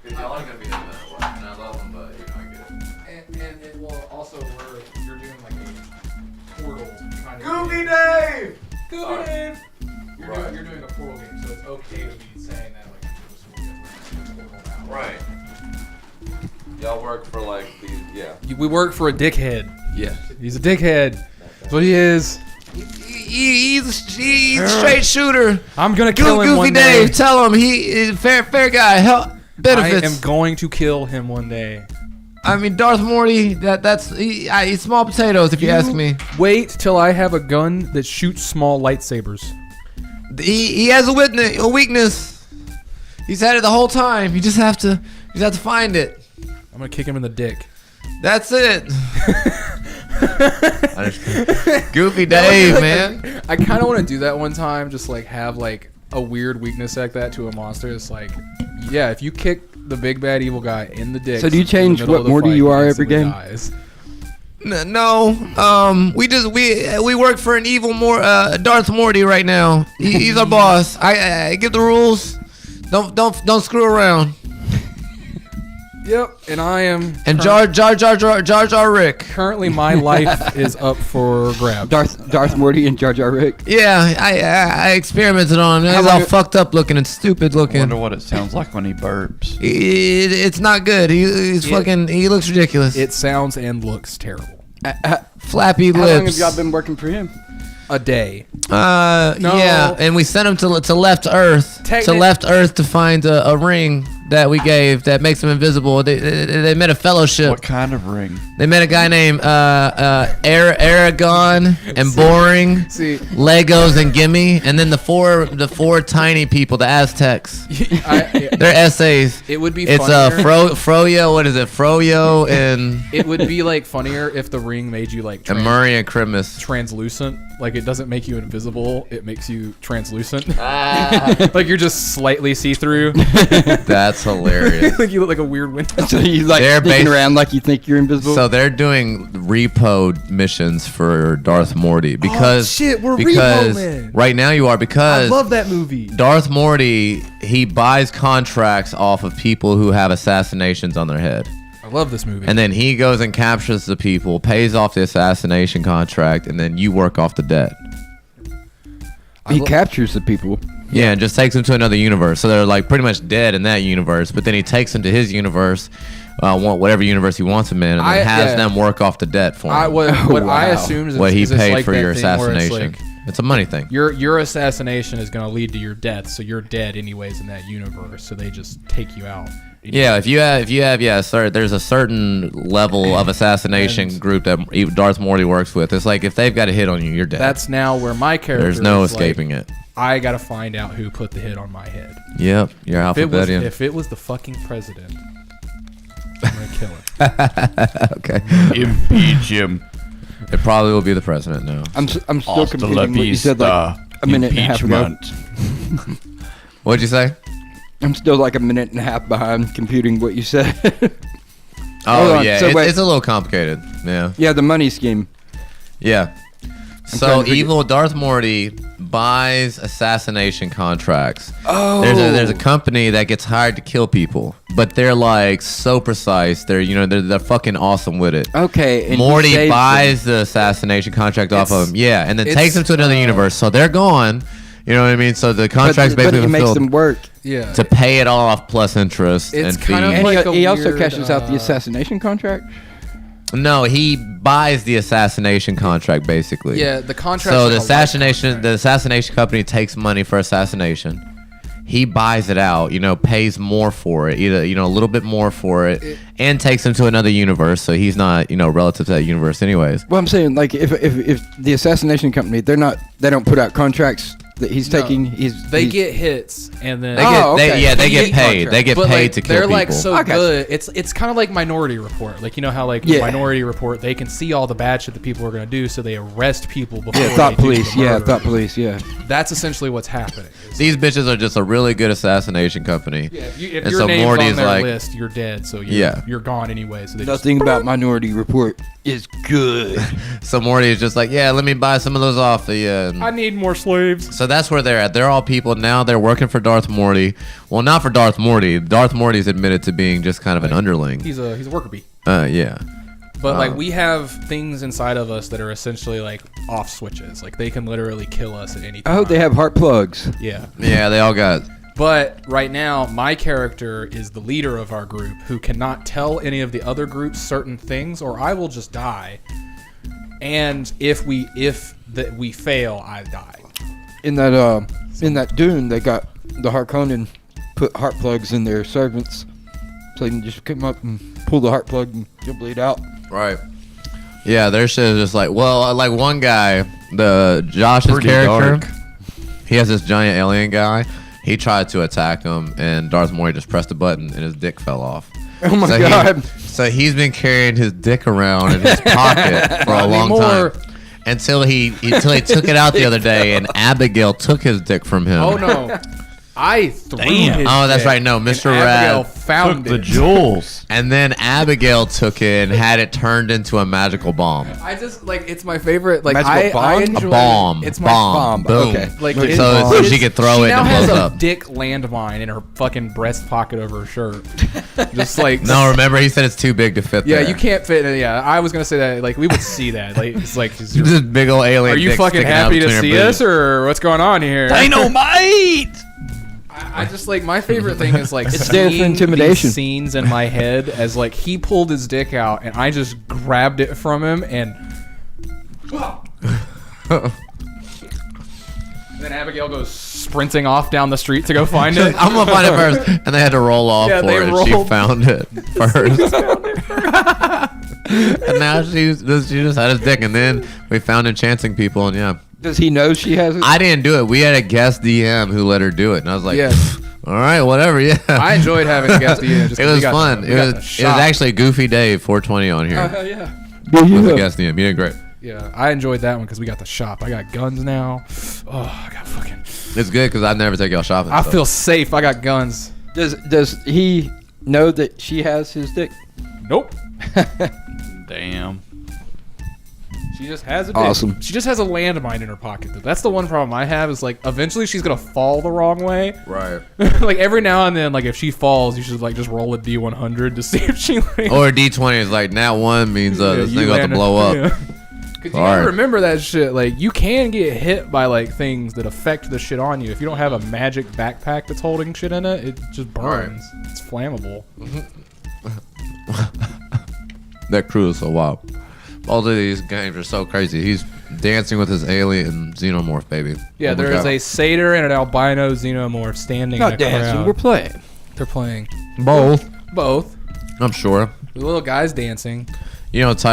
Because y'all are gonna be there no matter what. And I love them, but you know, I get it. And it will also work. You're doing like a portal kind of. Goofy Dave! Goofy Dave! Right. You're doing a portal game, so it's okay to be saying that like you're a portal now. Right. Y'all work for like these, yeah. We work for a dickhead. Yeah. He's a dickhead. That's what he is. He's a straight shooter. I'm gonna kill him Goofy one Dave, day. tell him he is fair guy. Help benefits. I am going to kill him one day. I mean, Darth Morty. That's he's small potatoes, if you ask me. Wait till I have a gun that shoots small lightsabers. He has a weakness. He's had it the whole time. You just have to find it. I'm gonna kick him in the dick. That's it. Goofy Dave, man. I kind of want to do that one time. Just like have like a weird weakness like that to a monster. It's like, yeah, if you kick the big bad evil guy in the dick. So do you change what Morty you are every game? No, we work for an evil Darth Morty right now. He's our boss. I give the rules. Don't screw around. Yep, and I am. And Jar Jar Rick. Currently, my life is up for grabs. Darth Morty and Jar Jar Rick. Yeah, I experimented on him. He's all fucked up looking and stupid I looking. wonder what it sounds like when he burps. It's not good. He looks ridiculous. It sounds and looks terrible. Flappy How long have lips. y'all been working for him? A day. No. Yeah, and we sent him to Left Earth. To find a ring that we gave that makes him invisible. They met a fellowship. What kind of ring? They met a guy named Aragon and Boring, See, Legos and Gimme, and then the four tiny people, the Aztecs. They're essays. it would be. It's funnier. Froyo. What is it? Froyo and It would be like funnier if the ring made you like Murray and Crimus. translucent. Like it doesn't make you invisible. It makes you translucent. Like you're just slightly see through. That's hilarious. Like you look like a weird window. So you like They're sneaking around like you think you're invisible? So they're doing repo missions for Darth Morty because shit, we're because repo men. right now you are because I love that movie. Darth Morty, he buys contracts off of people who have assassinations on their head. I love this movie. And then he goes and captures the people, pays off the assassination contract, and then you work off the debt. he captures the people. Yeah, and just takes them to another universe. So they're like pretty much dead in that universe, but then he takes them to his universe, whatever universe he wants them in, and then has them work off the debt for him. What Wow. I assume is What he it's paid like for that your thing where it's assassination. like, It's a money thing. your assassination is going to lead to your death, so you're dead anyways in that universe. So they just take you out. Yeah, if you have, sir, there's a certain level of assassination And- group that Darth Morty works with. It's like if they've got a hit on you, you're dead. That's now where my character. There's no is escaping like, it. I got to find out who put the hit on my head. Yep, you're alphabetian. If it was the fucking president, I'm gonna kill him. Okay, Impeach him. it probably will be the president now. I'm still Hasta la computing what you said like vista. a minute and a half ago. Impeachment. What'd you say? I'm still like a minute and a half behind computing what you said. Oh Hold on, yeah, so wait. it's a little complicated. Yeah, Yeah, the money scheme. yeah. trying So to figure- evil Darth Morty buys assassination contracts. Oh. There's a company that gets hired to kill people, but they're like so precise. They're fucking awesome with it. Okay. And he Morty saves buys the assassination contract off of him. Yeah, and then it's, takes them to another universe. So they're gone. You know what I mean? So the them. contract's but basically he makes fulfilled them work. Yeah. to pay it off plus interest It's and kind of fees. And like a he also weird, cashes out the assassination contract. No, he buys the assassination contract basically. Yeah, the contract. So the assassination company takes money for assassination. he buys it out, pays more for it, either, a little bit more for it, and takes him to another universe. So he's not, relative to that universe anyways. Well, I'm saying, like, if the assassination company, they don't put out contracts that he's taking. They get hits, and then They get paid. They get paid to kill they're people. like so good. It's kind of like Minority Report. Like, how like Minority Report, they can see all the bad shit that people are gonna do, so they arrest people before. Yeah, thought police. Yeah. That's essentially what's happening. These bitches are just a really good assassination company. Yeah, if and your so name's Morty's on their like, list, you're dead. So you're gone anyway. So they Nothing about Minority Report is good. So Morty is just like, yeah, let me buy some of those off of you. And I need more slaves. so that's where they're at. They're all people now. They're working for Darth Morty. Well, not for Darth Morty. Darth Morty's admitted to being just kind of an underling. He's a worker bee. Yeah. But like we have things inside of us that are essentially like off switches. Like they can literally kill us at any time. I hope they have heart plugs. Yeah. Yeah, they all got. But right now, my character is the leader of our group who cannot tell any of the other groups certain things, or I will just die. And if we fail, I die. In that dune, they got the Harkonnen put heart plugs in their servants, so they can just come up and pull the heart plug and you'll bleed out. Right. Yeah, their shit is just like, well, like one guy, Josh's Pretty character, dark. he has this giant alien guy. He tried to attack him, and Darth Morty just pressed a button, and his dick fell off. Oh my So god! So he's been carrying his dick around in his pocket for a long time. Until he took it out the other day, and Abigail took his dick from him. Oh no. I threw his Oh, that's dick, right. No, Mr. and Abigail Rad found Took the it. jewels. And then Abigail took it and had it turned into a magical bomb. I just like it's my favorite. Like Magical I bomb? enjoy A bomb. It's my bomb. Boom. Okay. Like so, it- so she could throw it now and it has blows a up. dick landmine in her fucking breast pocket over her shirt. Just like No, remember he said it's too big to fit Yeah, there. you can't fit it. Yeah, I was gonna say that. Like we would see that. Like it's like, is your- This big old alien. are you dick fucking sticking out happy to between see her us, boobs. or what's going on here? Dynamite! I just like my favorite thing is like It's there for seeing intimidation. these scenes in my head as like he pulled his dick out and I just grabbed it from him and then Abigail goes sprinting off down the street to go find it. I'm gonna find it first, and they had to roll off Yeah, for they it. She rolled. found it first. And now she just had his dick, and then we found enchanting people, and yeah. Does he know she has it? I didn't do it. We had a guest DM who let her do it, and I was like, Yeah. "Pfft, all right, whatever, yeah. I enjoyed having a guest DM. It was fun. It was actually Goofy Dave 420 on here yeah. with a guest DM. You did great. Yeah, I enjoyed that one because we got the shop. I got guns now. Oh, I got fucking. It's good because I never take y'all shopping. I so. feel safe. I got guns. Does he know that she has his dick? Nope. Damn. She just has a dick. Awesome. She just has a landmine in her pocket. Though. That's the one problem I have is like eventually she's gonna fall the wrong way. right. Like every now and then, like if she falls, you should like just roll a D100 to see if she lands. Or D20 is like, nat one means this you thing about to land- blow up. Yeah. Cause you Alright. gotta remember that shit. Like you can get hit by like things that affect the shit on you. If you don't have a magic backpack that's holding shit in it, it just burns. It's flammable. That crew is so wild. All of these games are so crazy. He's dancing with his alien xenomorph baby. Yeah, Oh my there is God. a satyr and an albino xenomorph standing Not in a dancing. crowd. We're playing. They're playing both. both. I'm sure. The little guy's dancing. You don't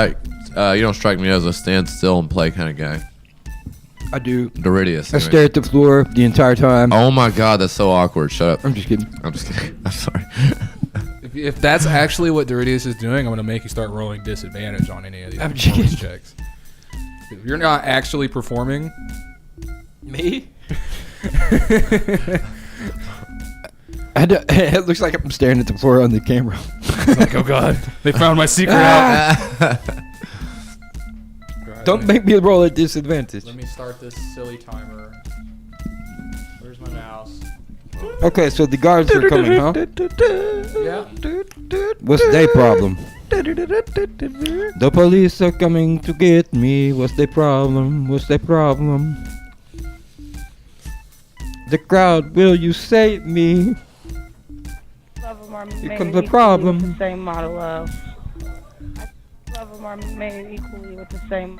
you don't strike me as a stand still and play kind of guy. I do. Doridius. I anyway. stare at the floor the entire time. Oh my God, that's so awkward. Shut up. I'm just kidding. I'm just kidding. I'm sorry. If that's actually what Doridius is doing, I'm gonna make you start rolling disadvantage on any of these I'm performance joking. checks. If you're not actually performing, Me? It looks like I'm staring at the floor on the camera. like, oh god, they found my secret out. Don't make me roll at disadvantage. Let me start this silly timer. Where's my mouse? Okay, so the guards are coming, huh? Yeah. What's their problem? The police are coming to get me. What's their problem? What's their problem? The crowd, will you save me? Love them are Here made comes the equally problem. With the same model of. Love them are made equally with the same.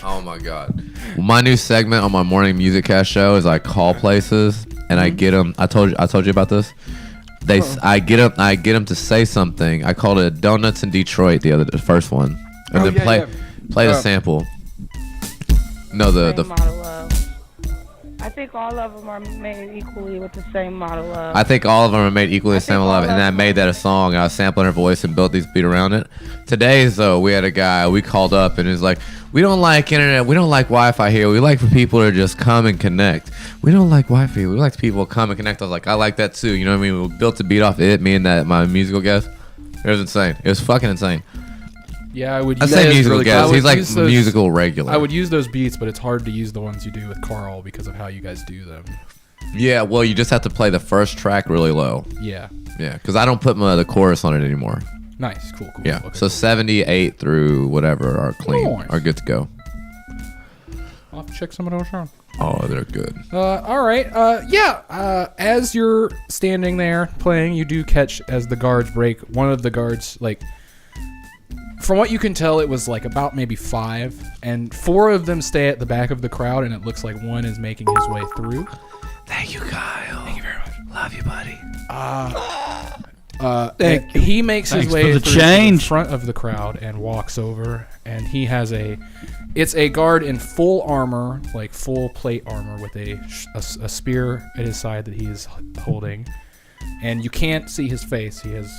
Oh my God. My new segment on my morning music cast show is I call places and I get them. I told you about this. I get them to say something. I called it Donuts in Detroit the first one, and then play the sample. No, Same the model of. I think all of them are made equally with the same model of. I think all of them are made equally the same think love, all and of I them made that a song. And I was sampling her voice and built these beat around it. Today's though, we had a guy we called up and he's like, "We don't like internet. We don't like Wi-Fi here. We like for people to just come and connect. We don't like Wi-Fi. We like people to come and connect." I was like, "I like that too." You know what I mean? We built a beat off it. Me and my musical guest. It was insane. It was fucking insane. Yeah, I would. I use say those- musical I guest. would He's like use those- musical regular. I would use those beats, but it's hard to use the ones you do with Carl because of how you guys do them. Yeah, well, you just have to play the first track really low. Yeah. Yeah, because I don't put the chorus on it anymore. Nice. Cool. Yeah, Okay, so cool. 78 through whatever are clean, Nice. are good to go. I'll have to check some of those out. Oh, they're good. All right. As you're standing there playing, you do catch as the guards break. One of the guards, like, from what you can tell, it was like about maybe 5, and 4 of them stay at the back of the crowd, and it looks like one is making his way through. Thank you, Kyle. Thank you very much. Love you, buddy. He makes his Thanks way for the through to change. the front of the crowd and walks over, and he has it's a guard in full armor, like full plate armor, with a spear at his side that he is holding, and you can't see his face. He has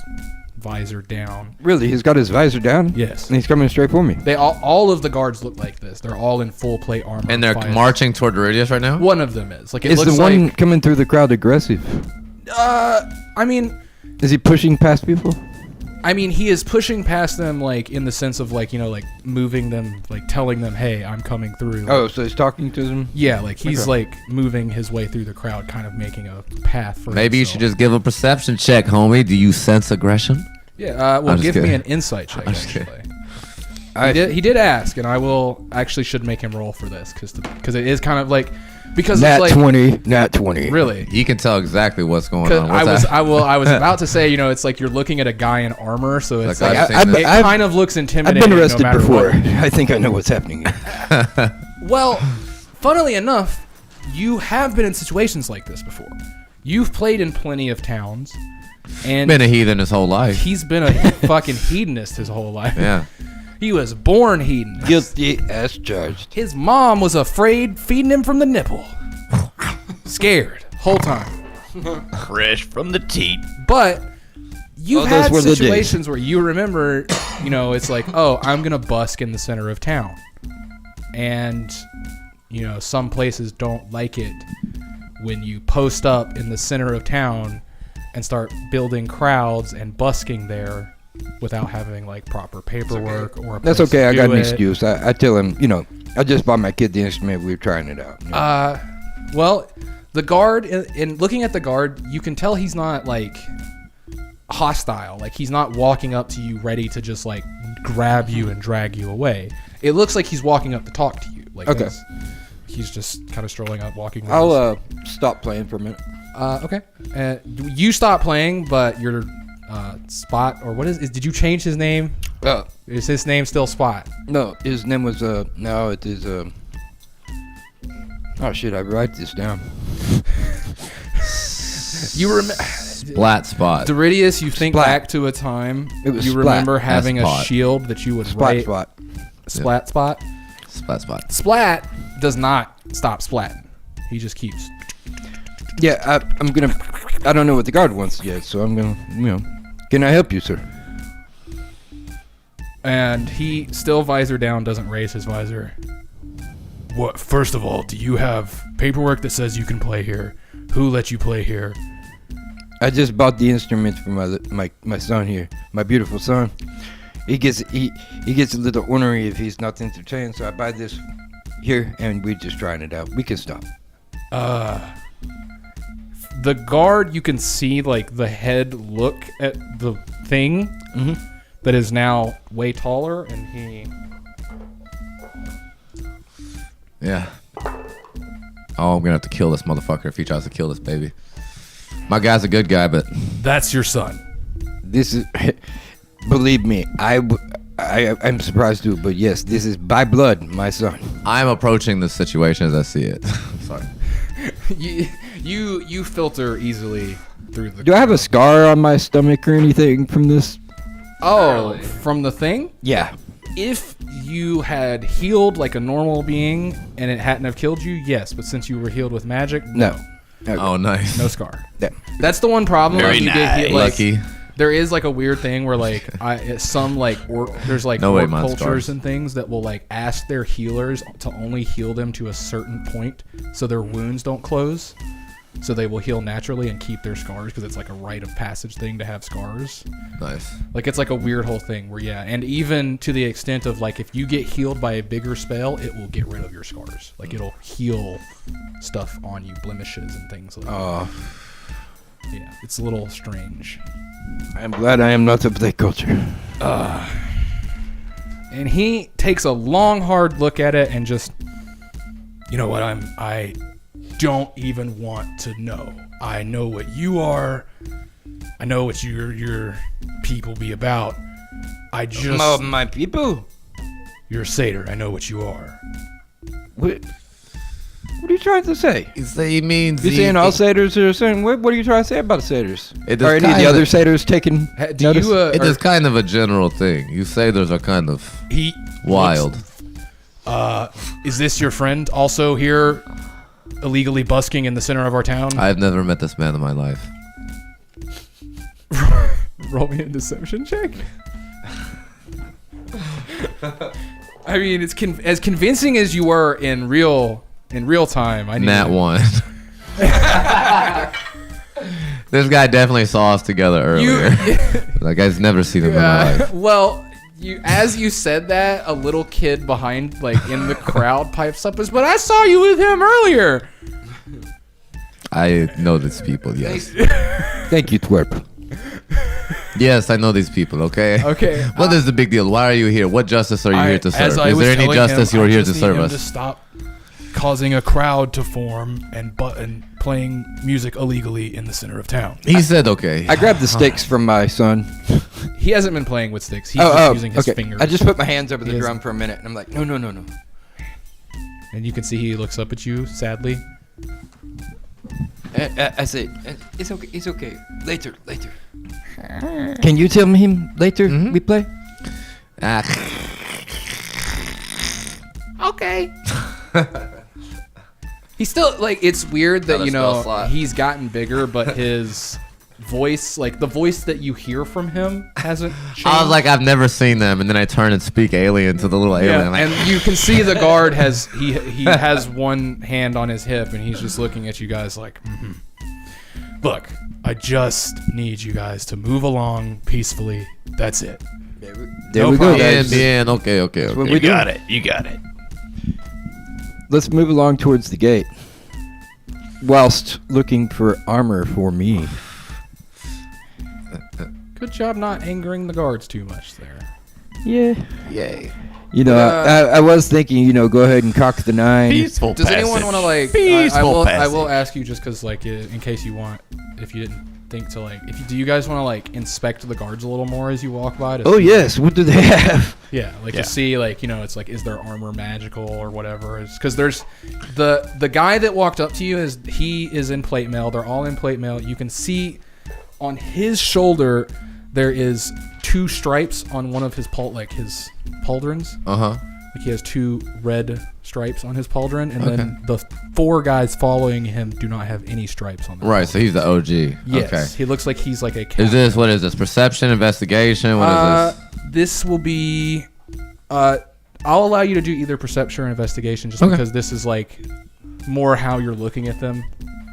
visor down. Really, he's got his visor down. Yes. And he's coming straight for me. They all of the guards look like this. They're all in full plate armor. And they're visor. marching toward Doridius right now? One of them is like it Is looks the one like. coming through the crowd aggressive? I mean, Is he pushing past people? he is pushing past them, like in the sense of like like moving them, like telling them, "Hey, I'm coming through." Oh, so he's talking to them? Yeah, like he's Okay. like moving his way through the crowd, kind of making a path for. Maybe you himself. should just give a perception check, homie. Do you sense aggression? Yeah, well, I'm just give me kidding. an insight check. I'm just Actually, he did ask, and I will actually should make him roll for this because it is kind of like because Nat it's like 20, nat 20. really. You can tell exactly what's going 'Cause on. What's I was about to say, it's like you're looking at a guy in armor, so it's Like, like, I've seen it this. kind of looks I've intimidating. been arrested no matter before. what. I think I know what's happening here. Well, funnily enough, you have been in situations like this before. You've played in plenty of towns, and been a heathen his whole life. he's been a fucking hedonist his whole life. Yeah. He was born hedonist. Guilty as charged. His mom was afraid feeding him from the nipple. Scared whole time. Fresh from the teat. But you've Oh, those had were the days. situations where you remember, it's like, oh, I'm going to busk in the center of town. And, some places don't like it when you post up in the center of town and start building crowds and busking there without having like proper paperwork or a That's place okay. to I got do an it. excuse. I tell him, I just bought my kid the instrument. We were trying it out. Well, the guard, in looking at the guard, you can tell he's not like hostile. Like he's not walking up to you ready to just like grab you and drag you away. It looks like he's walking up to talk to you. Like Okay. he's just kind of strolling up, walking. With I'll stop playing for a minute. Okay. You stop playing, but your Spot, or what is? Did you change his name? Is his name still Spot? No, his name was no, it is oh shit, I write this down. You remember? Splat spot. Doridius, you think Splat. back to a time It was you Splat. remember having a Spot. shield that you would Splat write spot. Splat Spot. Splat spot. Splat does not stop splatting. He just keeps. Yeah, I'm gonna. I don't know what the guard wants yet, so I'm gonna. Can I help you, sir? And he still visor down, doesn't raise his visor. What? First of all, do you have paperwork that says you can play here? Who let you play here? I just bought the instrument for my son here, my beautiful son. He gets a little ornery if he's not entertained, so I buy this here, and we're just trying it out. We can stop. The guard, you can see like the head look at the thing that is now way taller, and he. Yeah. Oh, I'm gonna have to kill this motherfucker if he tries to kill this baby. My guy's a good guy, but That's your son. This is, believe me, I'm surprised too, but yes, this is by blood, my son. I'm approaching this situation as I see it. Sorry. You filter easily through the. Do I have a scar on my stomach or anything from this? Oh, from the thing? Yeah. If you had healed like a normal being and it hadn't have killed you, yes. But since you were healed with magic, No. Okay. Oh, nice. no scar. Yeah. That's the one problem. Very like, you get hit, like, Lucky. There is like a weird thing where like some like there's like No way, orc mine cultures scars. and things that will like ask their healers to only heal them to a certain point so their wounds don't close. So they will heal naturally and keep their scars because it's like a rite of passage thing to have scars. Nice. Like it's like a weird whole thing where and even to the extent of like if you get healed by a bigger spell, it will get rid of your scars. Like it'll heal stuff on you, blemishes and things like that. Oh, Yeah, it's a little strange. I'm glad I am not of that culture. And he takes a long, hard look at it and just, you know what? I don't even want to know. I know what you are. I know what your people be about. I just My people? you're a satyr. I know what you are. What are you trying to say? He means You saying all satyrs are saying? What are you trying to say about satyrs? It Are is any of the kinda- other satyrs taking Do notice? you? It is kind of a general thing. You satyrs are kind of He wild. Is this your friend also here, illegally busking in the center of our town? I've never met this man in my life. Roll me a deception check. I mean, it's as convincing as you were in real time. I need Nat one. This guy definitely saw us together earlier. Like I've never seen him in my life. Well, as you said that, a little kid behind, like in the crowd, pipes up, "But I saw you with him earlier." I know these people. Yes. Thank you, twerp. Yes, I know these people. Okay. Okay. What is the big deal? Why are you here? What justice are you here to serve? As I Is was there any telling justice him, you are I here just to need serve him us? To stop causing a crowd to form and playing music illegally in the center of town. He said okay. I grabbed the sticks from my son. He hasn't been playing with sticks. He's just using his okay. fingers. I just put my hands over the He drum for a minute, and I'm like, no. And you can see he looks up at you sadly. I say, it's okay. It's okay. Later. Can you tell him later we play? Ah, Okay. He's still like, it's weird that Another spell slot. he's gotten bigger, but his voice, like the voice that you hear from him, hasn't changed. I was like, I've never seen them, and then I turn and speak alien to the little alien. Yeah, Like, and you can see the guard has he has one hand on his hip, and he's just looking at you guys like, Look, I just need you guys to move along peacefully. That's it. There No we go, problem. guys. bien. Okay. what You we do. got it. You got it. Let's move along towards the gate. Whilst looking for armor for me. Good job not angering the guards too much there. Yeah. Yay. You know, I was thinking, go ahead and cock the 9. Peaceful Does passage. anyone want to like? Peaceful I will passage. ask you just because like in case you want, if you didn't think to like, do you guys want to like inspect the guards a little more as you walk by? To Oh, see, yes. What do they have? yeah, like Yeah. to see like it's like is their armor magical or whatever? It's because there's the guy that walked up to you he is in plate mail. They're all in plate mail. You can see on his shoulder there is 2 stripes on one of his his pauldrons. Uh-huh. Like he has 2 red stripes on his pauldron, and then the 4 guys following him do not have any stripes on them. Right, so he's the OG. Yes, Okay. he looks like he's like a cat. What is this? Perception, investigation? What is this? This will be. I'll allow you to do either perception or investigation, just Okay. because this is like more how you're looking at them.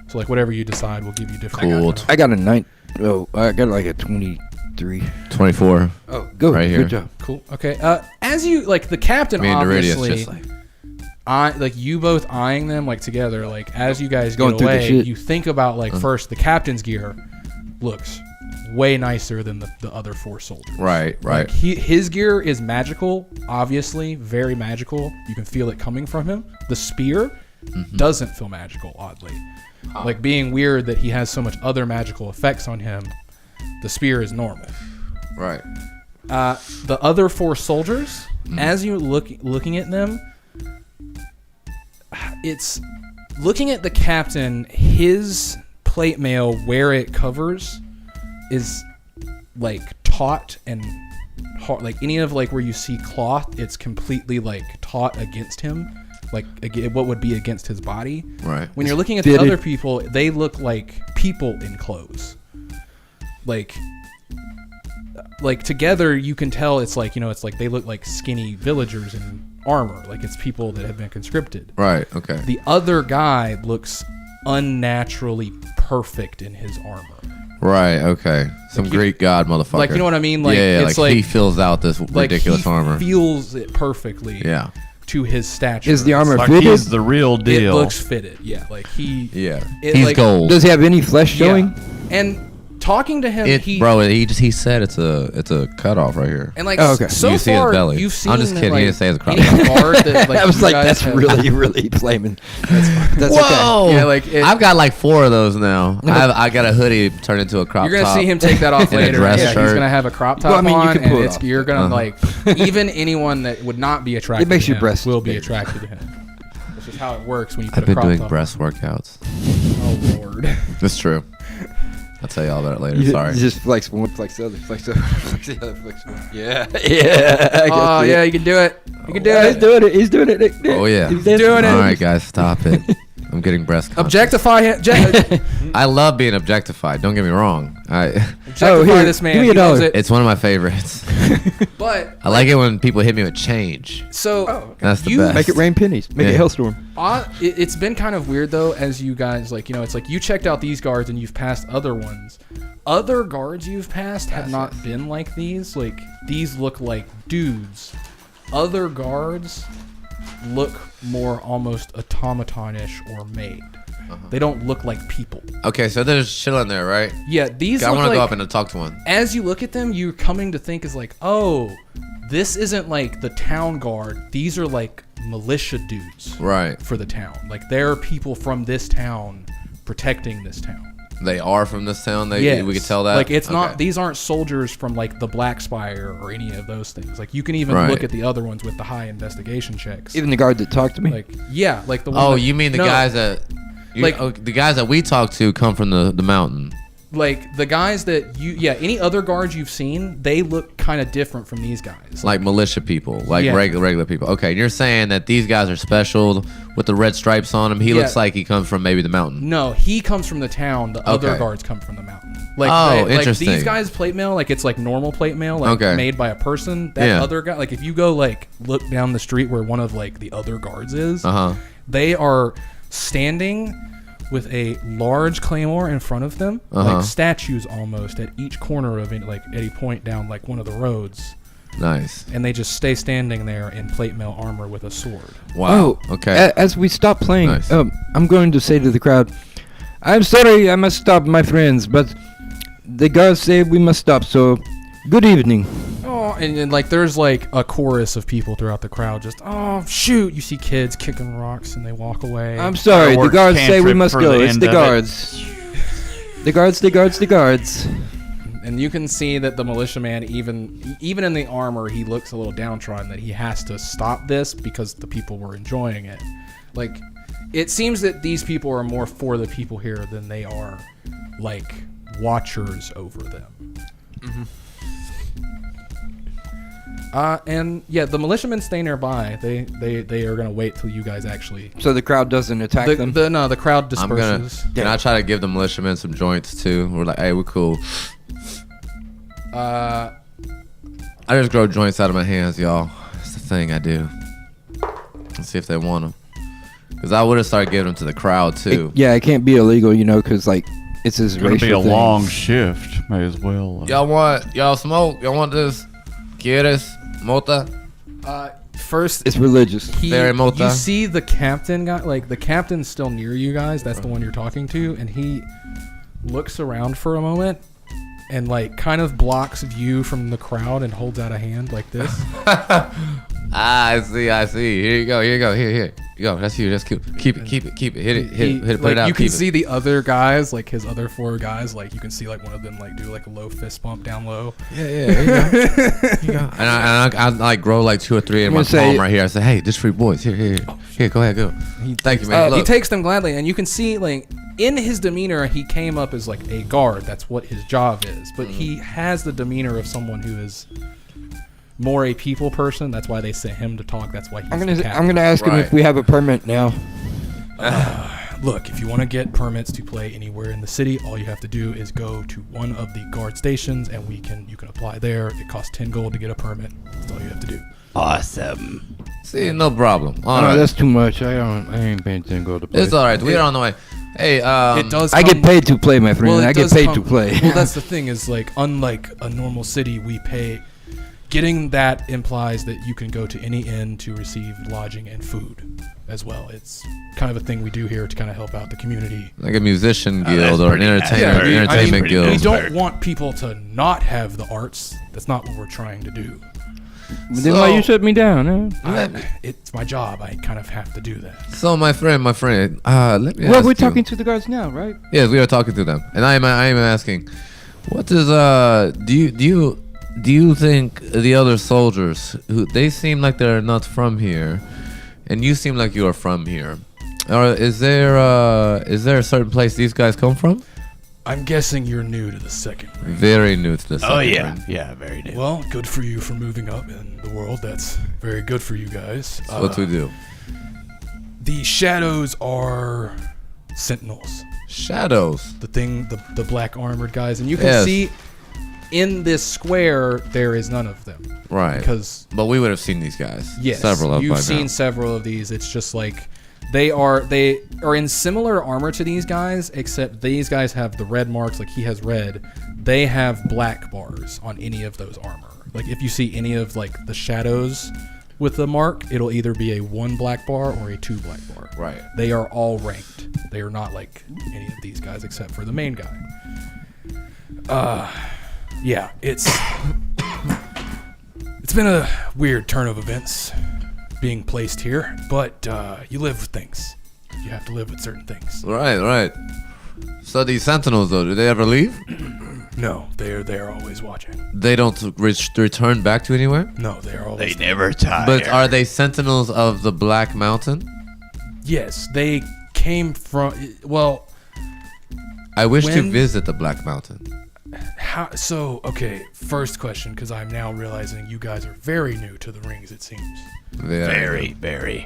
So like whatever you decide will give you different. Cool. I got a 9. Oh, I got like a 23. 24. Oh, good. Right here. Good job. Cool. Okay. As you like the captain, Me and Iridius obviously. just like... Like you both eyeing them like together, like as you guys Going get through the away, shit. you think about like first the captain's gear looks way nicer than the other 4 soldiers. Right. Like his gear is magical, obviously very magical. You can feel it coming from him. The spear doesn't feel magical, oddly. Like being weird that he has so much other magical effects on him. The spear is normal. Right. The other 4 soldiers, as you looking at them, it's looking at the captain, his plate mail where it covers is like taut and hard. Like any of like where you see cloth, it's completely like taut against him, like what would be against his body. Right. When you're looking at the other people, they look like people in clothes. Like together, you can tell it's like, you know, it's like they look like skinny villagers in armor. Like it's people that have been conscripted. Right. Okay. The other guy looks unnaturally perfect in his armor. Right. Okay. Some Greek god motherfucker. Like, you know what I mean? Like, yeah. it's Like he fills out this ridiculous armor. Feels it perfectly. Yeah. To his stature. Is the armor Like fitted? he's the real deal. It looks fitted. Yeah. Like he. Yeah. He's like, gold. Does he have any flesh showing? Yeah. And talking to him, he said it's a cutoff right here. And like, okay. so you see far, his belly. you've seen. I'm just kidding. Like, he didn't say it's a crop. any guard that, like, I was you like, guys that's have- really flaming. That's Whoa! okay. Yeah, like I've got like 4 of those now. I got a hoodie turned into a crop top. You're gonna see him take that off and a later. dress Yeah, he's shirt. gonna have a crop top Well, I mean, you on, can pull and it off. you're gonna like even anyone that would not be attracted. It makes to your him breasts will be big. attracted to him. This is how it works when you put I've a been crop doing top breast workouts. on. Oh lord. That's true. I'll tell you all about it later. You Sorry. just flex one, flex the other, flex the other, flex the other, flex one. Yeah. Yeah. Oh yeah, you can do it. You can do He's it. doing it. He's doing it. Oh yeah. He's doing it. All right, guys, stop it. I'm getting breast conscious. Objectify him. I love being objectified. Don't get me wrong. Objectify here, this man. give me a He loves dollar. it. It's one of my favorites. But I like it when people hit me with change. so That's the you- best. Make it rain pennies. Make it Yeah. hailstorm. It's been kind of weird though, as you guys like, you know, it's like you checked out these guards and you've passed other ones. Other guards you've passed have not been like these. Like these look like dudes. Other guards look more almost automatonish or made. They don't look like people. Okay, so there's shit on there, right? Yeah, these. I look want to like, go up and talk to one. as you look at them, you're coming to think is like, oh, this isn't like the town guard. These are like militia dudes Right. for the town. Like there are people from this town protecting this town. They are from this town. Yes. We could tell that. Like it's not. Okay. These aren't soldiers from like the Black Spire or any of those things. Like you can even Right. look at the other ones with the high investigation checks. Even the guard that talked to me. Like yeah, like the one Oh, that- you mean the no, guys that? The guys that we talk to come from the mountain. like the guys that any other guards you've seen, they look kind of different from these guys. Like militia people, like Yeah. regular people. Okay, you're saying that these guys are special with the red stripes on him. He Yeah. looks like he comes from maybe the mountain. No, he comes from the town. The other Okay. guards come from the mountain. Like, Oh, like interesting. these guys' plate mail, like it's like normal plate mail, like Okay. made by a person. That Yeah. other guy, like if you go like look down the street where one of like the other guards is, they are standing with a large claymore in front of them, like statues almost at each corner of it, like at a point down like one of the roads. Nice. And they just stay standing there in plate mail armor with a sword. Wow. Oh, Okay. As we stop playing, Nice. I'm going to say to the crowd, I'm sorry I must stop, my friends, but the guards say we must stop, so good evening. Oh, and like there's like a chorus of people throughout the crowd just, oh, shoot. You see kids kicking rocks and they walk away. I'm sorry, the Firework guards say we cantrip must for go. the It's end the of it. guards. The guards. And you can see that the militiaman, even in the armor, he looks a little downtrodden, that he has to stop this because the people were enjoying it. Like, it seems that these people are more for the people here than they are, like, watchers over them. And yeah, the militiamen stay nearby. They are gonna wait till you guys actually. So the crowd doesn't attack them? The crowd I'm gonna. disperses. Can I try to give the militiamen some joints too? We're like, hey, we're cool. I just grow joints out of my hands, y'all. It's the thing I do. Let's see if they want them. Because I would have started giving them to the crowd too. Yeah, it can't be illegal, you know, because, like, it's his It's gonna racial be a thing. long shift. May as well. Y'all smoke? Y'all want this? ¿Quieres? Mota? First, It's religious. Very mota. you see the captain guy, like the captain's still near you guys. That's the one you're talking to, and he looks around for a moment and like kind of blocks view from the crowd and holds out a hand like this. I see. Here you go. Here you go. That's you. That's cute. Keep it. Hit it. Put Like, it out. you can Keep it. see the other guys, like his other 4 guys, like you can see like one of them like do like a low fist bump down low. Yeah. Here you go. And I like grow like 2 or 3 in I'm my gonna say- palm right here. I say, hey, this for your boys. Here. Okay, go ahead, go. Thank you, man. He Look, takes them gladly, and you can see, like, in his demeanor, he came up as like a guard. That's what his job is. But he has the demeanor of someone who is more a people person. That's why they sent him to talk. That's why he's I'm the gonna captain. ask him if we have a permit now. Look, if you want to get permits to play anywhere in the city, all you have to do is go to one of the guard stations, and you can apply there. It costs 10 gold to get a permit. That's all you have to do. Awesome. see, no problem. All No, right. that's too much. I ain't paying 10 gold to play. It's all right. We are on the way. Hey, It does. I get paid to play, my friend. Well, it I get does paid come- to play. Well, that's the thing is, like, unlike a normal city, we pay. Getting that implies that you can go to any inn to receive lodging and food as well. It's kind of a thing we do here to kind of help out the community. like a musician that's guild or an pretty nice. entertainment, Yeah, entertainment I mean, guild. We It's don't very- want people to not have the arts. That's not what we're trying to do. Then why you shut me down? Huh? It's my job. I kind of have to do that. So my friend, let me Well, ask we're you. talking to the guards now, right? Yes, we are talking to them, and I am asking, what is do you think the other soldiers who they seem like they're not from here, and you seem like you are from here, or is there a certain place these guys come from? I'm guessing you're new to the second ring. Very new to this. Oh yeah, yeah, very new. Well, good for you for moving up in the world. That's very good for you guys. That's what we do. The shadows are sentinels. Shadows. The black armored guys, and you can Yes. see in this square there is none of them. Right. Because But we would have seen these guys. yes, Several of you've by seen now. several of these. It's just like they are in similar armor to these guys, except these guys have the red marks. Like he has red, they have black bars on any of those armor. Like if you see any of like the shadows with the mark, it'll either be a 1 black bar or a 2 black bar. Right. They are all ranked. They are not like any of these guys except for the main guy. Yeah, it's been a weird turn of events being placed here, but you live with things. You have to live with certain things. Right. So these sentinels, though, do they ever leave? No, they're always watching. They don't return back to anywhere. No, they're always. They never tire. But are they sentinels of the Black Mountain? Yes, they came from. Well, I wish to When- visit the Black Mountain. how? So okay, first question, because I'm now realizing you guys are very new to the rings. It seems. very, very.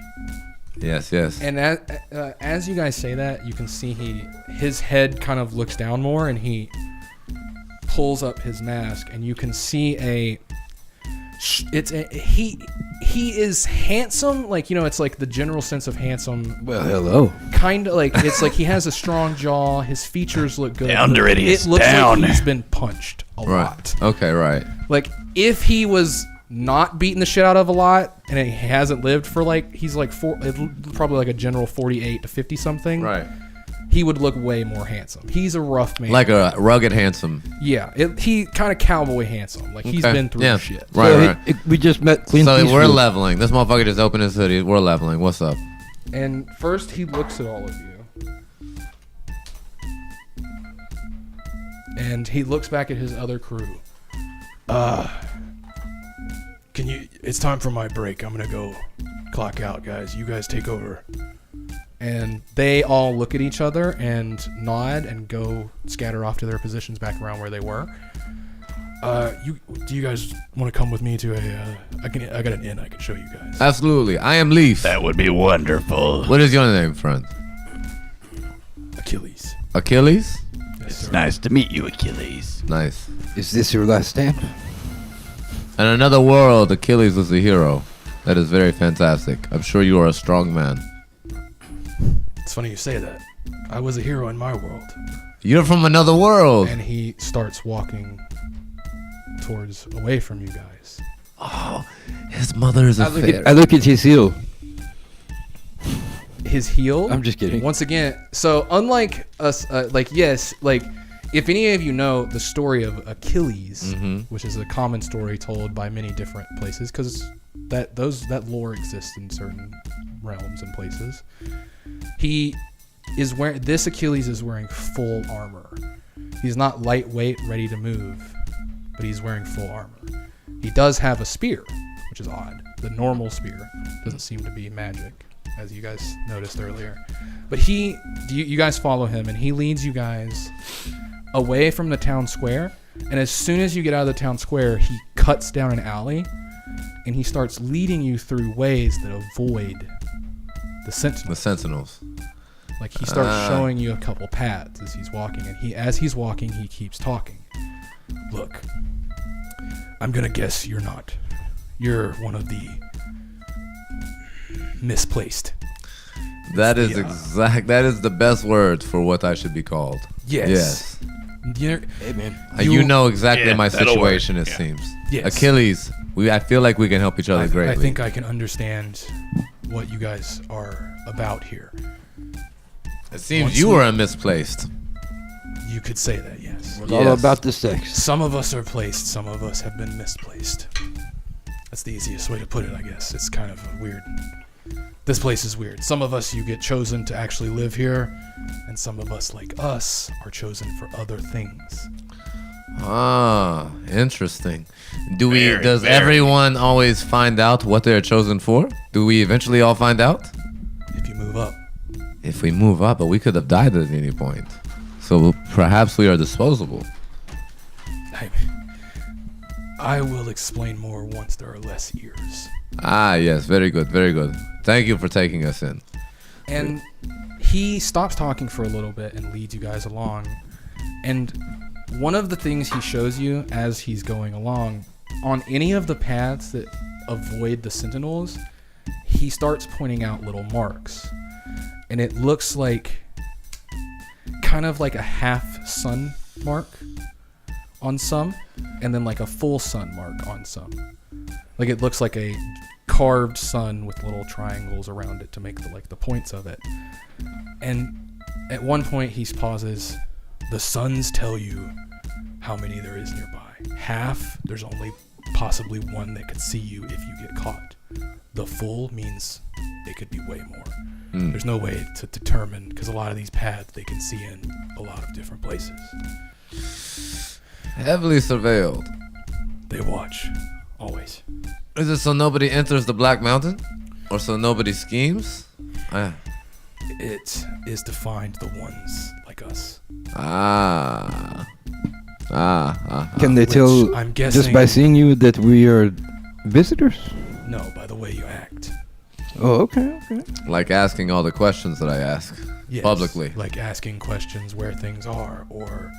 Yes. And as you guys say that, you can see his head kind of looks down more, and he pulls up his mask, and you can see he is handsome, like, you know, it's like the general sense of handsome. Well, hello. Kind of like it's like he has a strong jaw. His features look good. The under-it is It looks down. like he's been punched a lot. Okay. Right. Like if he was not beating the shit out of a lot, and he hasn't lived for like he's like probably like a general 48 to 50 something. Right. He would look way more handsome. He's a rough man. Like a rugged, handsome. yeah, he kind of cowboy handsome. Like he's Okay. been through Yeah. shit. Right. So Right. we just met Clint So we're Eastwood. leveling. This motherfucker just opened his hoodie. We're leveling. What's up? And first he looks at all of you. And he looks back at his other crew. It's time for my break. I'm gonna go clock out, guys. You guys take over. And they all look at each other and nod and go scatter off to their positions back around where they were. Do you guys want to come with me to I got an inn I can show you guys. Absolutely. I am Leaf. That would be wonderful. What is your name, friend? Achilles. Achilles? Yes, sir. Nice to meet you, Achilles. Nice. Is this your last stand? In another world, Achilles was a hero. That is very fantastic. I'm sure you are a strong man. It's funny you say that. I was a hero in my world. You're from another world. And he starts walking towards away from you guys. His mother is a I look at his heel. His heel. I'm just kidding. Once again, so unlike us, if any of you know the story of Achilles, which is a common story told by many different places, because that lore exists in certain realms and places. This Achilles is wearing full armor. He's not lightweight, ready to move, but he's wearing full armor. He does have a spear, which is odd. The normal spear doesn't seem to be magic. as you guys noticed earlier. But you guys follow him, and he leads you guys away from the town square. And as soon as you get out of the town square, he cuts down an alley, and he starts leading you through ways that avoid the sentinels. The sentinels. Like he starts showing you a couple paths as he's walking, and as he's walking, he keeps talking. Look, I'm gonna guess you're not. You're one of the misplaced. That is That is the best word for what I should be called. Yes. Hey man. You know exactly my that'll situation. work. It seems. Yes. Achilles. I feel like we can help each other greatly. I think I can understand what you guys are about here. It seems you are misplaced. You could say that, yes. It's all about the sex. Some of us are placed, some of us have been misplaced. That's the easiest way to put it, I guess. It's kind of weird. This place is weird. Some of us, you get chosen to actually live here, and some of us, like us, are chosen for other things. Ah, interesting. Very, Does very. everyone always find out what they're chosen for? Do we eventually all find out? If you move up. If we move up, but we could have died at any point. So perhaps we are disposable. I will explain more once there are less ears. Ah, yes. Very good. Very good. Thank you for taking us in. And he stops talking for a little bit and leads you guys along. And one of the things he shows you as he's going along, on any of the paths that avoid the sentinels, he starts pointing out little marks. And it looks like kind of like a half sun mark on some, and then like a full sun mark on some. Like it looks like a carved sun with little triangles around it to make the points of it. And at one point he pauses. The suns tell you how many there is nearby. Half, there's only possibly one that could see you if you get caught. The full means it could be way more. There's no way to determine, because a lot of these paths they can see in a lot of different places. Heavily surveilled. They watch, always. Is it so nobody enters the Black Mountain? Or so nobody schemes? It is to find the ones like us. Can they tell I'm guessing, just by seeing you that we are visitors? No, by the way you act. Oh, okay. Like asking all the questions that I ask Yes, publicly. like asking questions where things are, or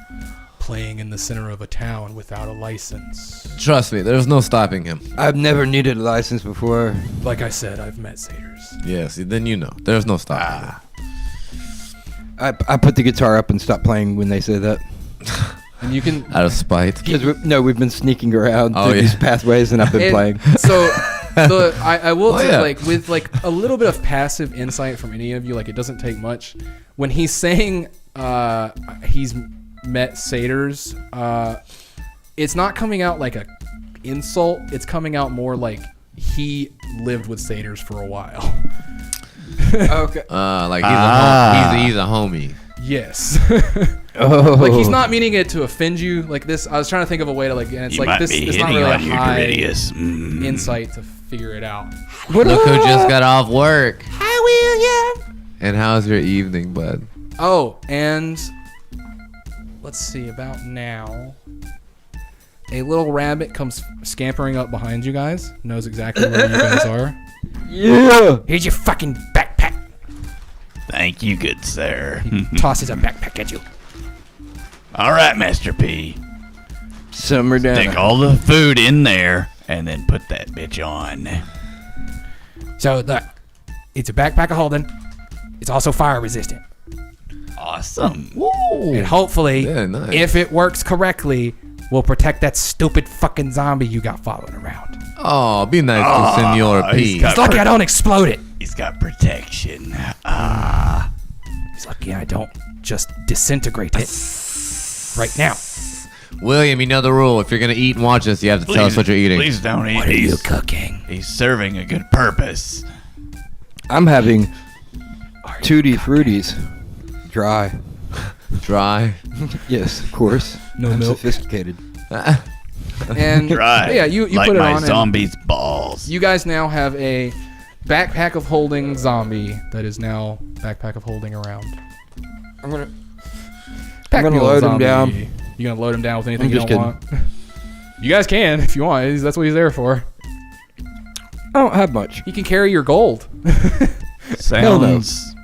playing in the center of a town without a license. Trust me, there's no stopping him. I've never needed a license before. Like I said, I've met satyrs. Yes, then you know. There's no stopping him. I put the guitar up and stopped playing when they say that. And you can Out of spite. Because we've been sneaking around Oh, through yeah. these pathways, and I've been playing. So I will Oh, say, yeah. like, with like a little bit of passive insight from any of you, like it doesn't take much. When he's saying he's met satyrs, it's not coming out like a insult. It's coming out more like he lived with satyrs for a while. Okay. Like he's a homie. Yes. Oh. Like he's not meaning it to offend you. Like this, I was trying to think of a way to like, and it's You like might this. be It's not hitting really a on your high Doridius. insight to figure it out. Look who just got off work. Hi, William. And how's your evening, bud? Oh, and let's see, about now, a little rabbit comes scampering up behind you guys, knows exactly where you guys are. Yeah. Here's your fucking backpack. Thank you, good sir. Tosses a backpack at you. All right, Master P. Summer down. Stick all the food in there and then put that bitch on. So look, it's a backpack of holding. It's also fire resistant. Awesome. And hopefully, Yeah, nice. if it works correctly, we'll protect that stupid fucking zombie you got following around. Oh, be nice to Senor P. he's got- It's lucky I don't explode it. He's got protection. He's lucky I don't just disintegrate it right now. William, you know the rule. If you're gonna eat and watch us, you have to tell us what you're eating. Please don't eat. What are you He's, cooking? he's serving a good purpose. I'm having Tutti Fruities. Dry. Dry. Yes, of course. No I'm milk. sophisticated. And Dry. yeah, you like put it my on. And zombie's balls. you guys now have a backpack of holding zombie that is now backpack of holding around. I'm gonna Pack gonna mule load him zombie. down. You gonna load him down with anything I'm you just don't want? You guys can if you want. That's what he's there for. I don't have much. He can carry your gold. Sounds.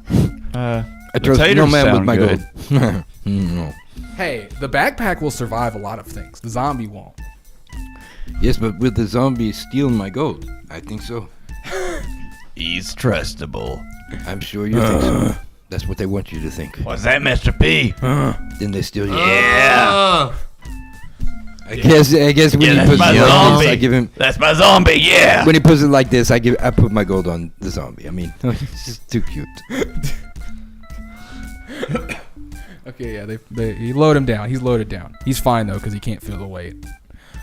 I The trust no taters man with sound my good. gold. No. Hey, the backpack will survive a lot of things. The zombie won't. Yes, but will the zombie steal my gold? I think so. He's trustable. I'm sure you think so. That's what they want you to think. What's that, Mr. P? Then they steal you. Yeah. I guess when Yeah, he that's puts my it like zombie. this, I give him. That's my zombie, yeah. When he puts it like this, I put my gold on the zombie. I mean, he's just too cute. Okay, yeah, you load him down. He's loaded down. He's fine though because he can't feel the weight.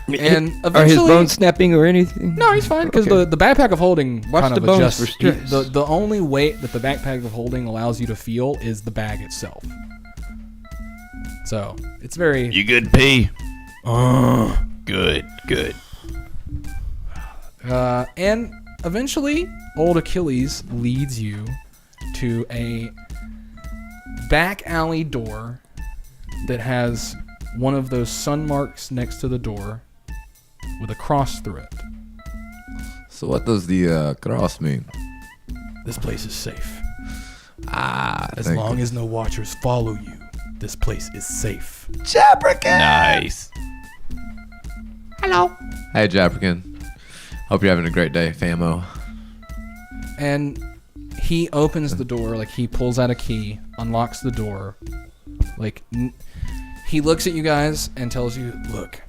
And Are his eventually- bones snapping or anything? No, he's fine because Okay. the backpack of holding Watch kind the of bones adjusts. for stress. The only weight that the backpack of holding allows you to feel is the bag itself. So it's very. You good, P? Good, good. And eventually, old Achilles leads you to a back alley door that has one of those sun marks next to the door with a cross through it. So what does the cross mean? This place is safe. As As no watchers follow you, this place is safe. Nice. Hey, Japrican. Hope you're having a great day, famo. And he opens the door, like he pulls out a key, unlocks the door. Like he looks at you guys and tells you, "Look,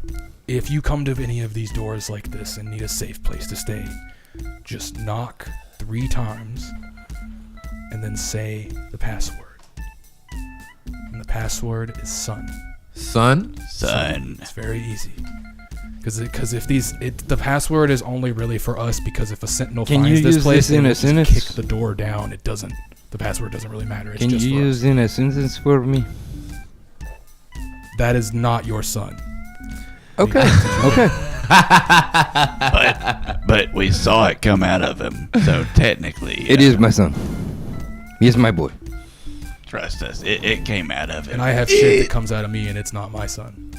if you come to any of these doors like this and need a safe place to stay, just knock 3 times and then say the password. And the password is son. Son? Son. It's very easy. Because if the password is only really for us because if a sentinel Can finds you this use place, this in they a will just sentence? kick the door down. It doesn't. The password doesn't really matter. It's Can just you for us. use in a sentence for me? That is not your son. Okay. Okay. But we saw it come out of him, so technically, It is my son. He is my boy. Trust us, it came out of him. And I have shit that comes out of me, and it's not my son.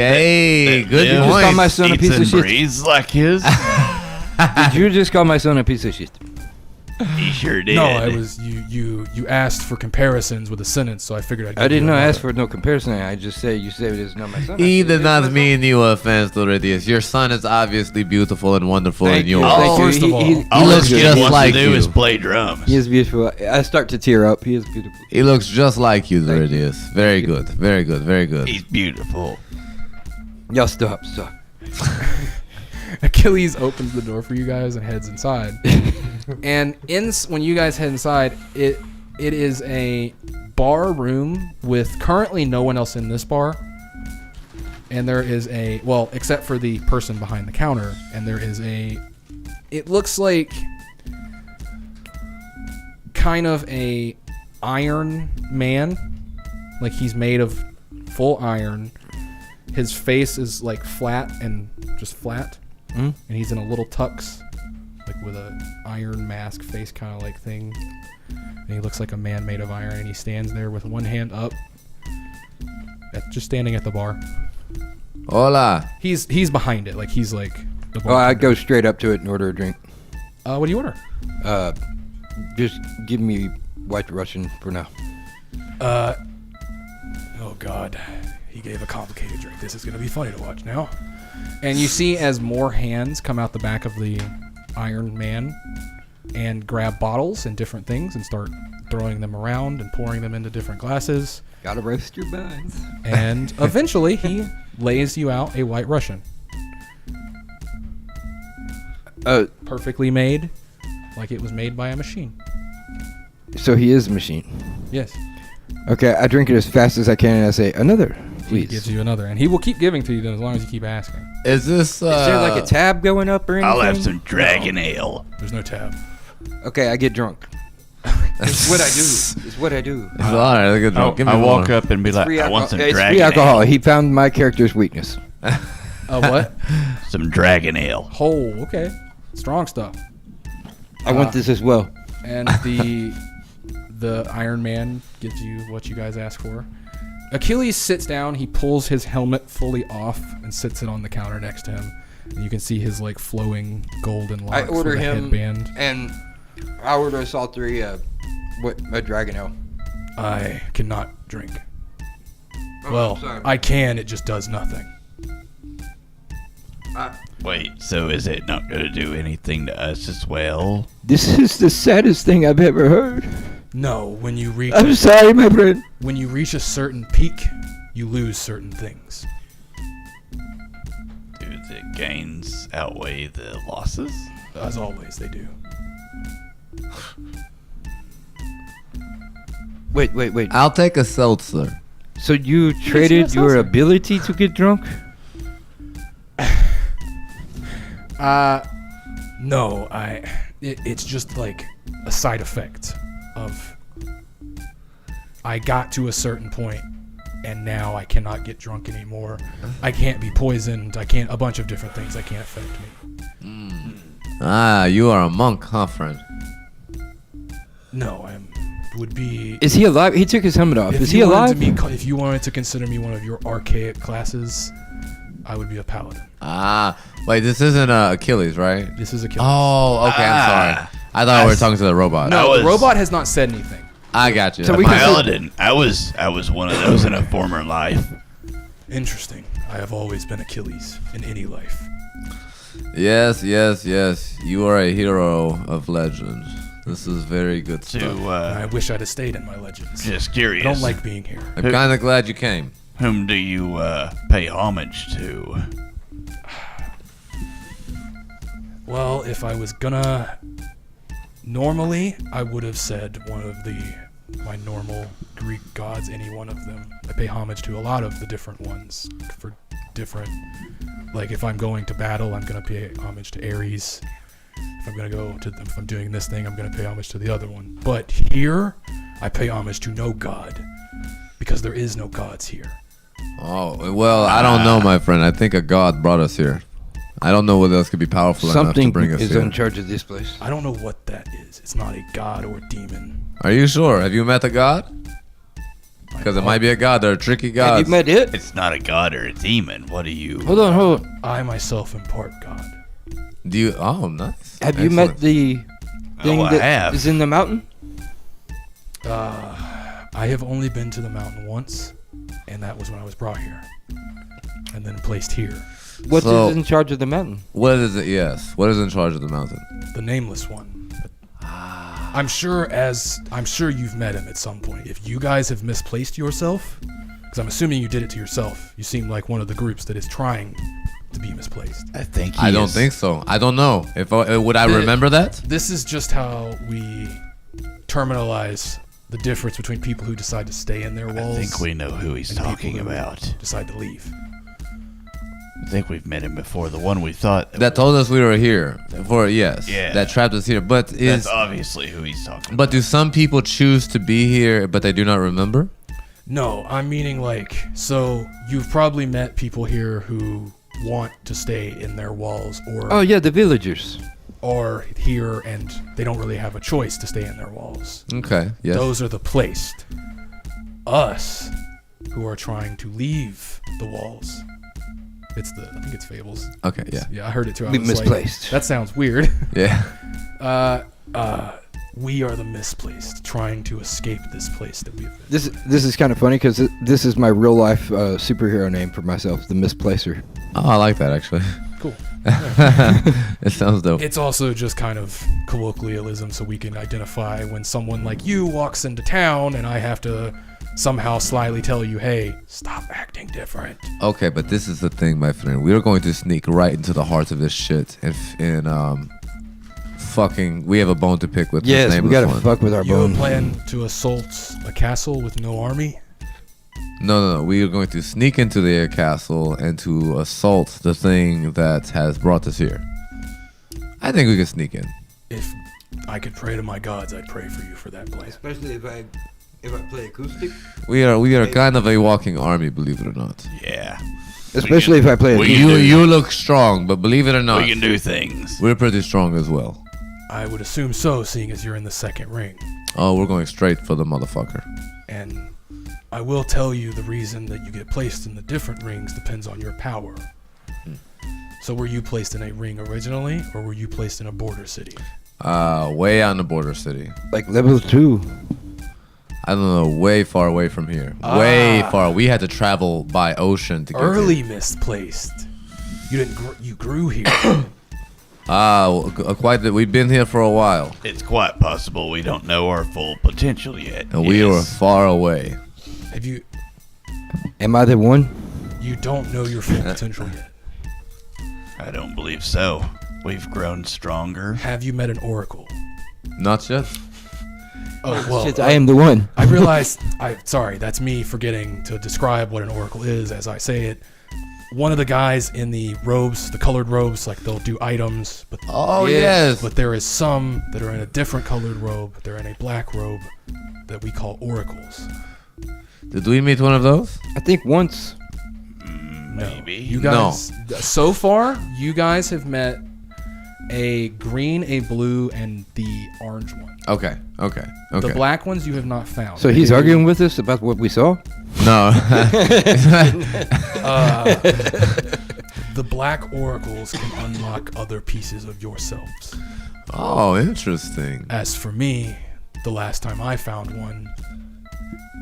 Hey, good You just call point. my son a Eats piece of and shit. breathes like his. Did you just call my son a piece of shit? He sure did. No, it was you asked for comparisons with a sentence, so I figured I'd. I did not ask for no comparison. I just say you said it is not my son. I He said did it is not my mean you offense, Doridius. Your son is obviously beautiful and wonderful, Thank and you. yours. Thank you. first of all, He All looks this kid just wants like to do you. is play drums. He is beautiful. I start to tear up. He is beautiful. He looks just like you, Doridius. Very good, very good, very good. He's beautiful. Y'all stop. Achilles opens the door for you guys and heads inside. And when you guys head inside, it is a bar room with currently no one else in this bar. And there is except for the person behind the counter, and there is it looks like kind of a iron man. Like he's made of full iron. His face is like flat and just flat. And he's in a little tux, like with a iron mask face kind of like thing. And he looks like a man made of iron, and he stands there with one hand up, just standing at the bar. Hola. He's behind it, like he's like the Oh, I bartender. go straight up to it and order a drink. What do you order? Just give me White Russian for now. Oh God, he gave a complicated drink. This is gonna be funny to watch now. And you see as more hands come out the back of the Iron Man and grab bottles and different things and start throwing them around and pouring them into different glasses. Gotta roast your buns. And eventually he lays you out a White Russian. Perfectly made, like it was made by a machine. So he is a machine. Yes. Okay, I drink it as fast as I can and I say, another, He please. gives you another, and he will keep giving to you then as long as you keep asking. Is this? Is there like a tab going up or anything? I'll have some dragon ale. There's no tab. Okay, I get drunk. It's what I do. It's what I do. All right, look at drunk. Give me I walk more. up and be like, Free I want some it's dragon free alcohol. ale. He found my character's weakness. What? Some dragon ale. Oh, okay. Strong stuff. I want this as well. And the Iron Man gives you what you guys ask for. Achilles sits down. He pulls his helmet fully off and sits it on the counter next to him. And you can see his like flowing golden locks. I order with a him, headband. and I order us all three a Dragon Ale. I cannot drink. Oh, Well, sorry. I can. It just does nothing. Wait, so is it not going to do anything to us as well? This is the saddest thing I've ever heard. No, when you reach I'm sorry, my friend. when you reach a certain peak, you lose certain things. Do the gains outweigh the losses? As always, they do. Wait. I'll take a seltzer. So you traded your ability to get drunk? No, it's just like a side effect of I got to a certain point and now I cannot get drunk anymore. I can't be poisoned. A bunch of different things that can't affect me. Ah, you are a monk, huh, friend? No, would be. Is he alive? He took his helmet off. Is he alive? If you wanted to consider me one of your archaic classes, I would be a paladin. Ah, wait, this isn't Achilles, right? This is a kill. Oh, okay, I'm sorry. I thought we were talking to the robot. No, the was- robot has not said anything. I got you. So That's we fine. can- Paladin. I was one of those in a former life. Interesting. I have always been Achilles in any life. Yes. You are a hero of legend. This is very good stuff. To, I wish I'd have stayed in my legends. just I curious. don't like being here. I'm kind of glad you came. Whom do you pay homage to? Well, if I was gonna, normally I would have said one of my normal Greek gods, any one of them. I pay homage to a lot of the different ones for different. Like if I'm going to battle, I'm gonna pay homage to Ares. If I'm doing this thing, I'm gonna pay homage to the other one. But here, I pay homage to no god because there is no gods here. Oh, well, I don't know, my friend. I think a god brought us here. I don't know what else could be powerful enough to Something bring us is here. in charge of this place. I don't know what that is. It's not a god or demon. Are you sure? Have you met a god? Because it might be a god. They're tricky Have gods. you met it? It's not a god or a demon. What are you? Hold on. I myself am part god. Do you? Oh, nice. Have you met the thing I that have. is in the mountain? I have only been to the mountain once, and that was when I was brought here, and then placed here. What's So- in charge of the mountain? What is it? Yes. What is in charge of the mountain? The nameless one. I'm sure you've met him at some point. If you guys have misplaced yourself, because I'm assuming you did it to yourself. You seem like one of the groups that is trying to be misplaced. I think I don't think so. I don't know. Would I remember that? This is just how we terminalize the difference between people who decide to stay in their I walls think we know who he's and people talking who about. decide to leave. I think we've met him before. The one we thought That told us we were here. Yes. Yeah. That trapped us here. But That's obviously who he's talking But do some people choose to be here, but they do not remember? No, I'm meaning like, so you've probably met people here who want to stay in their walls Oh yeah, the villagers. or here and they don't really have a choice to stay in their walls. Okay. Yes. Those are the placed. Us, who are trying to leave the walls. I think it's Fables. Okay. Yeah. Yeah, I heard it too. I We was like, misplaced. that sounds weird. Yeah. We are the misplaced, trying to escape this place that we've been. This is kind of funny because this is my real life superhero name for myself, the Misplacer. Oh, I like that actually. Cool. It sounds dope. It's also just kind of colloquialism so we can identify when someone like you walks into town and I have to somehow slyly tell you, hey, stop acting different. Okay, but this is the thing, my friend. We are going to sneak right into the heart of this shit, fucking. We have a bone to pick with. Yes, this we nameless gotta one. fuck with our You bone. plan to assault a castle with no army? No. We are going to sneak into their castle and to assault the thing that has brought us here. I think we can sneak in. If I could pray to my gods, I'd pray for you for that place. Especially if I play acoustic. We are kind of a walking army, believe it or not. Yeah. Especially if I play we a can You do- you look strong, but believe it or not, We can do things. we're pretty strong as well. I would assume so, seeing as you're in the second ring. Oh, we're going straight for the motherfucker. And I will tell you the reason that you get placed in the different rings depends on your power. So were you placed in a ring originally, or were you placed in a border city? Way out in the border city. like level 2. I don't know, way far away from here. Way far. We had to travel by ocean to get Early here. misplaced. You didn't. You grew here. Quite that. We've been here for a while, It's quite possible we don't know our full potential yet. and we were Yes. far away. Have you? Am I the one? You don't know your full potential yet. I don't believe so. We've grown stronger. Have you met an oracle? Not yet. Oh well. Shit, I am the one. I realized. Sorry. That's me forgetting to describe what an oracle is as I say it. One of the guys in the robes, the colored robes, like they'll do items, but Oh yes. but there is some that are in a different colored robe. They're in a black robe that we call oracles. Did we meet one of those? I think once. No. Maybe. You guys, so far, you guys have met a green, a blue, and the orange one. Okay. Okay. Okay. The black ones you have not found. So he's arguing with us about what we saw? No. The black oracles can unlock other pieces of yourselves. Oh, interesting. As for me, the last time I found one,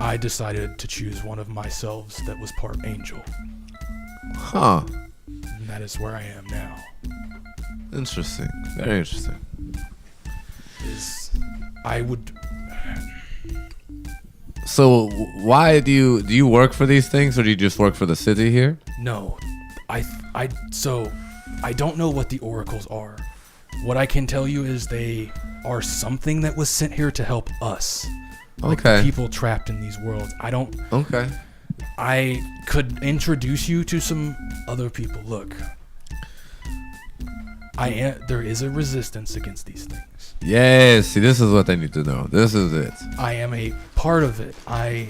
I decided to choose one of myselves that was part angel. Huh. And that is where I am now. Interesting. Very interesting. I would. So, why do you work for these things, or do you just work for the city here? No, so I don't know what the oracles are. What I can tell you is they are something that was sent here to help us. Like the Okay. people trapped in these worlds. Okay. I could introduce you to some other people. Look, there is a resistance against these things. Yes. See, this is what they need to know. This is it. I am a part of it. I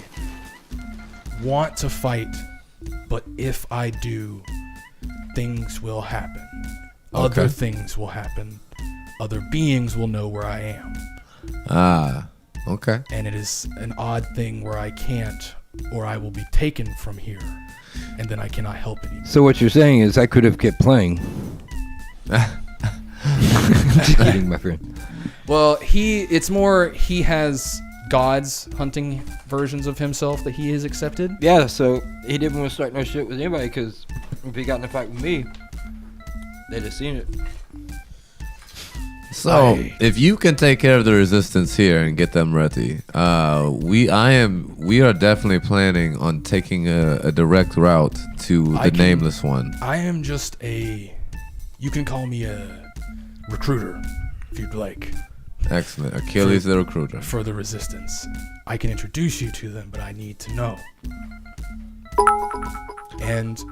want to fight, but if I do, things will happen. Other Okay. things will happen. Other beings will know where I am. Ah. Okay. And it is an odd thing where I can't, or I will be taken from here, and then I cannot help anymore. So what you're saying is I could have kept playing. Just kidding, my friend. Well, he has gods hunting versions of himself that he has accepted. Yeah, so he didn't want to start no shit with anybody because if he got in a fight with me, they'd have seen it. So, if you can take care of the resistance here and get them ready, we are definitely planning on taking a direct route to the nameless one. I am just you can call me a recruiter, if you'd like, Excellent. Achilles the recruiter. for the resistance. I can introduce you to them, but I need to know. And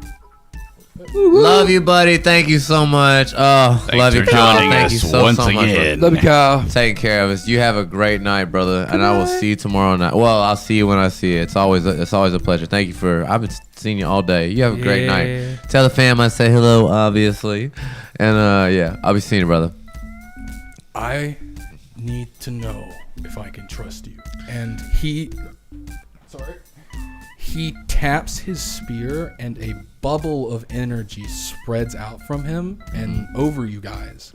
Love you, buddy. Thank you so much. Oh, Thanks love you, for Kyle. joining Thank us you so once much again. Love you, Kyle. for taking care of us. You have a great night, brother, and I will see you tomorrow night. Well, I'll see you when I see you. It's always a pleasure. Thank you I've been seeing you all day. You have a great night. Tell the fam I say hello, obviously, and yeah, I'll be seeing you, brother. I need to know if I can trust you. And he taps his spear, and a bubble of energy spreads out from him and over you guys.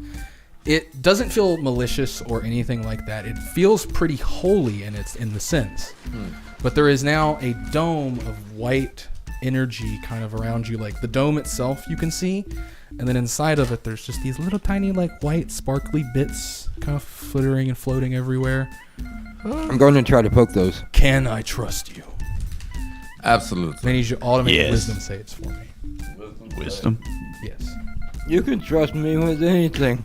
It doesn't feel malicious or anything like that. It feels pretty holy in the sense. But there is now a dome of white energy kind of around you, like the dome itself you can see, and then inside of it there's just these little tiny like white sparkly bits kind of flittering and floating everywhere. I'm going to try to poke those. Can I trust you? Absolutely. I need you all to make Yes. wisdom saves for me. Wisdom. Yes. You can trust me with anything.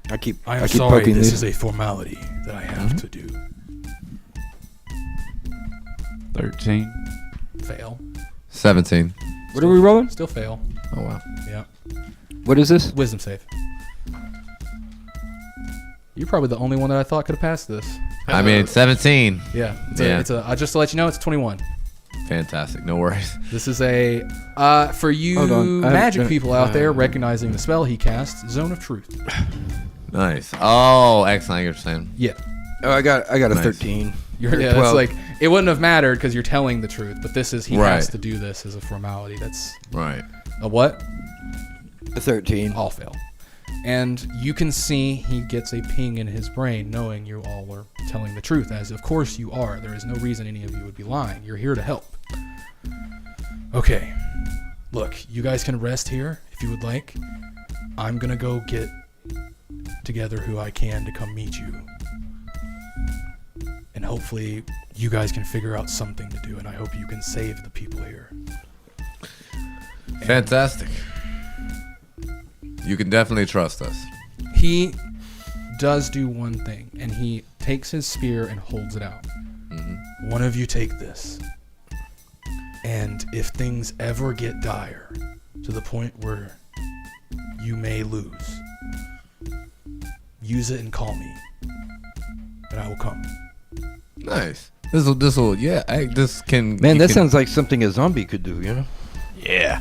I keep I am keep sorry, poking this these. is a formality that I have to do. 13. Fail. 17. What are we rolling? Still fail. Oh wow. Yeah. What is this? Wisdom save. You're probably the only one that I thought could have passed this. I mean, 17. Yeah. Yeah. Just to let you know, it's 21. Fantastic. No worries. This is a for you Hold on. magic people out there recognizing the spell he cast, Zone of Truth. Nice. Oh, excellent. I get what you're saying. Yeah. Oh, I got a Nice. 13. Yeah, it's 12. like it wouldn't have mattered because you're telling the truth, but this is he has Right. to do this as a formality. That's Right. a what? A 13. All fail. And you can see he gets a ping in his brain knowing you all are telling the truth, as of course you are. There is no reason any of you would be lying. You're here to help. Okay. Look, you guys can rest here if you would like. I'm gonna go get together who I can to come meet you. And hopefully you guys can figure out something to do, and I hope you can save the people here. Fantastic. You can definitely trust us. He does do one thing, and he takes his spear and holds it out. Mm-hmm. One of you take this. And if things ever get dire to the point where you may lose, use it and call me, and I will come. Nice. This will. Yeah. This can. Man, you that can- sounds like something a zombie could do, you know? Yeah.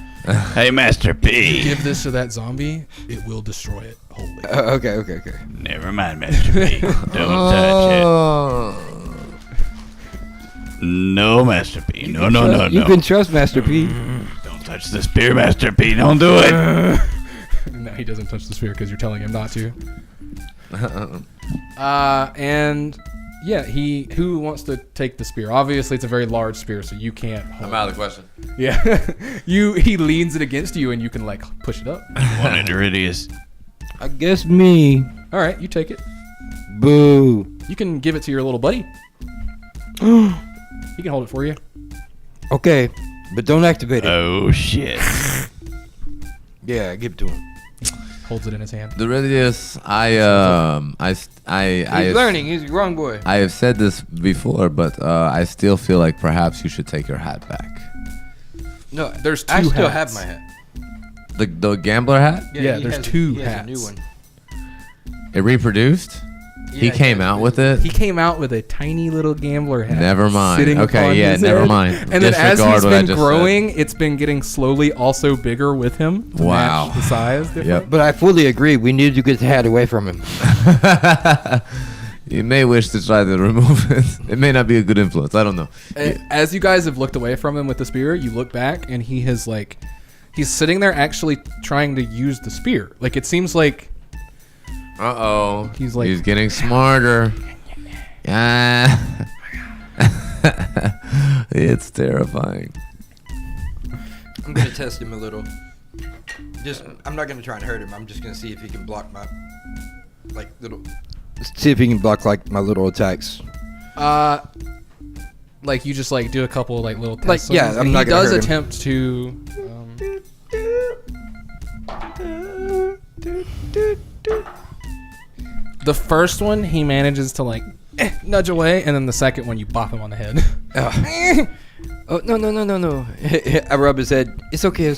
Hey, Master If you P. give this to that zombie, it will destroy it wholly. Okay. Never mind, Master P. Don't touch it. Oh. No, Master P. No. You can trust Master P. Don't touch the spear, Master P. Don't do it. No, he doesn't touch the spear because you're telling him not to. And yeah, who wants to take the spear? Obviously, it's a very large spear, so you can't. Hold I'm out of the question. Yeah, he leans it against you, and you can like push it up. Want it, Iridius? I guess me. All right, you take it. Boo. You can give it to your little buddy. He can hold it for you. Okay, but don't activate it. Oh, shit. Yeah, give it to him. Holds it in his hand. The Iridius, He's learning. He's a wrong boy. I have said this before, but I still feel like perhaps you should take your hat back. No, There's I two still hats. have my hat. The gambler hat. Yeah, he there's has two he has hats. a new one. It reproduced. He Yeah, came yeah, out with it. He came out with a tiny little gambler hat. Never mind. sitting Okay, on yeah, his never head. mind. And then as Disregard he's what I been just growing, it's been getting slowly also bigger with him. To Wow. match the size. Different. Yep. But I fully agree. We need to get the hat away from him. You may wish to try to remove it. It may not be a good influence. I don't know. As you guys have looked away from him with the spear, you look back and he has like, he's sitting there actually trying to use the spear. Like it seems like Uh-oh. He's like- He's getting smarter. Yeah. It's terrifying. I'm gonna test him a little. I'm not gonna try and hurt him. I'm just gonna see if he can block my little. See if he can block my little attacks. like you just like do a couple like little Like, tests. yeah, I'm he not gonna does hurt him. attempt to. The first one he manages to like nudge away, and then the second one you bop him on the head. Oh no! I rub his head. It's okay. It's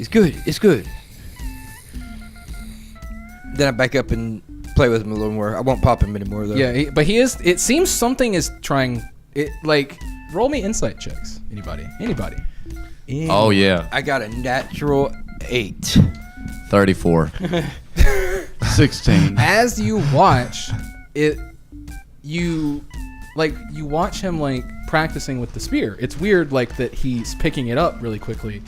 good. Then I back up and play with him a little more. I won't pop him anymore though. Yeah, but he is. It seems something is trying. It like roll me insight checks. Anybody? Oh, yeah. I got a natural 8. 34. 16. As you watch it, you watch him like practicing with the spear. It's weird like that he's picking it up really quickly,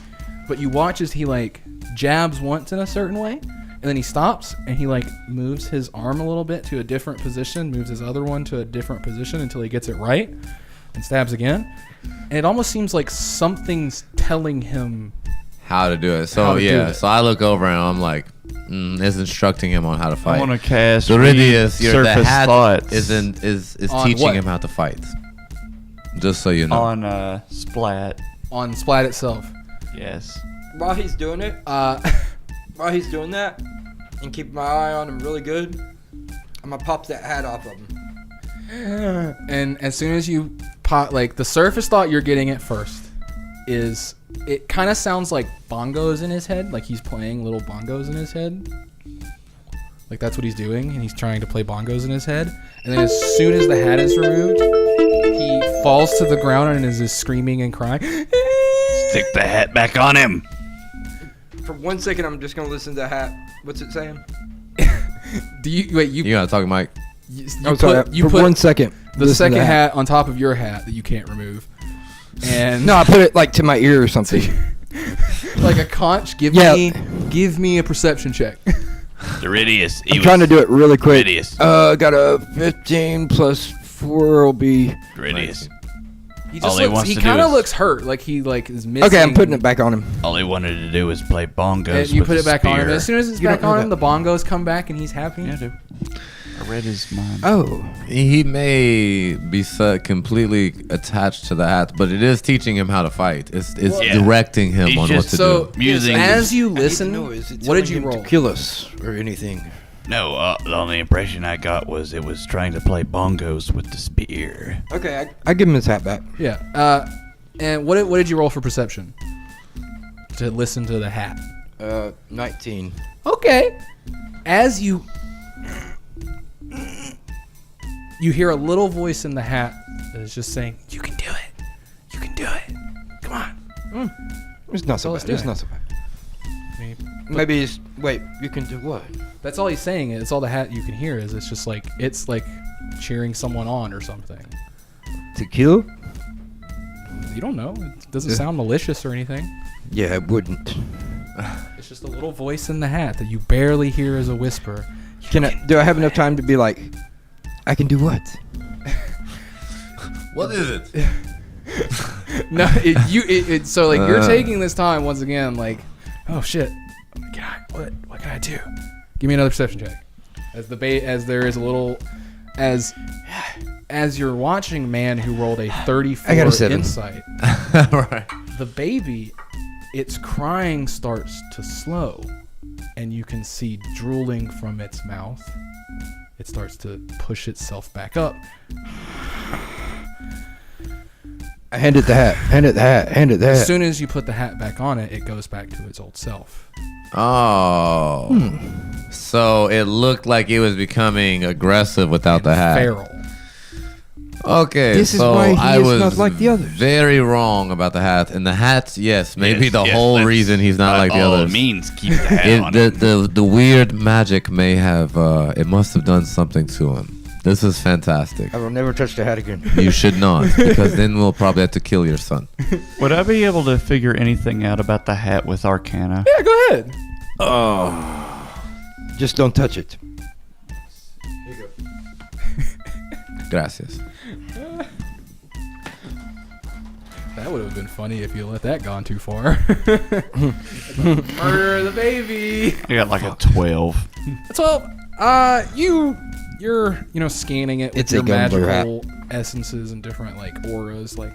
but you watch as he like jabs once in a certain way, and then he stops and he like moves his arm a little bit to a different position, moves his other one to a different position until he gets it right, and stabs again. And it almost seems like something's telling him How to do it. How So, to do yeah. it. So I look over and I'm like, is instructing him on how to I fight. want to cast Doridius, the surface hat thoughts is On teaching what? him how to fight. Just so you know. on Splat. on Splat itself. Yes. While he's doing it, while he's doing that, and keep my eye on him really good, I'm gonna pop that hat off of him. And as soon as you pop, like the surface thought you're getting at first is it kind of sounds like bongos in his head, like he's playing little bongos in his head. Like that's what he's doing, and he's trying to play bongos in his head. And then as soon as the hat is removed, he falls to the ground and is just screaming and crying. Stick the hat back on him. For 1 second, I'm just gonna listen to the hat. What's it saying? Do you wait? You You gotta talk, Mike. you I'm sorry. put, you for put 1 second. the listen to second hat on top of your hat that you can't remove, and No, I put it like to my ear or something. like a conch. Give me a perception check. Doridius. I'm trying to do it really quick. Doridius. Got a 15 plus 4 will be. Doridius. He All just he looks, wants he to do kind of is- looks hurt, like he is missing. Okay, I'm putting it back on him. All he wanted to do was play bongos. And you with put the it back on him. spear. As soon as it's You back don't know on him, that. the bongos come back and he's happy. Yeah, dude. I read his mind. Oh. He may be completely attached to the hat, but it is teaching him how to fight. It's Yeah. directing him He's on what just to So, do. Using as you I need to listen, know, is it what did telling you him roll? to kill us or anything? No, the only impression I got was it was trying to play bongos with the spear. Okay, I give him his hat back. Yeah. And what did you roll for perception? To listen to the hat. 19. Okay. As you hear a little voice in the hat that is just saying, "You can do it. You can do it. Come on." It's not so all bad. it's It's doing. not so bad. Maybe he's. Wait, you can do what? That's all he's saying. It's all the hat you can hear is it's just like it's like cheering someone on or something. To kill? You don't know. It doesn't sound malicious or anything. Yeah, it wouldn't. It's just a little voice in the hat that you barely hear as a whisper. Do I have enough time to be like, I can do what? What is it? No, so like you're taking this time once again, like, oh shit, what can I do? Give me another perception check. As there is a little, as you're watching man who rolled a 34 I got a 7. insight, Right. the baby, its crying starts to slow, and you can see drooling from its mouth. It starts to push itself back up. I handed the hat. Handed the hat. Handed the As hat. soon as you put the hat back on it, it goes back to its old self. Oh. So it looked like it was becoming aggressive without the hat. Feral. Okay, This is so why he I is was not like the others. very wrong about the hat. And the hat, yes, maybe Yes, the yes, whole let's- reason he's not like the by all others. means, keep the hat on him. The weird magic may have, it must have done something to him. This is fantastic. I will never touch the hat again. You should not, because then we'll probably have to kill your son. Would I be able to figure anything out about the hat with Arcana? Yeah, go ahead. Just don't touch it. Gracias. That would have been funny if you let that gone too far. Murder the baby. I got like a 12. So, you're scanning it with It's a your gambler hat. magical essences and different like auras. Like,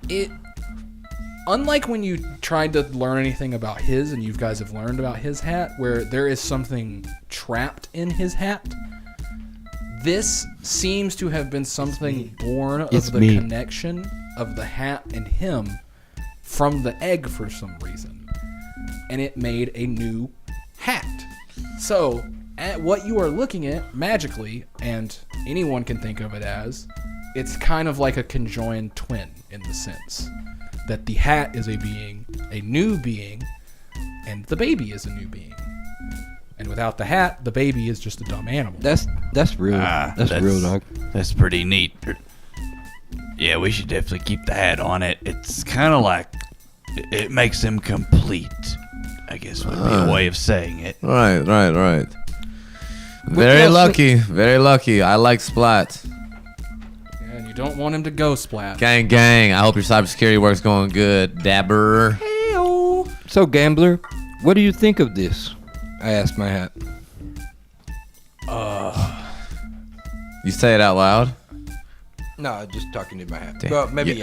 it. Unlike when you tried to learn anything about his, and you guys have learned about his hat, where there is something trapped in his hat. This seems to have been something born It's of the me. connection of the hat and him from the egg for some reason. And it made a new hat. So, at what you are looking at magically, and anyone can think of it as, it's kind of like a conjoined twin in the sense that the hat is a being, a new being, and the baby is a new being. And without the hat, the baby is just a dumb animal. That's real. That's real, dog. That's pretty neat. Yeah, we should definitely keep the hat on it. It's kind of like it makes him complete, I guess would be a way of saying it. Right. Very lucky. Very lucky. I like Splat. And you don't want him to go splat. Gang. I hope your cybersecurity work's going good. Dabber. So, gambler, what do you think of this? I asked my hat. You say it out loud? No, just talking to my hat. Damn. Well, maybe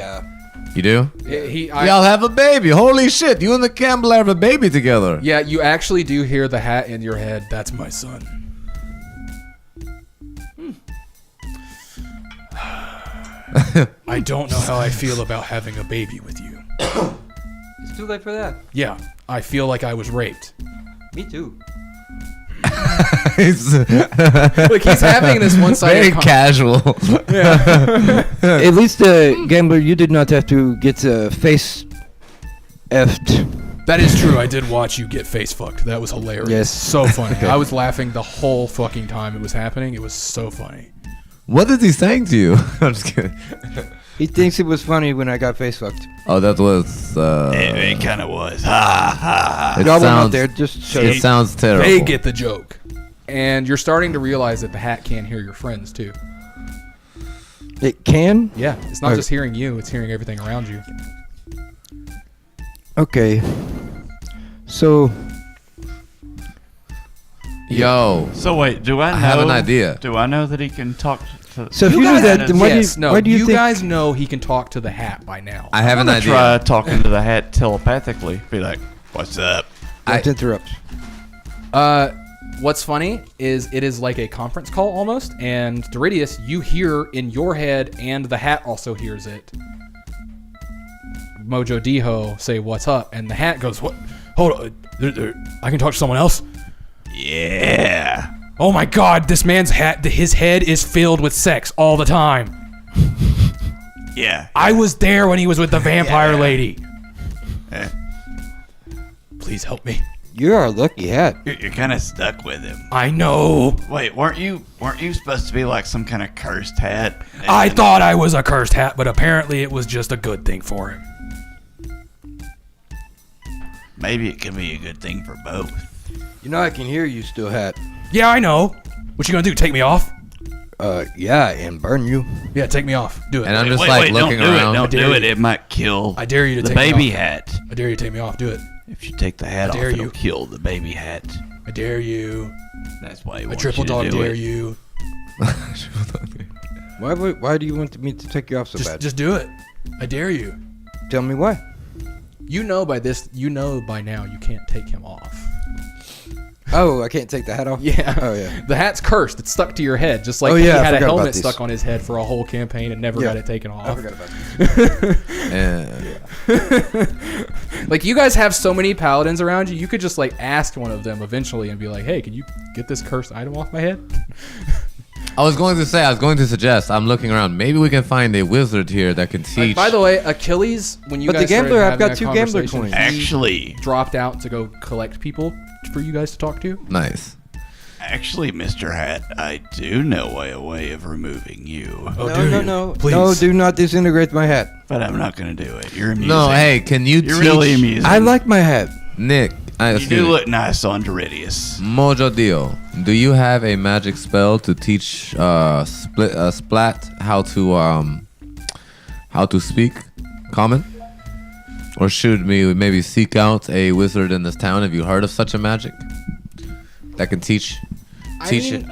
You do? Y'all Y'all have a baby. Holy shit. You and the Campbell have a baby together. Yeah, you actually do hear the hat in your head. That's my son. I don't know how I feel about having a baby with you. It's too late for that. Yeah, I feel like I was raped. Me too. nice. Like he's having this one-sided Very casual. At least, Gambler, you did not have to get face effed. That is true. I did watch you get face fucked. That was hilarious. Yes. So funny. I was laughing the whole fucking time it was happening. It was so funny. What is he saying to you? I'm just kidding. He thinks it was funny when I got face fucked. Oh, that was. It kind of was. Ha ha. It Y'all went out sounds. there, just shut It up. sounds terrible. They get the joke. And you're starting to realize that the hat can hear your friends too. It can? Yeah. It's not Okay. just hearing you, it's hearing everything around you. Okay. So, Yo. So wait, do I know? I have an idea. Do I know that he can talk to? if you do that, then why Yes, do you, no, why do you you think... guys know he can talk to the hat by now. I have I'm an gonna idea. try talking to the hat telepathically. Be like, "What's up?" Don't interrupt. What's funny is it is like a conference call almost, and Doridius, you hear in your head, and the hat also hears it. Mojo Diho say, "What's up?" And the hat goes, "What? Hold on, I can talk to someone else." Yeah. Oh my God, this man's hat, his head is filled with sex all the time. Yeah. I was there when he was with the vampire lady. Eh. Please help me. You're a lucky hat. You're kind of stuck with him. I know. Wait, weren't you supposed to be like some kind of cursed hat? I thought I was a cursed hat, but apparently it was just a good thing for him. Maybe it could be a good thing for both. You know I can hear you still, hat. Yeah, I know. What you gonna do? Take me off? Yeah, and burn you. Yeah, take me off. Do it. And I'm just wait, like wait, looking don't do around. it. Don't dare do it. you. It might kill I dare you to the take me baby off. hat. I dare you to take me off. Do it. If you take the hat I off, dare it'll you. kill the baby hat. I dare you. That's why he I wants triple you to dog do dare it. you. Why do you want me to take you off so bad? Just do it. I dare you. Tell me why. You know by now you can't take him off. Oh, I can't take the hat off? Yeah. Oh, yeah. The hat's cursed. It's stuck to your head, just like Oh, he yeah, I had a forgot about helmet this. stuck on his head for a whole campaign and never Yeah. got it taken off. I forgot about this. Yeah. Like, you guys have so many paladins around you, you could just like ask one of them eventually and be like, "Hey, can you get this cursed item off my head?" I was going to suggest, I'm looking around. Maybe we can find a wizard here that can Like, teach. by the way, Achilles, when you But the guys started gambler, I've having got a 2 gambler conversation, coins. he Actually, dropped out to go collect people for you guys to talk to. Nice. Mr. Hat, I do know a way of removing you, Oh, No. Please. No, do not disintegrate my hat. but I'm not gonna do it. You're amusing. No, hey, can you You're teach really amusing. I like my hat. Nick? You Excuse do me. look nice on Doridius. Mojo Dio, do you have a magic spell to teach Splat how to speak common? Or should we maybe seek out a wizard in this town? Have you heard of such a magic that can teach it?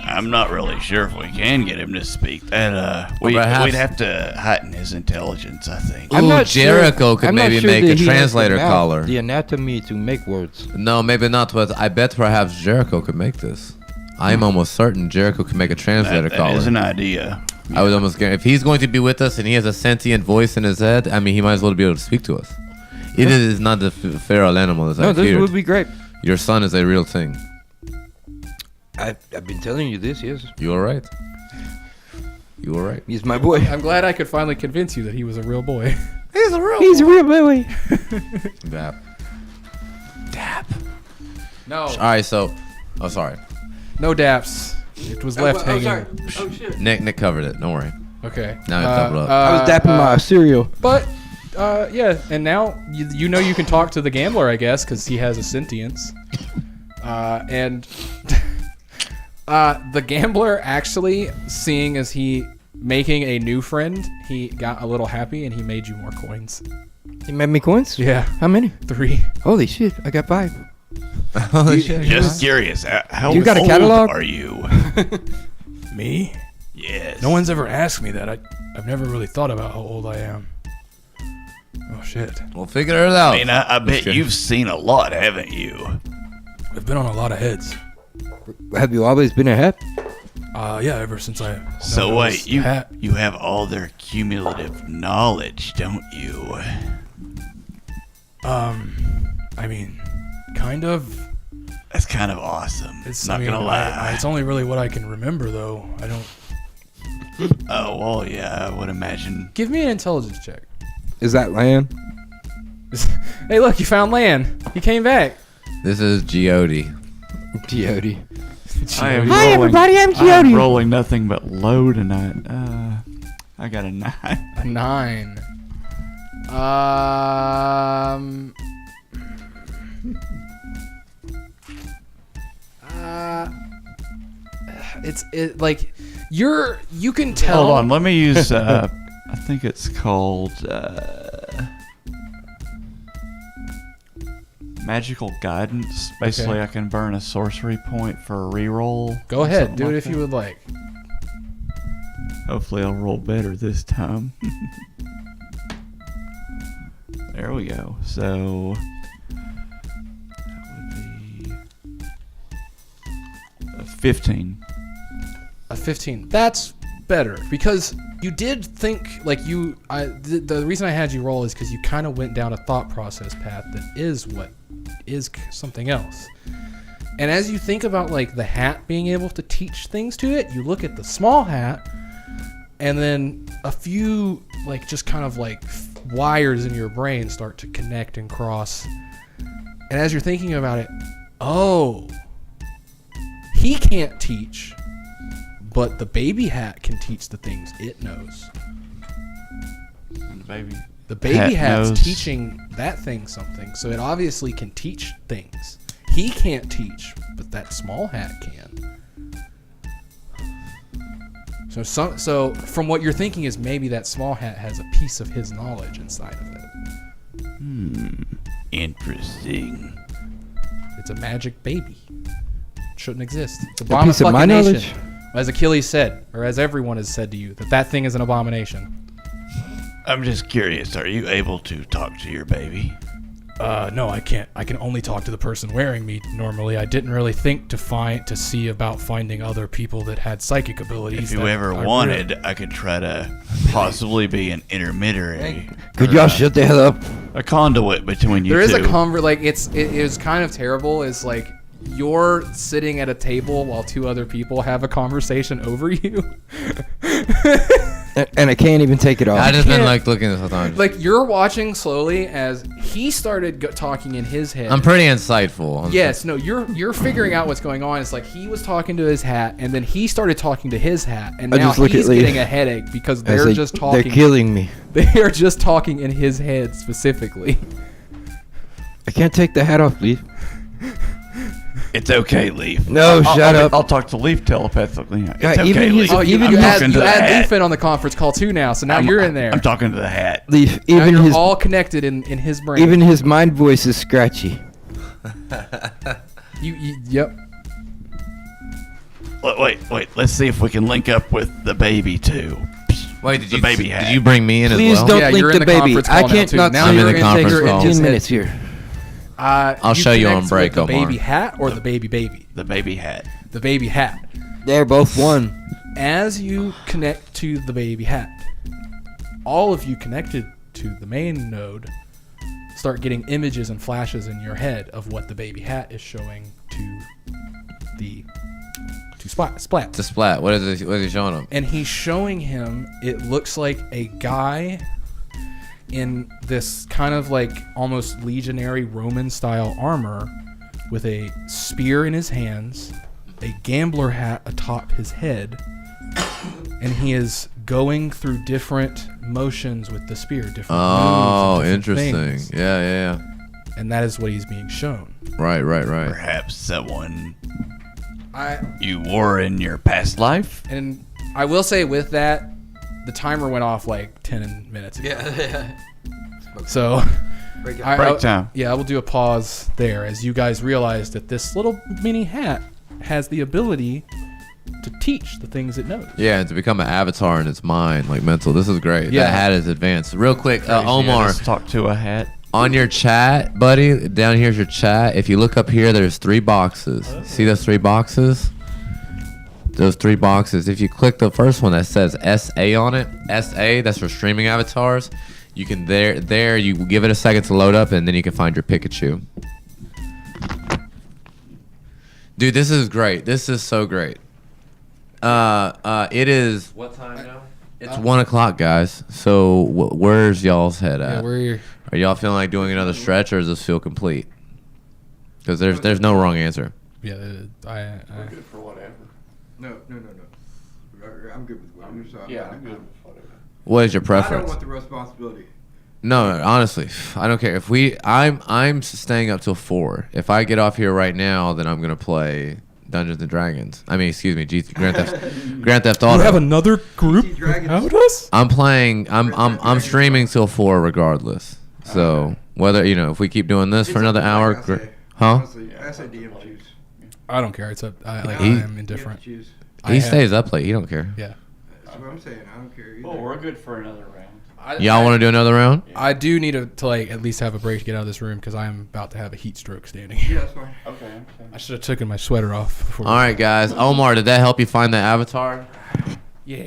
I'm not really sure if we can get him to speak. That perhaps- we'd have to heighten his intelligence, I think. Ooh, Jericho could I'm not maybe sure make that a he has the translator mouth, caller. The anatomy to make words. No, maybe not, but I bet perhaps Jericho could make this. I'm almost certain Jericho can make a translator That caller. is an idea. I would almost guarantee if he's going to be with us and he has a sentient voice in his head, I mean, he might as well be able to speak to us. It is not the feral animal as I No, this feared. would be great. Your son is a real thing. I've been telling you this, yes. You are right. You are right. He's my boy. I'm glad I could finally convince you that he was a real boy. He's a real. He's a real boy. Dap. No, All right, so. Oh, sorry. no daps. It was left hanging. Oh, shit. Nick covered it. Don't worry. Okay. Now you double up. I was dapping my cereal. But yeah, and now you know you can talk to the gambler, I guess, because he has a sentience. And the gambler actually, seeing as he making a new friend, he got a little happy and he made you more coins. He made me coins? Yeah, How many? 3. Holy shit, I got 5. Just curious, how You got a old catalog? are you? Me? Yes. No one's ever asked me that. I've never really thought about how old I am. Oh shit. We'll figure it out. I mean, I bet Okay. you've seen a lot, haven't you? I've been on a lot of heads. Have you always been a hat? Yeah, ever since I. So known it wait, was you hat. you have all their cumulative knowledge, don't you? I mean, kind of. That's kind of awesome. It's Not gonna lie. it's only really what I can remember, though. I don't. Oh, well, yeah, I would imagine. Give me an intelligence check. Is that land? Hey, look, you found land. He came back. This is Geody. Geody. I am Hi, rolling, everybody, I'm I am Coyote. rolling nothing but low tonight. I got a 9. A 9. It's like you can tell. Hold on, let me use. I think it's called magical guidance. Basically, Okay. I can burn a sorcery point for a reroll. Go or ahead, something do it like if you that. would like. Hopefully, I'll roll better this time. There we go. So that would be a 15. A 15. That's better because you did think like you. The reason I had you roll is because you kind of went down a thought process path that is what is something else. And as you think about like the hat being able to teach things to it, you look at the small hat, and then a few like just kind of like wires in your brain start to connect and cross. And as you're thinking about it, oh, he can't teach. But the baby hat can teach the things it knows. The baby hat's knows. teaching that thing something, so it obviously can teach things. He can't teach, but that small hat can. So from what you're thinking is maybe that small hat has a piece of his knowledge inside of it. Interesting. It's a magic baby. Shouldn't exist. It's a A piece of my abomination. knowledge? As Achilles said, or as everyone has said to you, that thing is an abomination. I'm just curious. Are you able to talk to your baby? No, I can't. I can only talk to the person wearing me normally. I didn't really think to see about finding other people that had psychic abilities. If you that ever I wanted, really- I could try to possibly be an intermediary. Could y'all shut the hell up? A conduit between you There is two. a like it is kind of terrible. It's like you're sitting at a table while two other people have a conversation over you. And I can't even take it off. I just been can't- like looking this whole time. Like you're watching slowly as he started talking in his head. I'm pretty insightful. Yes, no, you're figuring out what's going on. It's like he was talking to his hat, and then he started talking to his hat, and I now just look he's at Lee getting a headache because As they're just They're talking. killing me. They are just talking in his head specifically. I can't take the hat off, Leaf. It's okay, Leaf. No, shut up. I'll talk to Leaf telepathically. It's Yeah, okay, even his- Leaf. Oh, you Even you his- add, talking to you the add hat. Leaf in on the conference call too now, so now you're in there. I'm talking to the hat. Leaf, Now even you're his all connected in his brain. even his mind voice is scratchy. Yep. Wait. Let's see if we can link up with the baby too. Wait, did The you baby hat. Did you bring me in Please as well? don't Yeah, link you're in the the baby. conference I call now, can't too. not Now see you're her in the and take conference her call. 15 minutes here. I'll You show you connect on break, with the Omar. baby hat or the baby. The baby hat. The baby hat. They're both one. As you connect to the baby hat, all of you connected to the main node start getting images and flashes in your head of what the baby hat is showing to the Splat. To Splat. What is he showing him? And he's showing him, it looks like a guy in this kind of like almost legionary Roman style armor with a spear in his hands, a gambler hat atop his head, and he is going through different motions with the spear, different Oh, moves and different interesting. things. Yeah. And that is what he's being shown. Right. Perhaps someone I you were in your past life. and I will say with that, the timer went off like 10 minutes ago. Yeah. So Break time. Yeah, I will do a pause there as you guys realize that this little mini hat has the ability to teach the things it knows. Yeah, and to become an avatar in its mind, like mental. This is great. Yeah. That hat is advanced. Real quick, Crazy, I Omar, just talk to a hat. on your chat, buddy, down here's your chat. If you look up here, there's 3 boxes. See those 3 boxes? Those 3 boxes. If you click the first one that says SA on it, SA, that's for streaming avatars. You can there you give it a second to load up, and then you can find your Pikachu. Dude, this is great. This is so great. It is what time now? It's 1 o'clock, guys. So where's y'all's head Yeah, at? we're Are y'all feeling like doing another stretch, or does this feel complete? Because there's no wrong answer. yeah. We're good for whatever. No. I'm good with whatever. So I'm good with whatever. What is your I preference? don't want the responsibility. No, honestly, I don't care. If I'm staying up till 4. If I get off here right now, then I'm gonna play Dungeons and Dragons. I mean, excuse me, Grand Theft Auto. you have another group GT Dragons. without us. I'm playing. I'm streaming till 4 regardless. So whether if we keep doing this for another hour, huh? Honestly, I say DM choose. I don't care. It's up. I He- am indifferent. Choose. He stays up late. He don't care. Yeah. That's what I'm saying. I don't care either. Well, we're good for another round. Y'all want to do another round? I do need to like at least have a break to get out of this room because I am about to have a heat stroke standing Yeah, here. that's fine. Okay. I should have taken my sweater off. Before All right, guys. Omar, did that help you find the avatar? Yeah.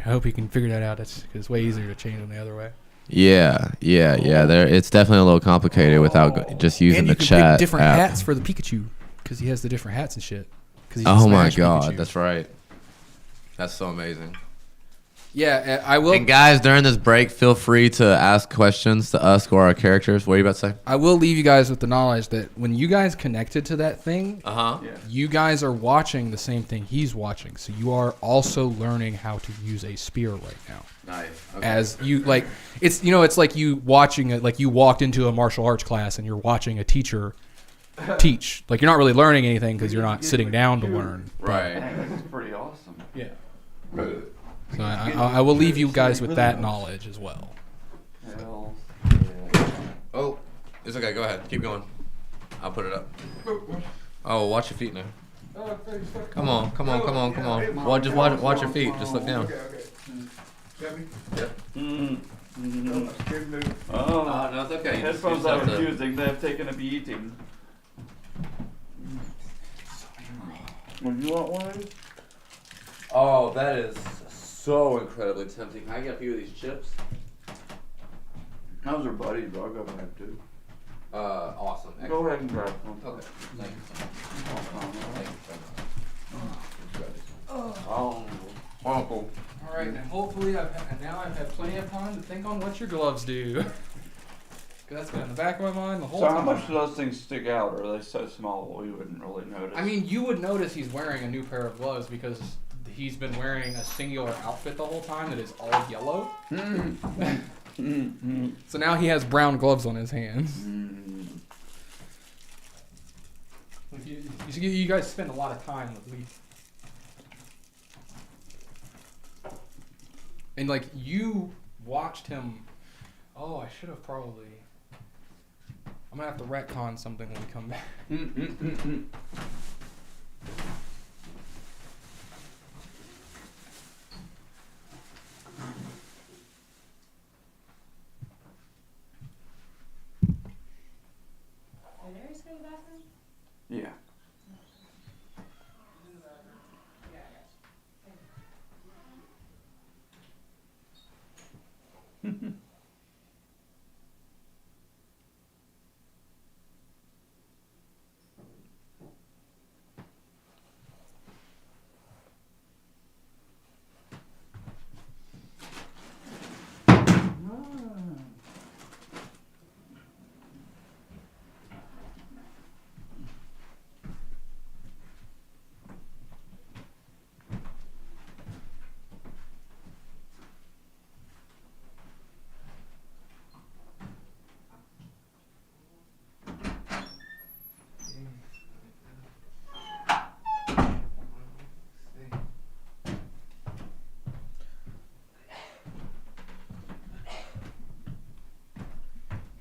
I hope you can figure that out. It's way easier to change them the other way. Yeah. There, it's definitely a little complicated without just using and you the can chat pick different app. hats for the Pikachu because he has the different hats and shit. 'Cause he's a Oh my Smash God, Pikachu. that's right. That's so amazing. Yeah, I will. And guys, during this break, feel free to ask questions to us or our characters. What are you about to say? I will leave you guys with the knowledge that when you guys connected to that thing, Uh huh. you guys are watching the same thing he's watching. So you are also learning how to use a spear right now. Nice. As you like, it's it's like you watching it, like you walked into a martial arts class and you're watching a teacher teach. Like you're not really learning anything because you're not sitting down to learn. Right. That's pretty awesome. Yeah. So I will leave you guys with that knowledge as well. Hell. Oh, it's okay. Go ahead. Keep going. I'll put it up. Oh, watch your feet now. Come on. Watch your feet. Just look down. Oh, no, it's okay. headphones are confusing. They have taken a beating. Would you want one of these? Oh, that is so incredibly tempting. Can I get a few of these chips? Those are buddies, but I'll go ahead too. Awesome. Go ahead and grab one. Okay. Thank you so much. Oh. Wonderful. All right, and hopefully now I've had plenty of time to think on what your gloves do. Because that's been in the back of my mind the whole So time. how much do those things stick out, or are they so small we wouldn't really notice? I mean, you would notice he's wearing a new pair of gloves because he's been wearing a singular outfit the whole time that is all yellow. So now he has brown gloves on his hands. You guys spend a lot of time with Leaf. And like you watched him. Oh, I should have probably. I'm gonna have to retcon something when we come back. Yeah.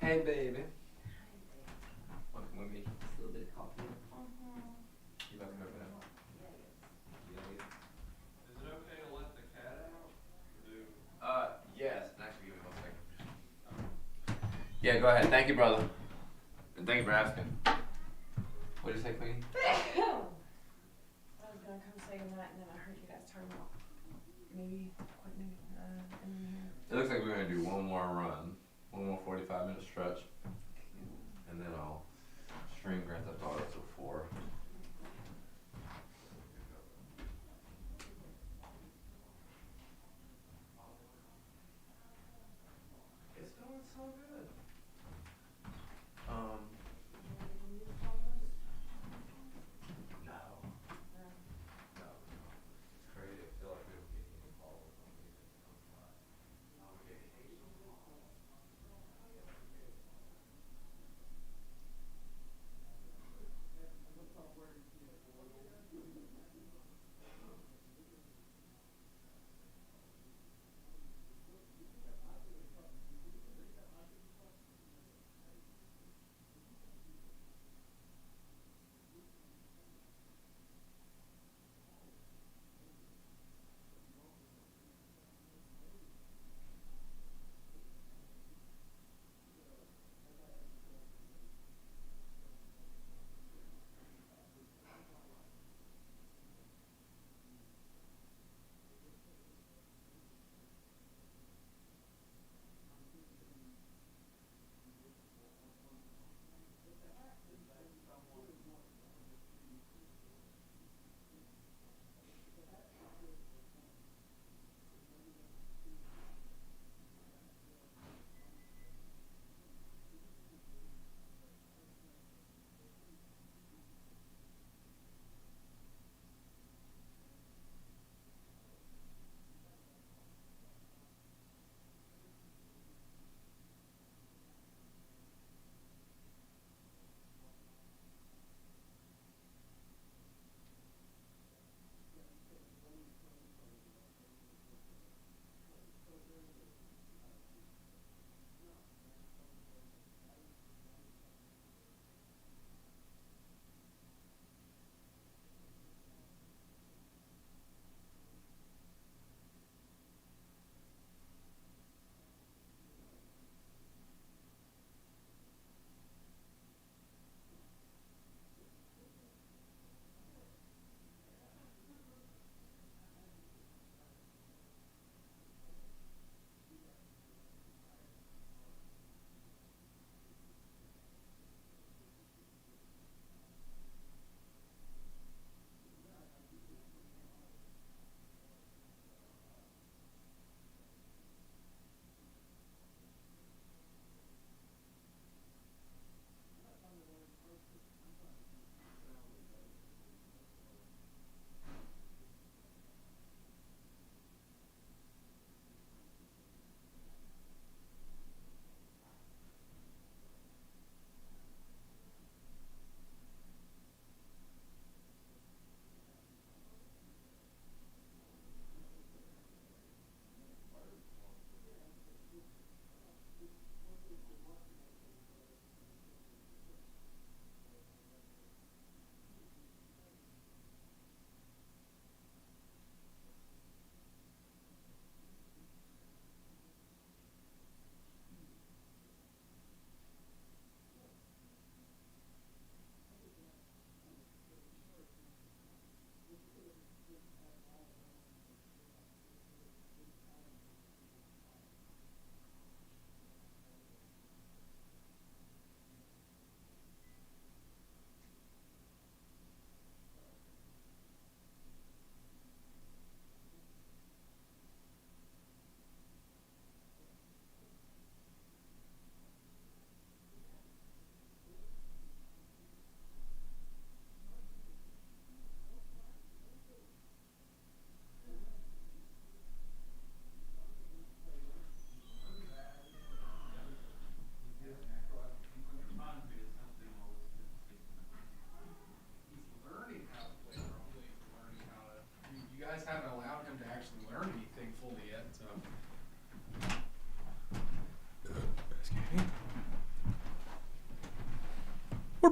Hey, baby. Want me to a little bit of coffee? You about to go for that? Is it okay to let the cat out? Yes. Actually, give me 1 second. Yeah, go ahead. Thank you, brother. And thank you for asking. What did you say, Queenie? I was gonna come say goodnight and then I heard you guys turn off. Maybe in here. It looks like we're going to do one more run. One more 45-minute stretch. And then I'll stream Grand Theft Auto till 4.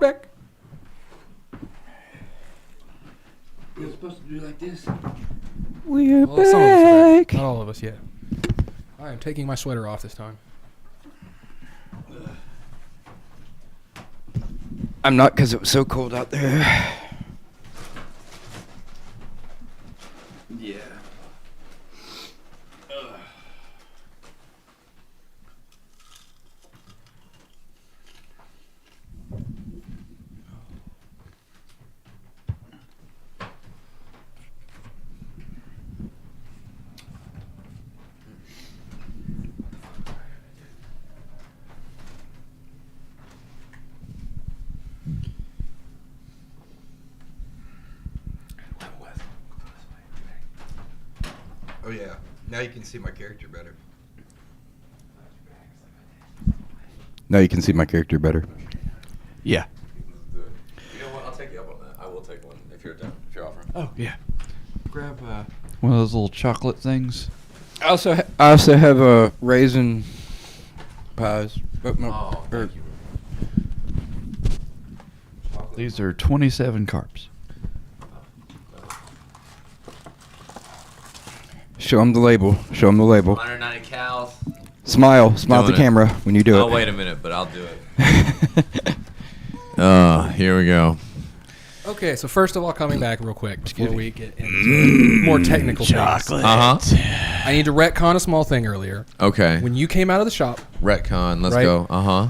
back. You're supposed to do like this. We're Well, some of us are back. back. Not all of us yet. I am taking my sweater off this time. I'm not, because it was so cold out there. Yeah. Oh yeah. Now you can see my character better. Now you can see my character better. Yeah. You know what? I'll take you up on that. I will take one if you're done. If you're offering. Oh, yeah. Grab one of those little chocolate things. I also have raisin pies. But no, Oh, thank you. These are 27 carbs. Show them the label. Show them the label. 190 cows. Smile. Smile at Doing the it. camera when you do Oh, it. wait a minute, but I'll do it. Here we go. Okay, so first of all, coming back real quick before we get into more technical things. Uh huh. I need to retcon a small thing earlier. Okay. When you came out of the shop, Retcon. Let's Right. go. Uh huh.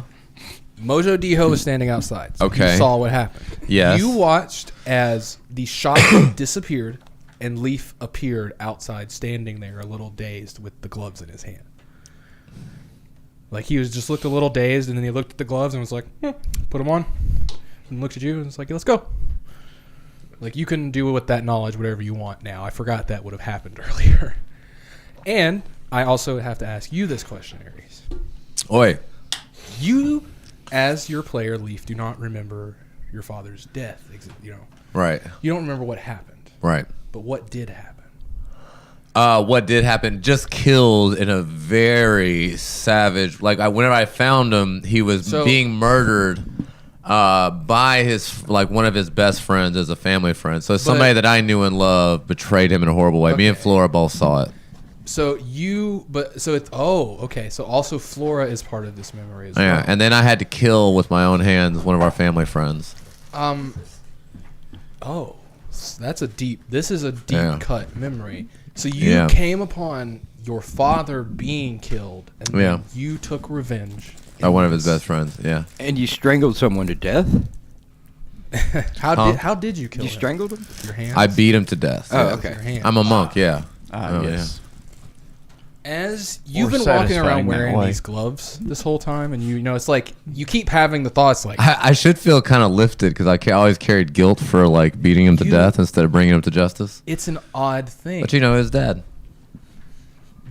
Mojo Diho was standing outside. So Okay. You saw what happened. Yes. You watched as the shop disappeared and Leaf appeared outside, standing there a little dazed with the gloves in his hand. Like he was just looked a little dazed, and then he looked at the gloves and was like, put them on. And looked at you and was like, let's go. Like you can do with that knowledge whatever you want now. I forgot that would have happened earlier. And I also have to ask you this question, Aries. Oi. You, as your player, Leaf, do not remember your father's death. You know, Right. you don't remember what happened. Right. But what did happen? What did happen? Just killed in a very savage. Like whenever I found him, he was So- being murdered by his one of his best friends as a family friend. So somebody that I knew and loved betrayed him in a horrible way. Me and Okay. Flora both saw it. So it's okay. So also Flora is part of this memory as Yeah, well. and then I had to kill with my own hands one of our family friends. That's a deep. This is a deep Yeah. cut memory. So you Yeah. came upon your father being killed, and then Yeah. you took revenge. By one of his best friends. Yeah. And you strangled someone to death? How did you kill You him? strangled him? With your hands. I beat him to death. Oh, Yeah. okay. With your hands. I'm a monk. Yeah. Oh, Yes. As you've More been walking satisfying around that wearing way. these gloves this whole time, and you know it's like you keep having the thoughts like, I should feel kind of lifted because I always carried guilt for beating him to death instead of bringing him to justice. it's an odd thing. But his dad.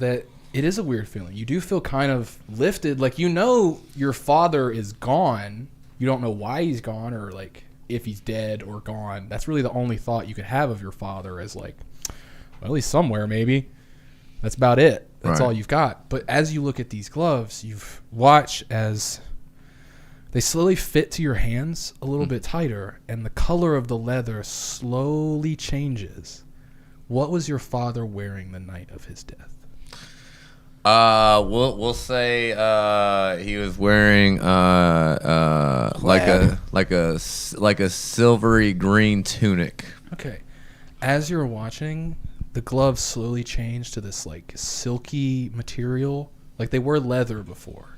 That it is a weird feeling. You do feel kind of lifted, like you know your father is gone. You don't know why he's gone or like if he's dead or gone. That's really the only thought you could have of your father as like, well, he's somewhere maybe. That's about it. That's Right. all you've got. But as you look at these gloves, you've watched as they slowly fit to your hands a little bit tighter, and the color of the leather slowly changes. What was your father wearing the night of his death? We'll say he was wearing like a silvery green tunic. Okay. As you're watching, the gloves slowly change to this like silky material. Like they were leather before.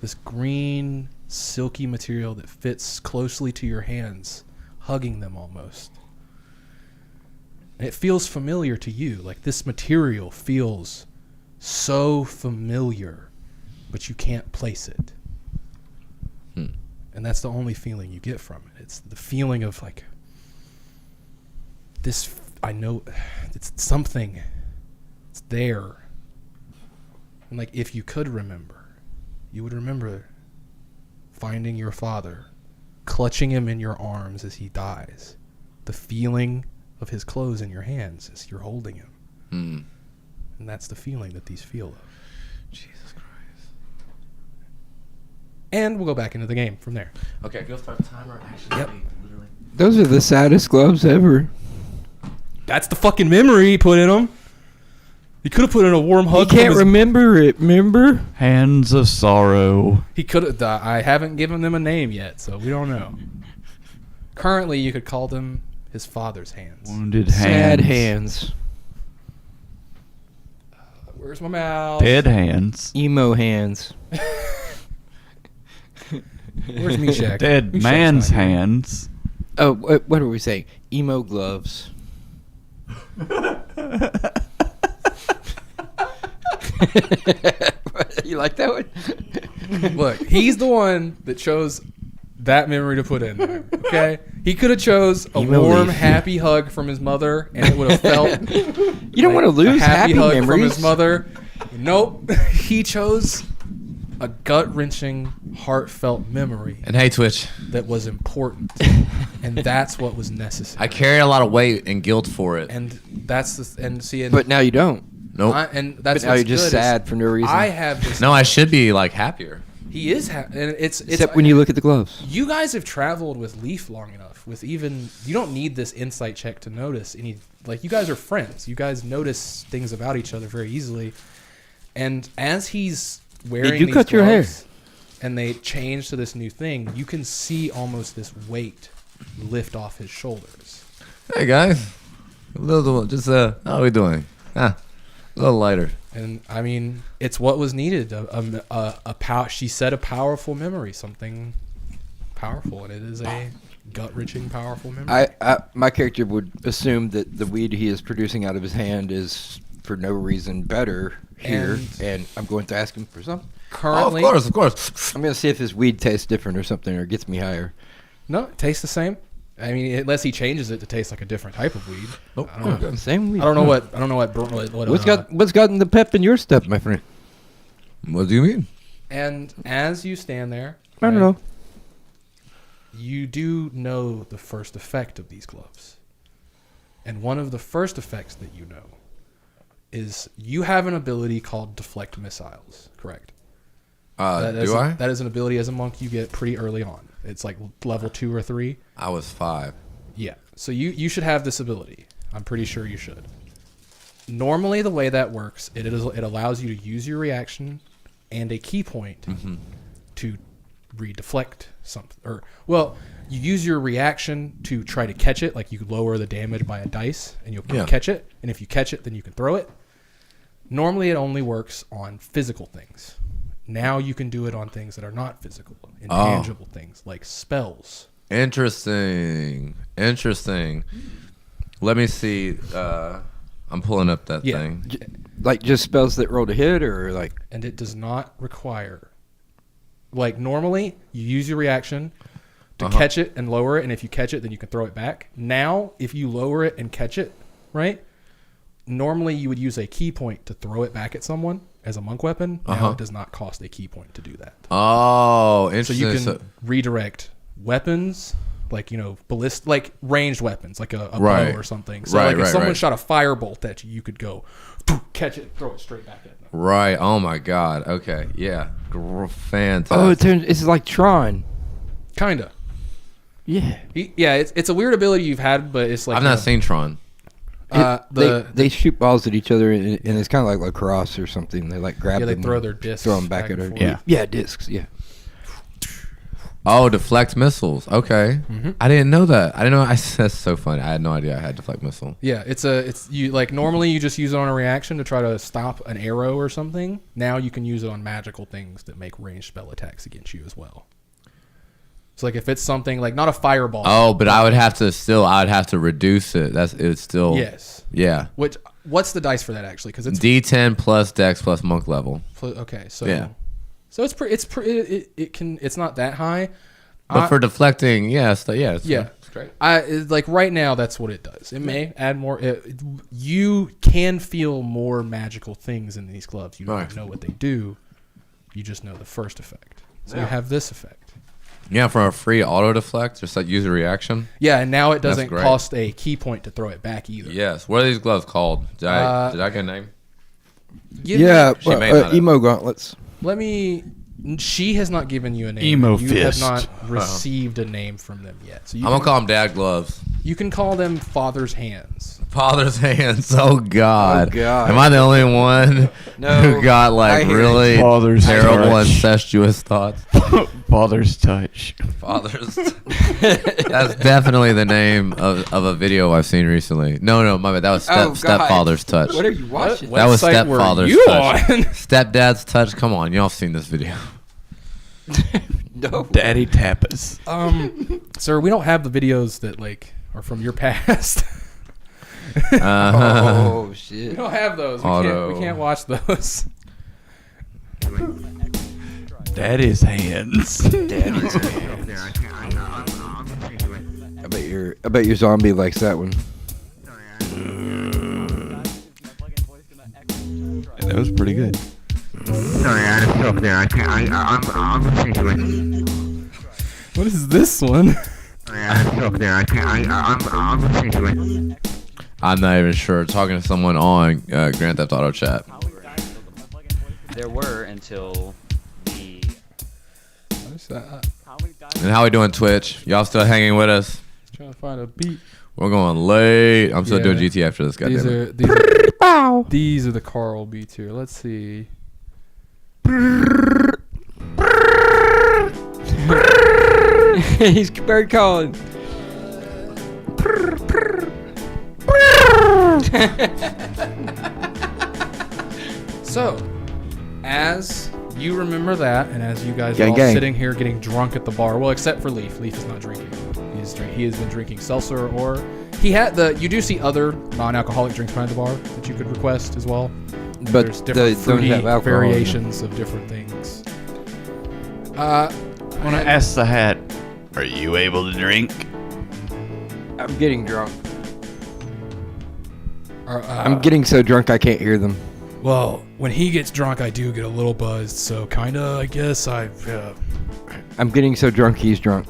This green, silky material that fits closely to your hands, hugging them almost. And it feels familiar to you. Like this material feels so familiar, but you can't place it. And that's the only feeling you get from it. It's the feeling of like, this, I know it's something, it's there. And like if you could remember, you would remember finding your father, clutching him in your arms as he dies, the feeling of his clothes in your hands as you're holding him. And that's the feeling that these feel of. Jesus Christ. and we'll go back into the game from there. Okay, go start the timer. Actually, Yep. literally. Those are the saddest gloves ever. That's the fucking memory he put in them. He could have put in a warm He hug. from can't his- remember it, remember? Hands of sorrow. He could have. I haven't given them a name yet, so we don't know. Currently, you could call them his father's hands. Wounded hands. Sad hands. Where's my mouse? Dead hands. Emo hands. Where's Meshack? Dead Meshack's man's not here. hands. Oh, what are we saying? Emo gloves. You like that one? Look, he's the one that chose that memory to put in there. Okay, he could have chose a Emo warm, leaf. happy hug from his mother, and it would have felt. You don't want to a lose happy hug memories. from his mother. Nope, he chose a gut-wrenching, heartfelt memory And hey, Twitch, that was important, and that's what was necessary. I carry a lot of weight and guilt for it. And that's the and see, and, But now you don't. Nope. and But that's now what's you're just good is sad for no reason. I have this. No, I should be like happier. He is, and it's Except when you look at the gloves. You guys have traveled with Leaf long enough. With even you don't need this insight check to notice any. Like you guys are friends. You guys notice things about each other very easily. And as he's wearing you these cut your hair? gloves and they change to this new thing, you can see almost this weight lift off his shoulders. Hey guys, a little just how are we doing? A little lighter. And I mean, it's what was needed. She said a powerful memory, something powerful, and it is a gut-wrenching, powerful memory. My character would assume that the weed he is producing out of his hand is for no reason better here, and I'm going to ask him for some. Currently, Oh, of course. I'm going to see if his weed tastes different or something, or gets me higher. no, it tastes the same. I mean, unless he changes it to taste like a different type of weed. Nope. I don't know. Same weed. I don't know what. What's gotten the pep in your step, my friend? What do you mean? And as you stand there, I don't right, know. you do know the first effect of these gloves. And one of the first effects that you know is you have an ability called deflect missiles, correct? Do I? That is an ability as a monk you get pretty early on. It's like level 2 or 3. I was 5. Yeah. So you should have this ability. I'm pretty sure you should. Normally the way that works, it allows you to use your reaction and a key point to redeflect something. Or well, you use your reaction to try to catch it, like you lower the damage by a dice and you'll catch it, and if you catch it then you can throw it. Normally it only works on physical things. Now you can do it on things that are not physical, intangible things like spells. Interesting. Let me see. I'm pulling up that thing. Like just spells that roll to hit, or like. And it does not require. Like normally, you use your reaction to catch it and lower it, and if you catch it, then you can throw it back. Now, if you lower it and catch it, right? Normally, you would use a key point to throw it back at someone as a monk weapon. Now, it does not cost a key point to do that. Oh, So interesting. you can redirect weapons, like like ranged weapons, like a Right. bow or something. So Right, like if someone right. shot a firebolt at you, you could go catch it, throw it straight back at them. Right. Oh my God. Okay. Yeah. Fantastic. Oh, it's like Tron. Kinda. Yeah. It's a weird ability you've had, but it's like I've not seen Tron. They shoot balls at each other, and it's kind of like lacrosse or something. They like grab they them, throw and their discs throw them back back at and her. forth. Yeah, discs. Yeah. Oh, deflect missiles. Okay. I didn't know that. I didn't know. That's so funny. I had no idea I had deflect missile. Yeah, it's you like normally you just use it on a reaction to try to stop an arrow or something. Now you can use it on magical things that make ranged spell attacks against you as well. So like if it's something like not a fireball. Oh, but I would have to reduce it. It's still. Yes. Yeah. What's the dice for that actually? Because it's D10 plus Dex plus monk level. okay. So Yeah. So it's not that high. But for deflecting, it's Great. Like right now, that's what it does. It may add more. You can feel more magical things in these gloves. You don't know what they do. You just know the first effect. So you have this effect. Yeah, for a free auto deflect, just like use a reaction. Yeah, and now it doesn't great. cost a key point to throw it back either. Yes. What are these gloves called? Did I get a name? Yeah, She may not have. emo gauntlets. Let me. She has not given you a name. Emo You have fist. not received a name from them yet. So I'm gonna call him Dad Gloves. you can call them Father's Hands. Father's hands. Oh God. Oh, God. Am I the only one No, who got I like hear really Father's terrible touch. incestuous thoughts? Father's touch. Fathers. That's definitely the name of a video I've seen recently. No, my bad. That was Oh, God. Stepfather's touch. What are you watching? That was Website were Stepfather's you touch. on? Stepdad's touch. Come on, y'all seen this video? No. Daddy tapas. Sir, we don't have the videos that like are from your past. Oh We shit. don't have those. Auto. We can't watch those. Daddy's hands. I bet your zombie likes that one. That was pretty good. What is this one? I'm not even sure. Talking to someone on Grand Theft Auto chat. There were until the. What is that? And how we doing, Twitch? Y'all still hanging with us? Trying to find a beat. We're going late. I'm still Yeah. doing GT after this. These Goddamn. are these are the Carl beats here. Let's see. He's bird calling. So, as you remember that, and as you guys are Gang, all gang. sitting here getting drunk at the bar, well, except for Leaf. Leaf is not drinking. He has been drinking seltzer, or he had the. You do see other non-alcoholic drinks behind the bar that you could request as well. But There's they different don't fruity have alcohol in them. variations of different things. I want to ask the hat, are you able to drink? I'm getting drunk. I'm I'm getting so drunk I can't hear them. Well, when he gets drunk, I do get a little buzzed. So, kinda, I guess I'm getting so drunk he's drunk.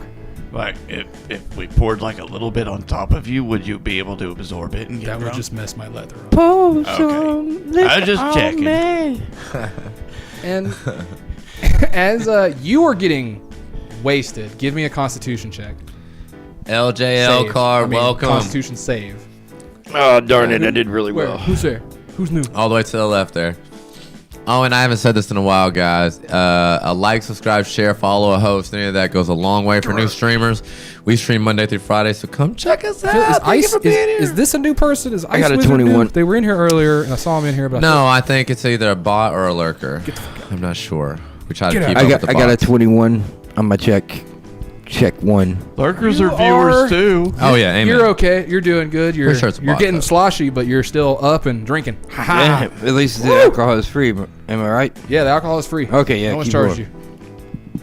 Like, if we poured like a little bit on top of you, would you be able to absorb it and get that would drunk? just mess my leather up. Okay. I was just checking. And as you are getting wasted, give me a Constitution check. LJL Save. car, I mean, welcome. Constitution save. Oh darn it! I did really Where? well. Who's there? Who's new? All the way to the left there. Oh, and I haven't said this in a while, guys. A like, subscribe, share, follow a host. Any of that goes a long way for new streamers. We stream Monday through Friday, so come check us out. Is, Thank you Ice, for being here. is this a new person? Is Ice got a Wizard 21. new? They were in here earlier, and I saw him in here. But No, I think it's either a bot or a lurker. I'm not sure. We try to Get keep out. up with the I got a bots. 21 on my check. Check one. Lurkers You are viewers are- too. Oh yeah, amen. you're okay. You're doing good. You're Pretty sure it's a bot, getting though. sloshy, but you're still up and drinking. Ha ha. Yeah, at least the alcohol is free. Am I right? Yeah, the alcohol is free. Okay, yeah. No one's keep charged going. you.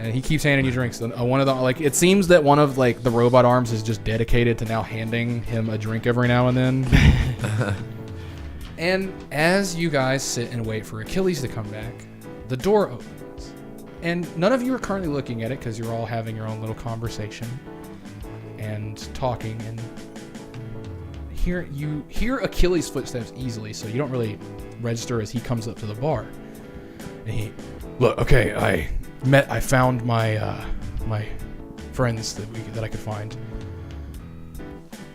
And he keeps handing you drinks. One of the like, it seems that one of like the robot arms is just dedicated to now handing him a drink every now and then. And as you guys sit and wait for Achilles to come back, the door opens. And none of you are currently looking at it because you're all having your own little conversation and talking. And you hear Achilles' footsteps easily, so you don't really register as he comes up to the bar. And he, look, okay, I found my my friends that I could find,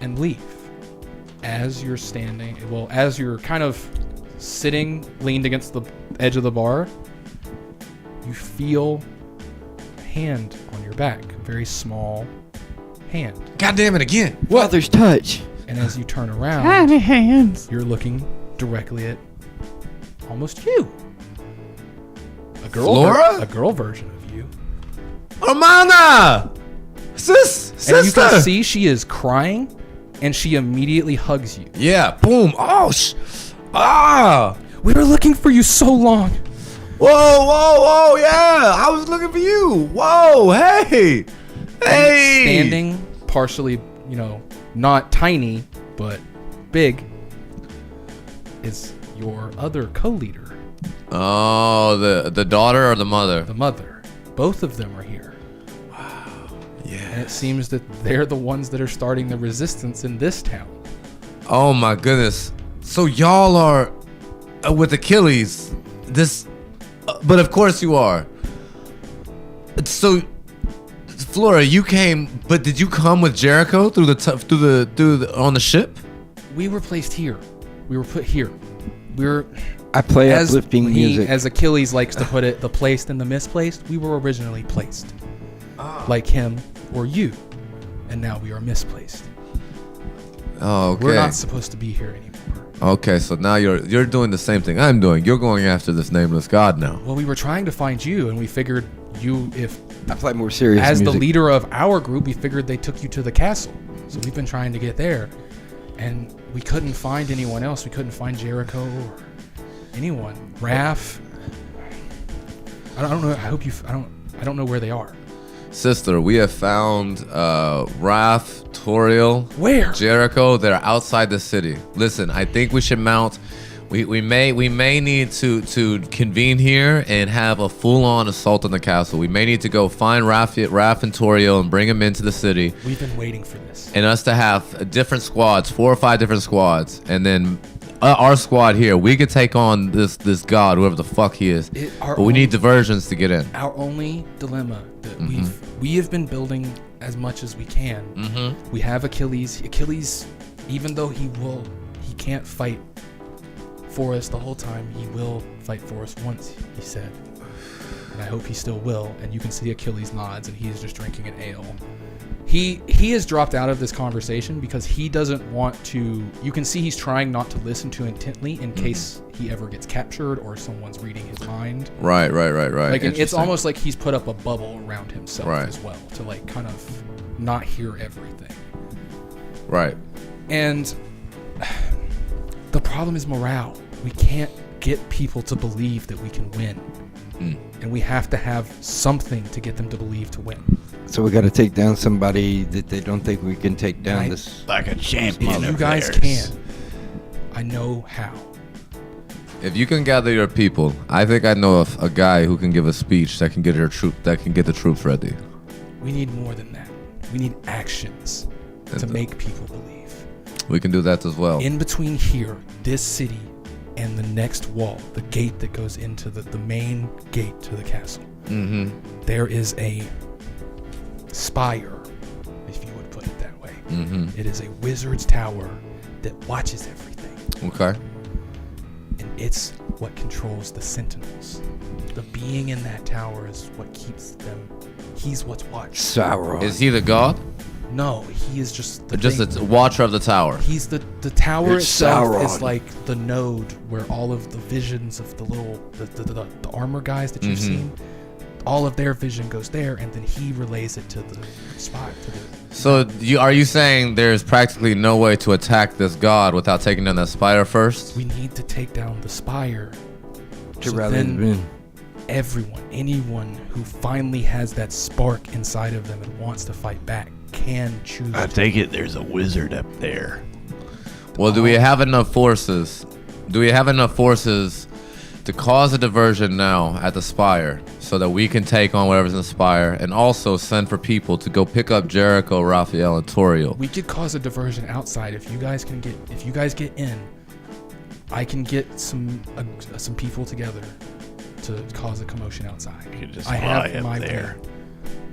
and leave. As you're standing, well, as you're kind of sitting, leaned against the edge of the bar, you feel a hand on your back, a very small hand. God damn it again. Father's touch. And as you turn around, hands. you're looking directly at almost you. A girl, Flora? a girl version of you. Romana! Sister! And you can see she is crying, and she immediately hugs you. Yeah, boom. Oh, ah! We were looking for you so long. Whoa, yeah. I was looking for you. Whoa, hey. Hey. Standing, partially, not tiny, but big, is your other co-leader, Oh, the daughter or the mother? the mother. Both of them are here. Yeah. And it seems that they're the ones that are starting the resistance in this town. Oh my goodness. So y'all are with Achilles. But of course you are. So, Flora, you came, but did you come with Jericho through the on the ship? We were placed here. We were put here. We're I play as uplifting music. as Achilles likes to put it, the placed and the misplaced. We were originally placed, like him or you, and now we are misplaced. Oh, okay. We're not supposed to be here anymore. Okay, so now you're doing the same thing I'm doing. You're going after this nameless god now. Well, we were trying to find you, and we figured if I play more serious as music. the leader of our group, we figured they took you to the castle. So we've been trying to get there, and we couldn't find anyone else. We couldn't find Jericho or anyone. Raph. I don't know. I don't know where they are. Sister, we have found Raph, Toriel, Where? Jericho. They're outside the city. Listen, I think we should mount. We may need to convene here and have a full-on assault on the castle. We may need to go find Raph and Toriel and bring them into the city. We've been waiting for this. And us to have different squads, 4 or 5 different squads, and then our squad here, we could take on this god, whoever the fuck he is. But we need diversions to get in. Our only dilemma that we have been building as much as we can. We have Achilles. Achilles, even though he can't fight for us the whole time, he will fight for us once, he said. And I hope he still will. And you can see Achilles nods, and he is just drinking an ale. He has dropped out of this conversation because he doesn't want to. You can see he's trying not to listen too intently in case he ever gets captured or someone's reading his mind. Right. Like it's almost like he's put up a bubble around himself as well to like kind of not hear everything. Right. And the problem is morale. We can't get people to believe that we can win. And we have to have something to get them to believe to win. So we got to take down somebody that they don't think we can take down. This like a champion. If you guys can, I know how. If you can gather your people, I think I know of a guy who can give a speech that can get the troops ready. We need more than that. We need actions to make people believe. We can do that as well. In between here, this city, and the next wall, the gate that goes into the main gate to the castle, there is a spire, if you would put it that way. It is a wizard's tower that watches everything. Okay. And it's what controls the sentinels. The being in that tower is what keeps them. He's what's watching. Sauron. Is he the god? No, he is just a watcher of the tower. He's the tower It's itself Sauron. is like the node where all of the visions of the little the armor guys that you've seen, all of their vision goes there, and then he relays it to the spot. So are you saying there's practically no way to attack this god without taking down that spire first? We need to take down the spire. To So rally then them in. anyone who finally has that spark inside of them and wants to fight back can choose. I take it there's a wizard up there. Well, do we have enough forces? Do we have enough forces to cause a diversion now at the spire so that we can take on whatever's in the spire and also send for people to go pick up Jericho, Raphael, and Toriel? We could cause a diversion outside if you guys get in. I can get some people together to cause a commotion outside. You could just I fly have up my there. wing,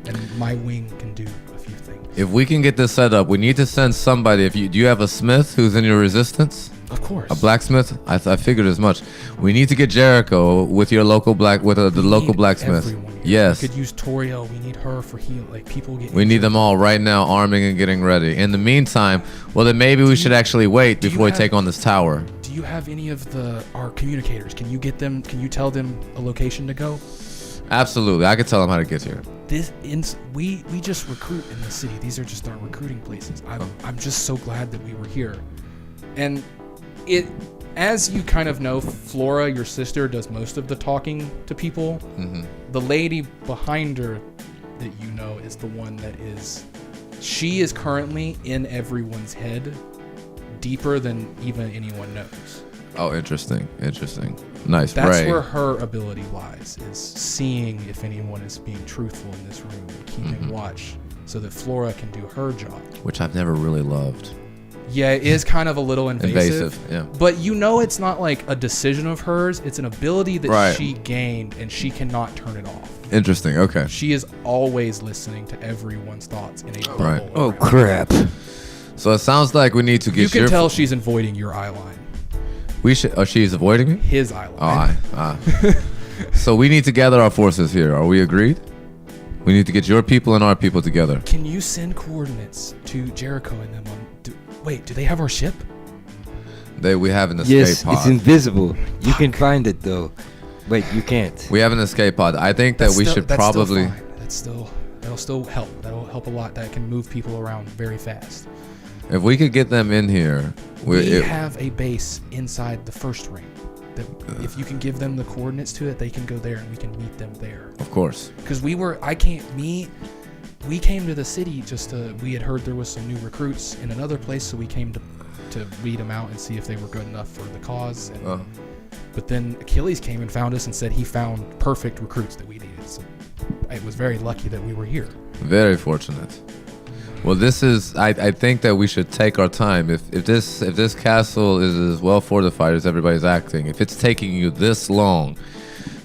and my wing can do a few things. If we can get this set up, we need to send somebody. Do you have a smith who's in your resistance? Of course. A blacksmith? I figured as much. We need to get Jericho with your local the local blacksmith. Everyone here. Yes. We could use Toriel. We need her for heal. Like people get. We need them all right now, arming and getting ready. In the meantime, well, then maybe we should actually wait before we take on this tower. Do you have any of our communicators? Can you get them? Can you tell them a location to go? Absolutely, I can tell them how to get here. We just recruit in the city. These are just our recruiting places. I'm just so glad that we were here, and as you kind of know, Flora, your sister, does most of the talking to people. The lady behind her that you know is the one that is. She is currently in everyone's head, deeper than even anyone knows. Oh, interesting. Nice. That's Ray. where her ability lies, is seeing if anyone is being truthful in this room and keeping watch so that Flora can do her job. Which I've never really loved. Yeah, it is kind of a little invasive. Yeah. But you know it's not like a decision of hers. It's an ability that Right. she gained, and she cannot turn it off. Interesting. Okay. She is always listening to everyone's thoughts in a bubble. Right. Oh, around. crap. So it sounds like we need to get You can your. tell she's avoiding your eye line. We should. Oh, she's avoiding me. His eye Oh, line. So we need to gather our forces here. Are we agreed? We need to get your people and our people together. Can you send coordinates to Jericho and them on... Wait, do they have our ship? We have an escape Yes, pod. it's invisible. You can find it though. Wait, you can't. We have an escape pod. I think that we should probably. That'll still help. That'll help a lot. That can move people around very fast. If we could get them in here, We have a base inside the first ring. That if you can give them the coordinates to it, they can go there and we can meet them there. Of course. Because we came to the city we had heard there was some new recruits in another place, so we came to weed them out and see if they were good enough for the cause. But then Achilles came and found us and said he found perfect recruits that we needed. So it was very lucky that we were here. Very fortunate. Well, this is. I think that we should take our time. If this castle is as well fortified as everybody's acting, if it's taking you this long,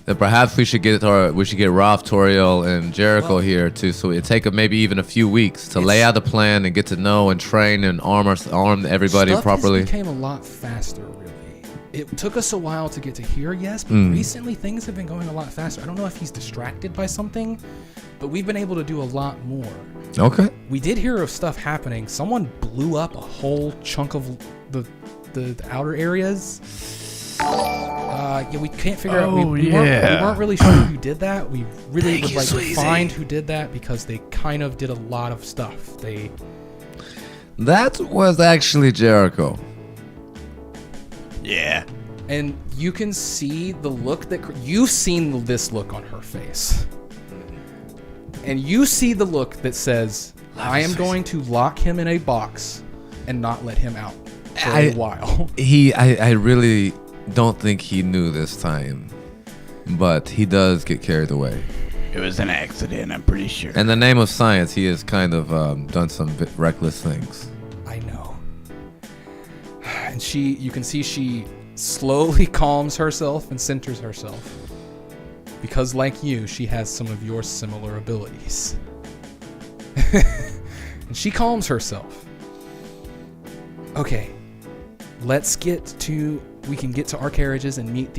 then perhaps we should get Ralph, Toriel, and Jericho here too. So it take maybe even a few weeks to lay out the plan and get to know and train and arm everybody properly. Stuff became a lot faster, really. It took us a while to get to here, yes, but recently things have been going a lot faster. I don't know if he's distracted by something, but we've been able to do a lot more. Okay. We did hear of stuff happening. Someone blew up a whole chunk of the outer areas. We can't figure out. We weren't really sure who did that. We really would like to find who did that because they kind of did a lot of stuff. That was actually Jericho. Yeah. And you can see the look you've seen this look on her face. And you see the look that says, I am going to lock him in a box and not let him out for a while. I really don't think he knew this time, but he does get carried away. It was an accident, I'm pretty sure. In the name of science, he has kind of done some reckless things. I know. And you can see she slowly calms herself and centers herself. Because like you, she has some of your similar abilities. And she calms herself. Okay, we can get to our carriages and meet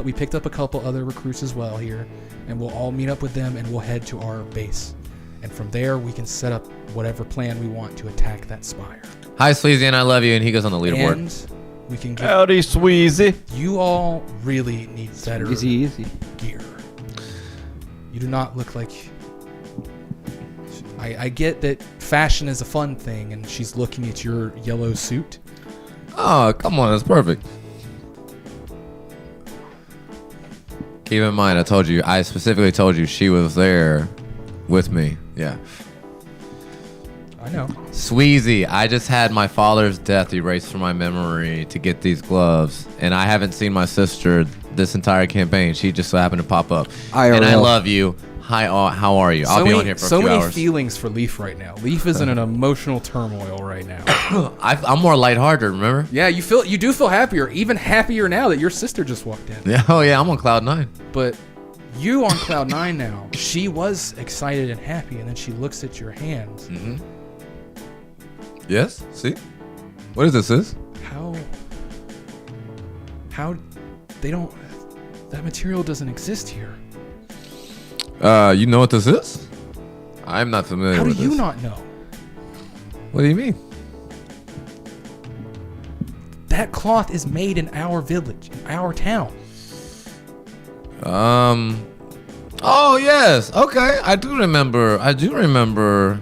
we picked up a couple other recruits as well here, and we'll all meet up with them and we'll head to our base. And from there, we can set up whatever plan we want to attack that spire. Hi, Sleazy, and I love you, and he goes on the leaderboard. And we can get... Howdy, Sweezy. You all really need better Easy. gear. You do not look like... I get that fashion is a fun thing, and she's looking at your yellow suit. Oh, come on, that's perfect. Keep in mind, I specifically told you she was there with me. Yeah. I know. Sweezy, I just had my father's death erased from my memory to get these gloves, and I haven't seen my sister this entire campaign. She just so happened to pop up. IRL. And I love you. Hi, how are you? I'll be on here for a few So many hours. feelings for Leaf right now. Leaf is in an emotional turmoil right now. I'm more lighthearted, remember? Yeah, you do feel happier, even happier now that your sister just walked in. Yeah, oh yeah, I'm on cloud 9. But you on cloud 9 now. She was excited and happy, and then she looks at your hands. Mm-hmm. Yes. See, what is this? Sis? How they don't. That material doesn't exist here. You know what this is? I'm not familiar How do with this. you not know? What do you mean? That cloth is made in our village, in our town. Oh yes. Okay. I do remember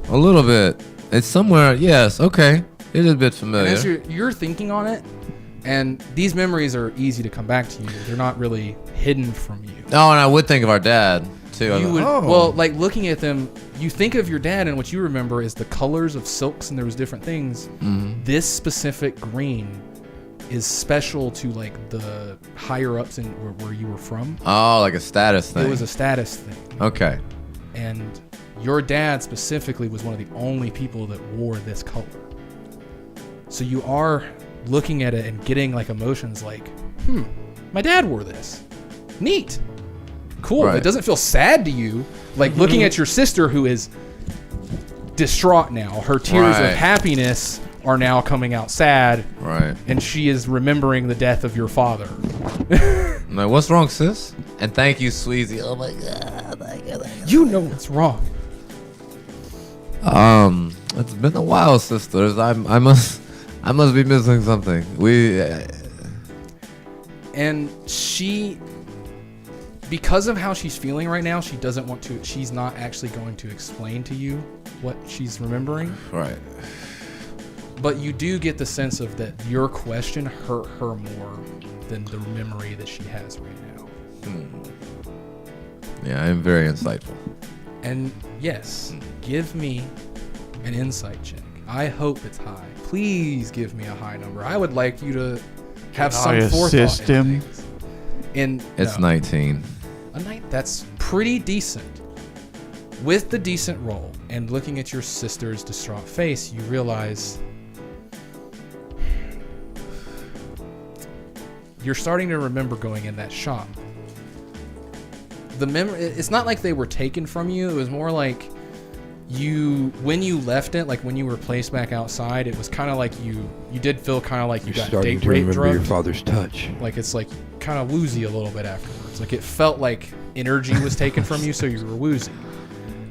a little bit. It's somewhere. Yes. Okay. It is a bit familiar. And as you're thinking on it, and these memories are easy to come back to you. They're not really hidden from you. Oh, and I would think of our dad too. Well, like looking at them, you think of your dad, and what you remember is the colors of silks, and there was different things. Mm-hmm. This specific green is special to like the higher ups in where you were from. Oh, like a status thing. It was a status thing. Okay. And your dad specifically was one of the only people that wore this color. So you are looking at it and getting like emotions like, my dad wore this. Neat. Cool. Right. It doesn't feel sad to you. Like looking at your sister who is distraught now. Her tears Right. of happiness are now coming out sad. Right. And she is remembering the death of your father. I'm like, what's wrong, sis? And thank you, Sweezy. Oh my god. You know what's wrong. It's been a while, sisters. I must be missing something. And she, because of how she's feeling right now, she doesn't want to, she's not actually going to explain to you what she's remembering. Right. But you do get the sense of that your question hurt her more than the memory that she has right now. Yeah, I'm very insightful. And yes, give me an insight check. I hope it's high. Please give me a high number. I would like you to have some forethought assist him? in things. And It's no. 19. A night that's pretty decent. With the decent roll and looking at your sister's distraught face, you realize you're starting to remember going in that shop. The memory, it's not like they were taken from you. It was more like when you left it, like when you were placed back outside, it was kind of like you did feel kind of like you You're got starting date to rape remember your drugged. father's touch. Like it's like kind of woozy a little bit afterwards. Like it felt like energy was taken from you, so you were woozy.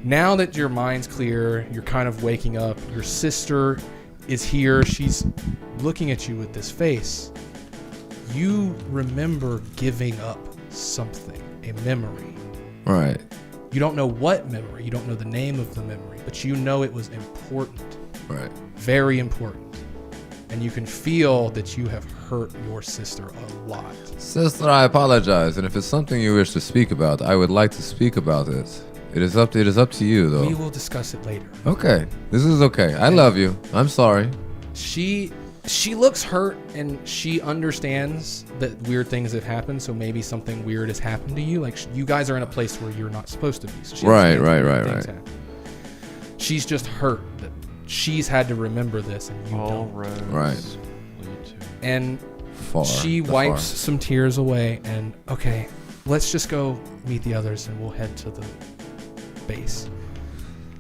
Now that your mind's clear, you're kind of waking up. Your sister is here. She's looking at you with this face. You remember giving up something, a memory. Right. You don't know what memory. You don't know the name of the memory, but you know it was important. Right. Very important. And you can feel that you have hurt your sister a lot. Sister, I apologize. And if it's something you wish to speak about, I would like to speak about it. It is up to you, though. We will discuss it later. Okay. This is okay. I love you. I'm sorry. She looks hurt and she understands that weird things have happened, so maybe something weird has happened to you. Like you guys are in a place where you're not supposed to be. So she Right. understands that things happen. She's just hurt that she's had to remember this and you don't. Right. And Far. she The wipes far. some tears away and okay, let's just go meet the others and we'll head to the base.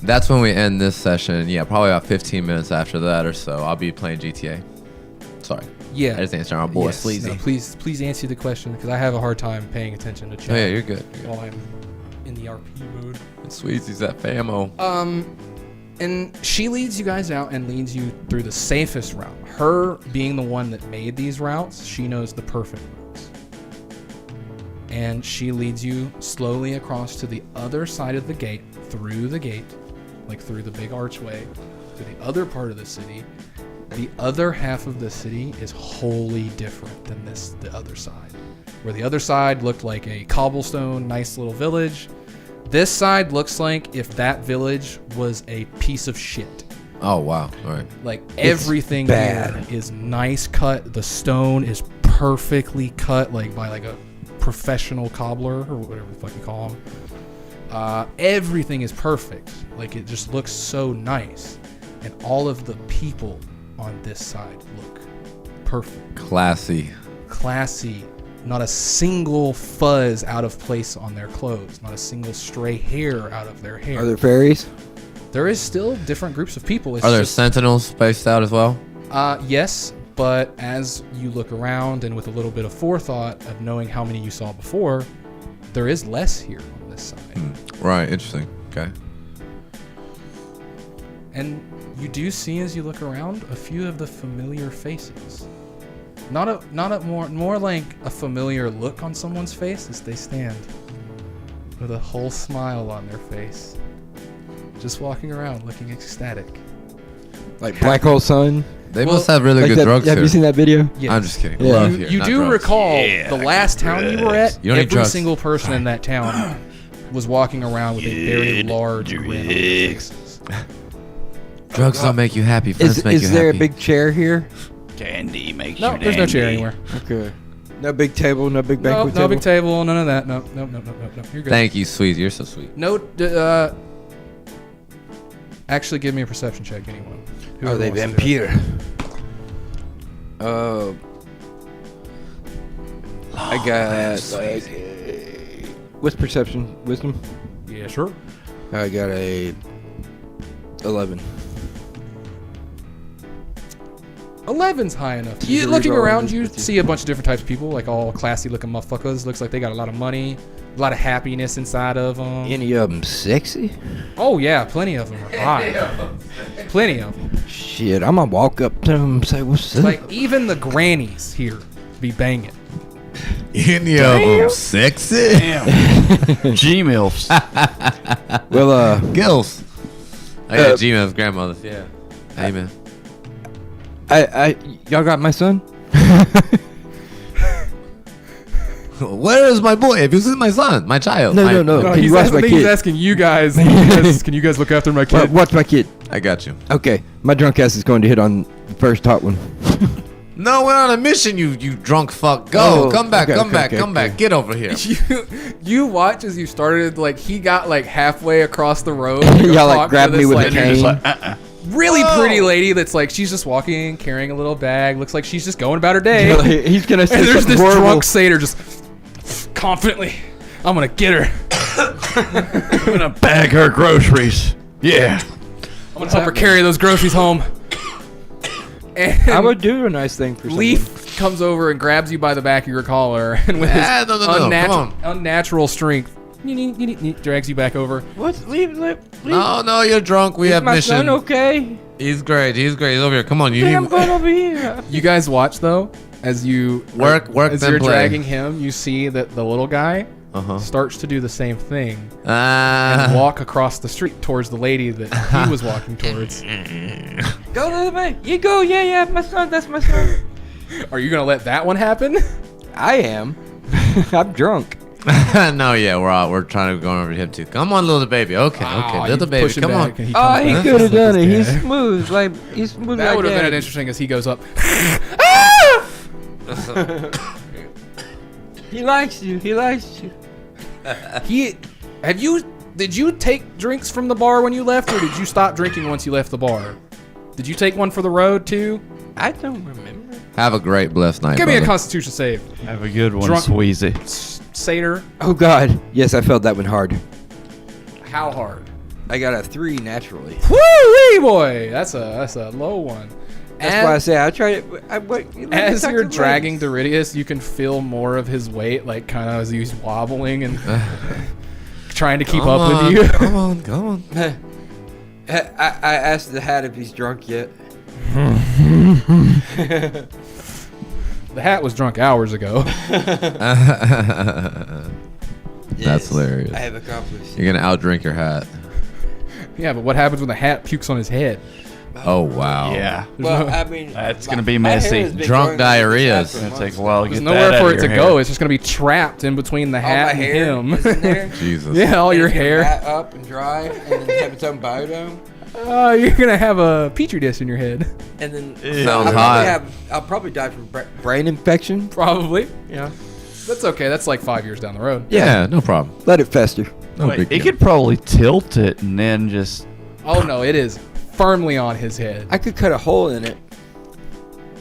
That's when we end this session. Yeah, probably about 15 minutes after that or so. I'll be playing GTA. Sorry. Yeah. I just answered our boy Yes. Sleazy. No, please answer the question because I have a hard time paying attention to chat. Oh, yeah, you're good. You're good. While I'm in the RP mode. Sleazy's that famo. And she leads you guys out and leads you through the safest route. Her being the one that made these routes, she knows the perfect routes. And she leads you slowly across to the other side of the gate, through the gate, like through the big archway, to the other part of the city. The other half of the city is wholly different than the other side. Where the other side looked like a cobblestone, nice little village. This side looks like if that village was a piece of shit. Oh, wow. All right. Like everything here is nice cut. The stone is perfectly cut, like by like a professional cobbler or whatever the fuck you call them. Everything is perfect. Like it just looks so nice. And all of the people on this side look perfect. Classy. Not a single fuzz out of place on their clothes. Not a single stray hair out of their hair. Are there fairies? There is still different groups of people. It's Are there just, sentinels spaced out as well? yes, but as you look around and with a little bit of forethought of knowing how many you saw before, there is less here on this side. Right. Interesting. Okay. And you do see as you look around a few of the familiar faces. Not a more like a familiar look on someone's face as they stand with a whole smile on their face. Just walking around looking ecstatic. Like Black Hole Sun? They must have really good drugs Have here. you seen that video? Yes. I'm just kidding. Yeah. Love here, You not do drugs. recall the last town you were at, You don't need every drugs. single person in that town was walking around with a very large grin on their faces. Drugs don't make you happy. Friends make you happy. Is there a big chair here? Candy makes No, you there's no chair dandy. anywhere. Okay. No big table, no big No, banquet no table? big table, none of that. No. You're good. Thank you, sweet. You're so sweet. No, actually give me a perception check, anyone. Are Whoever they wants to do it. vampire? I got what's perception? Wisdom? Yeah, sure. I got a 11. 11's high enough. You You looking reroll around, this you with you. see a bunch of different types of people, like all classy looking motherfuckers. Looks like they got a lot of money, a lot of happiness inside of them. Any of them sexy? Oh yeah, plenty of them are hot. Plenty of them. Shit, I'm gonna walk up to them and say, "What's up?" Like even the grannies here be banging. Any of them sexy? G-MILFs. Well, Gills. I got Gmail's grandmothers. Yeah. Amen. y'all got my son? Where is my boy? If you see my son, my child. No, my- no, no. No, Can you watch my he's kid? asking you guys. Can you guys look after my kid? Watch my kid. I got you. Okay, my drunk ass is going to hit on the first hot one. No, we're on a mission, you drunk fuck. Go, Oh, come back, okay, come okay, back, okay, come okay. back. Get over here. You watch as you started, like he got like halfway across the road. Y'all like grabbed me with a cane. Really Whoa. pretty lady that's like she's just walking, carrying a little bag. Looks like she's just going about her day. He's gonna say And there's something this horrible. drunk satyr just confidently, I'm gonna get her. I'm gonna bag her groceries. Yeah. I'm gonna help her carry those groceries home. And I would do a nice thing for someone. Leaf comes over and grabs you by the back of your collar, and with his Ah, no, come on. unnatural strength, drags you back over. What's leave? No, you're drunk. We have my mission. son okay? He's great. He's over here. Come on, you Okay, I'm need going over here. You guys watch though, as you Work, as then you're play. dragging him. You see that the little guy Uh-huh. starts to do the same thing and walk across the street towards the lady that he was walking towards. Go to the way. You go. Yeah, my son. That's my son. Are you gonna let that one happen? I am. I'm drunk. No, yeah, we're trying to go over to him too. Come on, little baby. Okay, Aw, little you baby, push him come on. back and he Oh, comes he back. could have done it. This He's guy. smooth. He's smooth. That like would have been that. interesting as he goes up. He likes you. He likes you. Did you take drinks from the bar when you left, or did you stop drinking once you left the bar? Did you take one for the road too? I don't remember. Have a great blessed night. Give me a brother. Constitution save. Have a good one, Drunk- Sweezy. Satyr, Oh God. Yes, I felt that one hard. how hard? I got a 3 naturally. Woo-wee, boy! That's a low one. That's why I say I tried it. As you're dragging Doridius, you can feel more of his weight, like kind of as he's wobbling and trying to keep Come up on, with you. Come on, come on. I asked the hat if he's drunk yet. The hat was drunk hours ago. That's hilarious. I have accomplished. You're gonna outdrink your hat. Yeah, but what happens when the hat pukes on his head? Oh wow. Yeah. Well, I mean, That's gonna be messy. Drunk diarrhea is It's gonna take a while to There's get nowhere that for out it of to your go. hair. It's just gonna be trapped in between the All hat my and hair him. is in there. Jesus. Yeah, all your It's gonna hair. rat up and dry, and then have its own biodome. Oh, you're gonna have a petri dish in your head. And then Sounds I'll hot. I'll probably die from brain infection. Probably. Yeah. That's okay. That's like 5 years down the road. Yeah, no problem. Let it fester. No Wait, big he deal. could probably tilt it and then just. Oh no, it is firmly on his head. I could cut a hole in it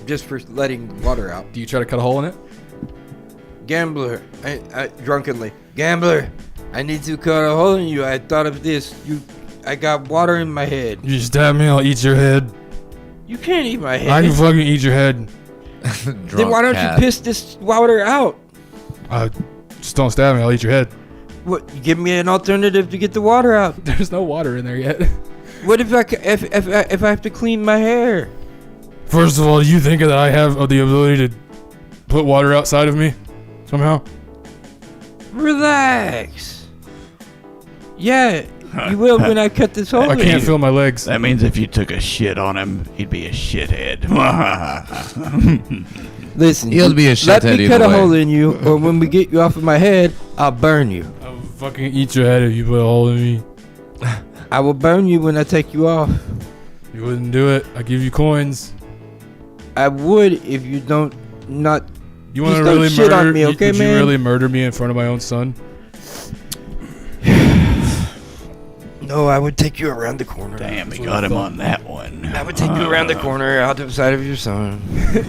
just for letting water out. Do you try to cut a hole in it? Gambler, I drunkenly. Gambler, I need to cut a hole in you. I thought of this. I got water in my head. You stab me, I'll eat your head. You can't eat my head. fucking eat your head. Then why don't you piss this water out? Just don't stab me, I'll eat your head. What? Give me an alternative to get the water out. There's no water in there yet. What if if I have to clean my hair? First of all, you think that I have the ability to put water outside of me somehow? Relax. Yeah, you will when I cut this hole. I in can't you. feel my legs. That means if you took a shit on him, he'd be a shithead. Listen, He'll be a let shithead me either cut a way. hole in you, or when we get you off of my head, I'll burn you. I'll fucking eat your head if you put a hole in me. I will burn you when I take you off. You wouldn't do it. I give you coins. I would if you don't not. You want to Just don't really shit murder on me, okay, would you man? really murder me in front of my own son? No, I would take you around the corner. Damn, we got him on that one. I would take you around the corner, out the side of your son.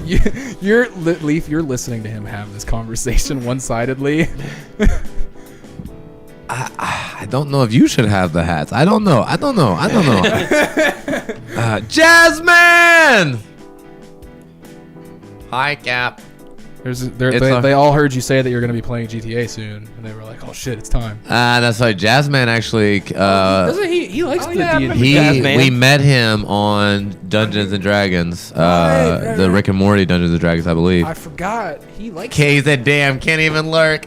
Leaf, you're listening to him have this conversation one-sidedly. I don't know if you should have the hats. I don't know. Jasmine! Hi, Cap. They all heard you say that you're going to be playing GTA soon, and they were like, "Oh shit, it's time." That's right. Jasmine actually. Doesn't he? He likes the D&D. We met him on Dungeons and Dragons, Right. the Rick and Morty Dungeons and Dragons, I believe. I forgot. He likes. Kay said, "Damn, can't even lurk."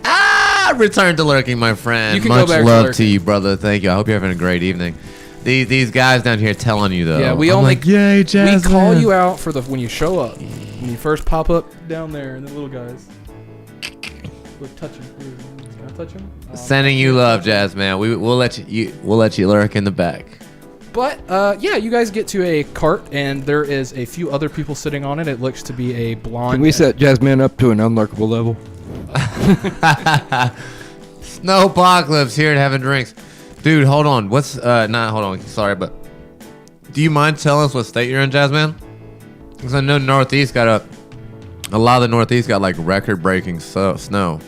Return to lurking, my friend. You can Much go back to love lurking. to you, brother. Thank you. I hope you're having a great evening. These guys down here telling you though. Yeah, yay, Jasmine. We call you out for when you show up. When you first pop up down there, and the little guys. Look, touch him. Can I touch him? Sending you love, Jasmine. We'll let you lurk in the back. But yeah, you guys get to a cart, and there is a few other people sitting on it. It looks to be a blonde. Can we set Jasmine up to an unlockable level? Snowpocalypse here and having drinks. Dude, hold on. Hold on. Sorry, but do you mind telling us what state you're in, Jasmine? Because I know Northeast got a lot of the Northeast got like record-breaking snow.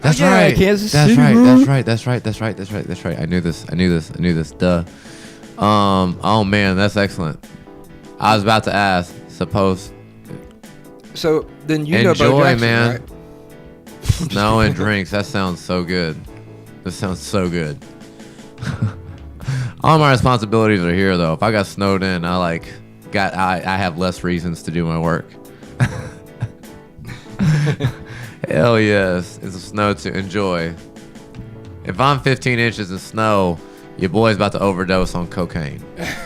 That's right. Kansas That's City, right. bro. That's right. I knew this. Duh. Oh man, that's excellent. I was about to ask. Suppose. So then you know Enjoy, about Jackson, man. right? Snow and drinks. That sounds so good. This sounds so good. All my responsibilities are here, though. If I got snowed in, I have less reasons to do my work. Hell yes, it's a snow to enjoy. If I'm 15 inches of snow, your boy's about to overdose on cocaine.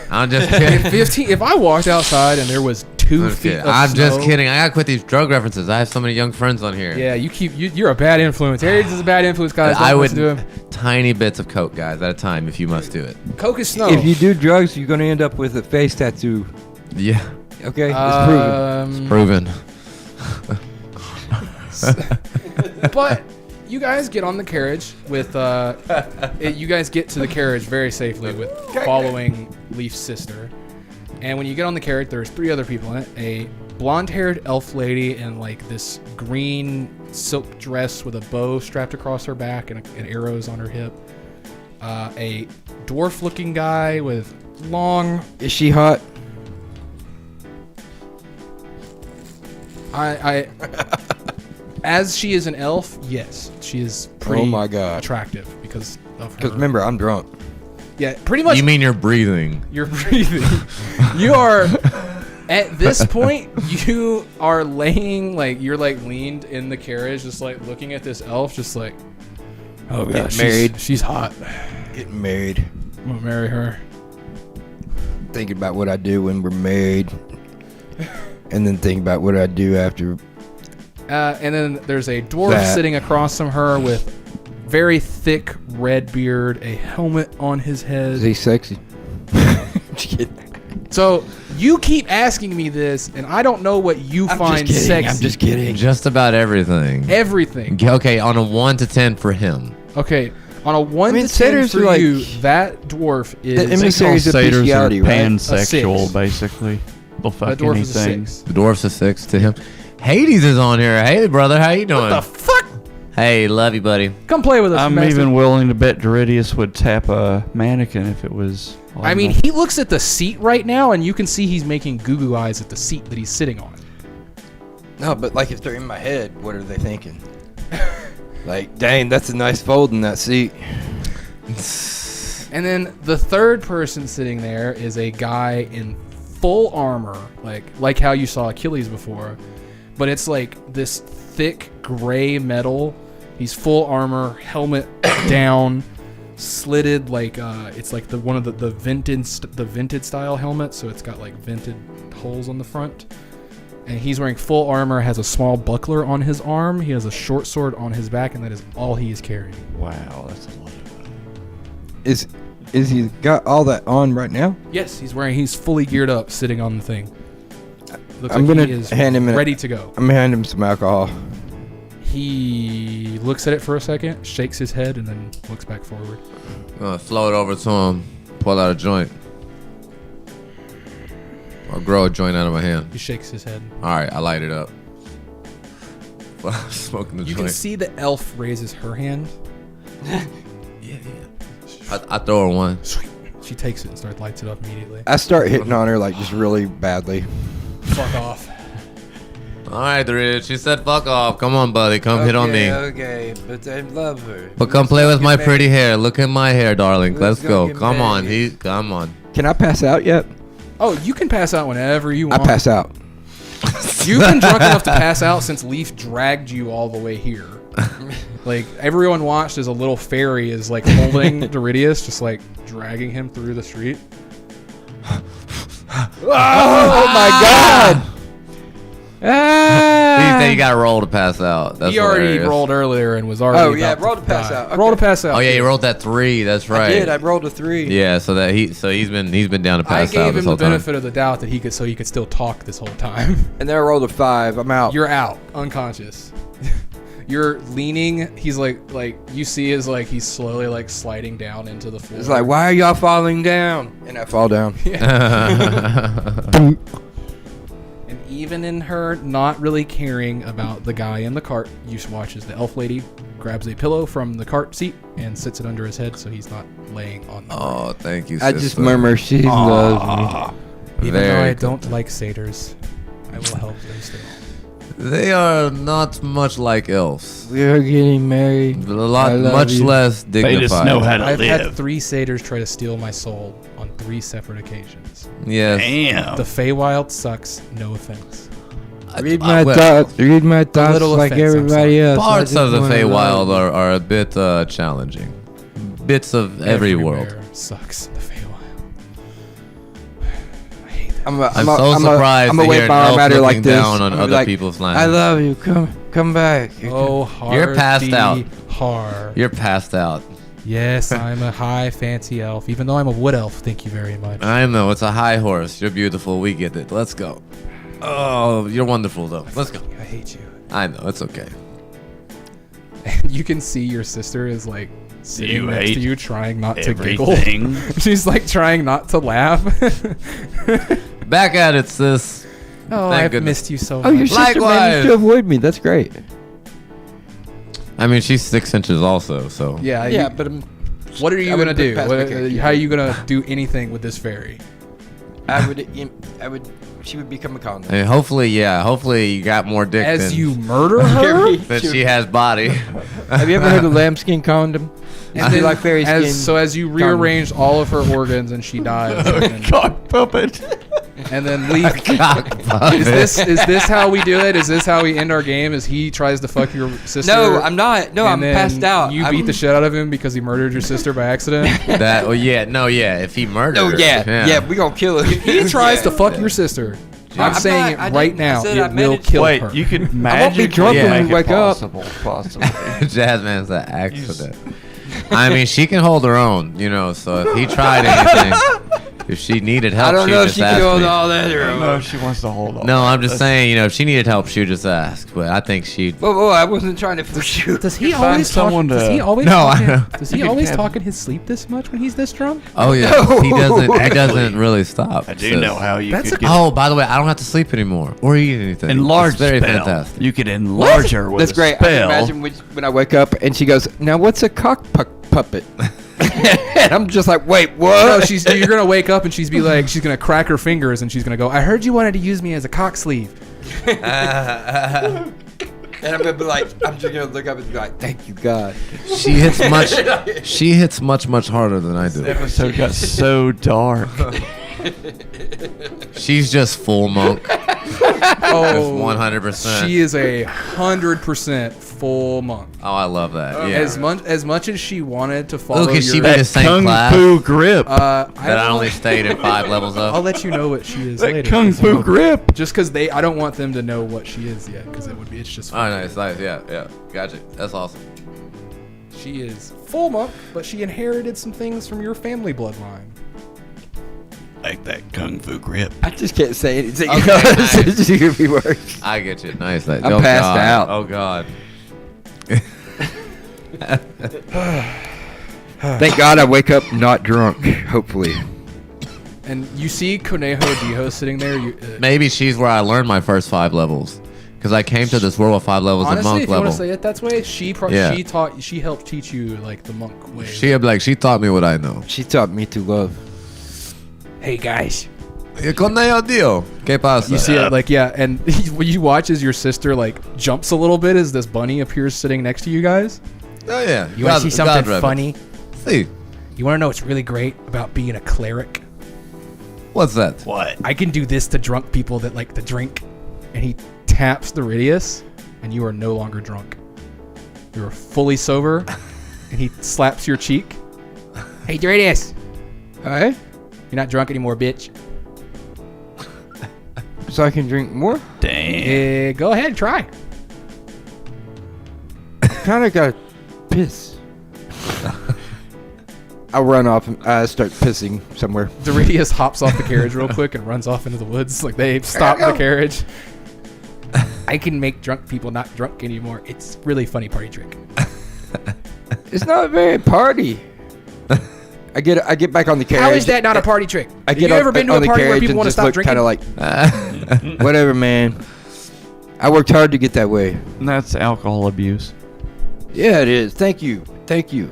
I'm just kidding. 15. If I walked outside and there was 2 feet of I'm just snow- kidding. I gotta quit these drug references. I have so many young friends on here. Yeah, you're a bad influence. Aries is a bad influence, guys. Don't I would listen to him. tiny bits of coke, guys, at a time if you must do it. Coke is snow. If you do drugs, you're gonna end up with a face tattoo. Yeah, Okay, it's proven. proven. But you guys get on the carriage with. You guys get to the carriage very safely with following Leaf's sister. And when you get on the carriage, there's 3 other people in it. A blonde-haired elf lady in like this green silk dress with a bow strapped across her back and arrows on her hip. A dwarf-looking guy with long. Is she hot? As she is an elf, yes, she is pretty Oh my God. attractive because of her. Because remember, I'm drunk. Yeah, pretty much. You mean you're breathing? You're breathing. You are at this point. You are laying you're leaned in the carriage, just looking at this elf, just like, oh god, married. She's hot. Getting married. I'm gonna marry her. Thinking about what I do when we're married. And then think about what I do after. And then there's a dwarf That. sitting across from her with very thick red beard, a helmet on his head. Is he sexy? So you keep asking me this, and I don't know what you find sexy. I'm just kidding. Just about everything. Everything. Okay, on a 1 to 10 for him. Okay, on a 1 to 10 satyrs for are like- you, that dwarf is The emissaries of Satyrs are bestiality, right? pansexual, A 6. basically. They'll that fuck dwarf anything. is a 6. The dwarf's a 6 to him. Hades is on here. Hey, brother, how you doing? What the fuck? Hey, love you, buddy. Come play with us. I'm Master. even willing to bet Doridius would tap a mannequin if it was. I mean, he looks at the seat right now, and you can see he's making goo-goo eyes at the seat that he's sitting on. No, but if they're in my head, what are they thinking? Dang, that's a nice fold in that seat. And then the third person sitting there is a guy in full armor, like how you saw Achilles before, but it's like this thick gray metal. He's full armor, helmet down, slitted it's like one of the vented style helmet, so it's got vented holes on the front. And he's wearing full armor, has a small buckler on his arm. He has a short sword on his back, and that is all he is carrying. Wow, that's a lot. Is he got all that on right now? Yes, he's fully geared up, sitting on the thing. Looks I'm like gonna he is hand him ready to go. I'm gonna hand him some alcohol. He He looks at it for a second, shakes his head, and then looks back forward. Float over to him, pull out a joint. Or grow a joint out of my hand. He shakes his head. All right, I light it up. Smoking the You joint. can see the elf raises her hand. I throw her one. She takes it and lights it up immediately. I start hitting on her like just really badly. Fuck off. All right, Rich. She said, "Fuck off. Come on, buddy. Come hit on me." Okay, but I love her. But come play with my pretty hair. Look at my hair, darling. Let's go go. get Come on. married. Come on. Can I pass out yet? Oh, you can pass out whenever you I want. pass out. You've been drunk enough to pass out since Leaf dragged you all the way here. Like, everyone watched as a little fairy is like holding Doridius, just like dragging him through the street. Oh my god! You got to roll to pass out. That's He already hilarious. rolled earlier and was already. Oh yeah, about roll to pass die. out. Roll to Okay. pass out. Oh yeah, you rolled that 3. That's right. I did. I rolled a 3. Yeah, so he's been down to I pass out gave him this the whole time. benefit of the doubt that he could still talk this whole time. And then I rolled a 5. I'm out. You're out, unconscious. You're leaning. He's like you see is like he's slowly like sliding down into the floor. It's like, why are y'all falling down? And I fall down. And even in her not really caring about the guy in the cart, you watch as the elf lady grabs a pillow from the cart seat and sits it under his head so he's not laying on the ground. Oh, thank you. I just murmur, she loves me. Even though Very I good. don't like satyrs, I will help them still. They are not much like elves. We are getting married. A lot, I love much you. less They dignified. just know how to I've had live. 3 satyrs try to steal my soul on 3 separate occasions. Yes. Damn. The Feywild sucks, no offense. Read my well, thoughts. Read my thoughts little like offense, I'm everybody else. Parts I of the just wanna love Feywild you. are a bit challenging. Bits of every world. Everywhere sucks in the Feywild. I hate that. I'm so surprised I'm to gonna hear wave an my arm elf at her looking like this. down on I'm other like, people's land. I love you. Come back. Oh, hard. You're passed out. Hard. You're passed out. Yes, I'm a high fancy elf. Even though I'm a wood elf, thank you very much. I know, it's a high horse. You're beautiful. We get it. Let's go. Oh, you're wonderful, though. Let's go. I hate you. I know, it's okay. And you can see your sister is like sitting You next to hate you, trying not to giggle. everything. She's like trying not to laugh. Back at it, sis. Oh, Thank I've goodness. missed you so Oh, your much. sister Likewise. managed to avoid me. That's great. I mean, she's 6 inches also, so. Yeah, Yeah, you- but what are you I would gonna put do? past What, my character. how are you gonna do anything with this fairy? I would. She would become a condom. Hey, hopefully you got more dick As than, you murder her? that she has body. Have you ever heard of lambskin condom? And then, like fairy skin. so as you rearrange all of her organs and she dies, and, Cock puppet. and then leave. Is this how we do it? Is this how we end our game? Is he tries to fuck your sister? No, I'm not. No, and I'm then passed out. You beat the shit out of him because he murdered your sister by accident. That, well, yeah, if he murdered No, her. yeah, we gonna kill her. He tries to fuck your sister. I'm saying not- it I right didn't- I now. said It I will managed- kill Wait, her. you could won't be magically drunk when make we it wake up. possibly. Jasmine's an accident. I mean, she can hold her own, so if he tried anything, if she needed help, I don't she'd know if just she ask killed me. all that. I don't know if she wants to hold on. No, I'm just saying, if she needed help, she would just ask. But I think she'd. Whoa, I wasn't trying to push you. Does he Find always talk? someone Does to- he always? No, talk I in- know. Does he You always can talk in his sleep this much when he's this drunk? Oh yeah, No. he doesn't. He doesn't really stop. I do sis. know how you That's could a- get Oh, by the way, I don't have to sleep anymore or eat anything. enlarged It's very spell. fantastic. You could enlarge her with That's a great. I can spell. imagine when I wake up and she goes, "Now what's a cock puppet?" And I'm just like, "Wait, what?" No, you're gonna wake up and she's gonna crack her fingers and she's gonna go, "I heard you wanted to use me as a cock sleeve." And I'm gonna be like, I'm just gonna look up and be like, "Thank you, God." She hits much. She hits much harder than I do. Episode got so dark. She's just full monk. Oh, 100%. She is 100% full monk. Oh, I love that. Yeah. As much as she wanted to follow Ooh, could she your, be the same Kung class Fu grip. that I only stayed at 5 levels I'll of? let you know what she is that later. Kung 'cause, Fu grip. Just because I don't want them to know what she is yet, because it's just. Oh, nice. Yeah. Gotcha. That's awesome. She is full monk, but she inherited some things from your family bloodline. Like that Kung Fu grip. I just can't say anything. Okay, It's nice. just gonna be worse. I get you. Nice. I'm passed out. Oh God. Thank God I wake up not drunk. Hopefully. And you see Conejo Dijo sitting there. Maybe she's where I learned my first 5 levels. Because I came to this world with 5 levels honestly, of monk if you level. want to say it that way, she helped teach you like the monk way. She taught me what I know. She taught me to love. Hey guys. Conejo Dio. ¿Qué pasa? You see it like and when you watch as your sister like jumps a little bit as this bunny appears sitting next to you guys. Oh yeah. You want to see something funny? See. You want to know what's really great about being a cleric? What's that? What? I can do this to drunk people that like to drink, and he taps the Ridius, and you are no longer drunk. You are fully sober, and he slaps your cheek. Hey, Ridius. Hey? You're not drunk anymore, bitch. So I can drink more? Damn. Go ahead, try. Kind of got piss. I'll run off and start pissing somewhere. Doridius hops off the carriage real quick and runs off into the woods. Like they stop the carriage. I can make drunk people not drunk anymore. It's really funny party trick. It's not very party. I get back on the carriage. How is that not a party trick? Have you ever been to a party where people want to stop drinking? Kind of like, whatever, man. I worked hard to get that way. And that's alcohol abuse. Yeah, it is. Thank you.